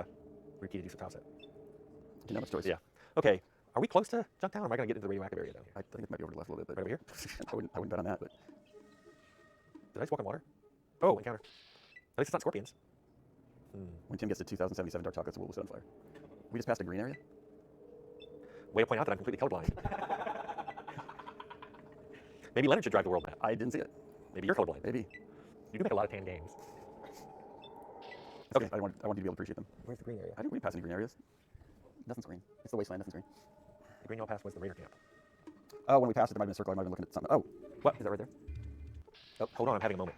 repeated use of tile set. Didn't have much choice. Yeah. Okay. Are we close to Junktown, or am I going to get into the radioactive area down here? I think it might be over to the left a little bit, but right over here. I wouldn't bet on that. But did I just walk on water? Oh, encounter. At least it's not scorpions. When Tim gets to 2077 dark chocolates, we'll set on fire. We just passed a green area. Way to point out that I'm completely colorblind. Maybe Leonard should drive the world map. I didn't see it. Maybe you're colorblind. Maybe. You do make a lot of tan games. Okay. I want you to be able to appreciate them. Where's the green area? I didn't really pass any green areas. Nothing's green. It's the wasteland. Nothing's green. The green y'all passed was the Raider camp. Oh, when we passed it, there might have been a circle. I might have been looking at something. Oh, what? Is that right there? Oh, hold on. I'm having a moment.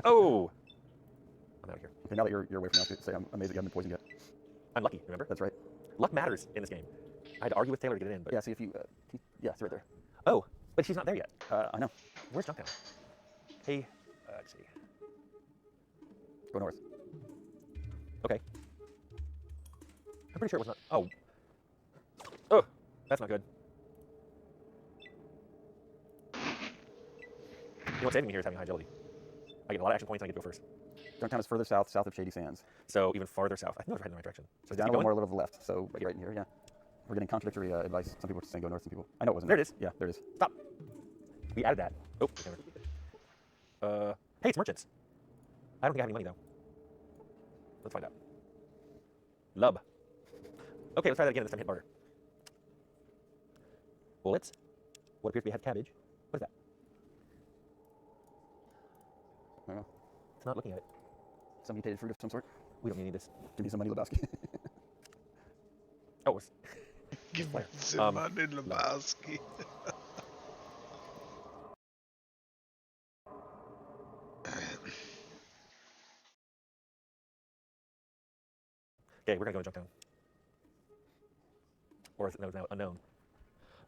Oh! I'm out of here. Okay, now that you're away from me, I'll say I'm amazed that you haven't been poisoned yet. I'm lucky, remember? That's right. Luck matters in this game. I had to argue with Taylor to get it in, but... Yeah, see if you... yeah, it's right there. Oh, but she's not there yet. I know. Where's Junktown? Hey, let's see. Go north. Okay. I'm pretty sure it was not... Oh. Oh, that's not good. You know what's saving me here is having high agility. I get a lot of action points and I get to go first. Junktown is further south of Shady Sands. So even farther south. I think I was heading in the right direction. So down a little more, a little to the left. So right in here, yeah. We're getting contradictory advice. Some people are saying go north, some people... I know it wasn't there. It is. Yeah, there it is. Stop. We added that. Oh, hey, it's merchants. I don't think I have any money, though. Let's find out. Lub. Okay, let's try that again. This time hit barter. Bullets. What appears to be a head cabbage. What is that? I don't know. It's not looking at it. Some mutated fruit of some sort. We don't need this. Give me some money, Lebowski. Oh, it's... Give me some money, Lebowski. Okay, we're gonna go to Junktown. Or is it now unknown?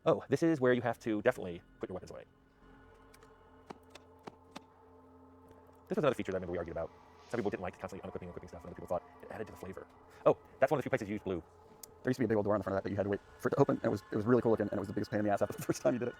Oh, this is where you have to definitely put your weapons away. This was another feature that I remember we argued about. Some people didn't like constantly unequipping and equipping stuff, and other people thought it added to the flavor. Oh, that's one of the few places you use blue. There used to be a big old door on the front of that you had to wait for it to open, and it was really cool looking, and it was the biggest pain in the ass after the first time you did it.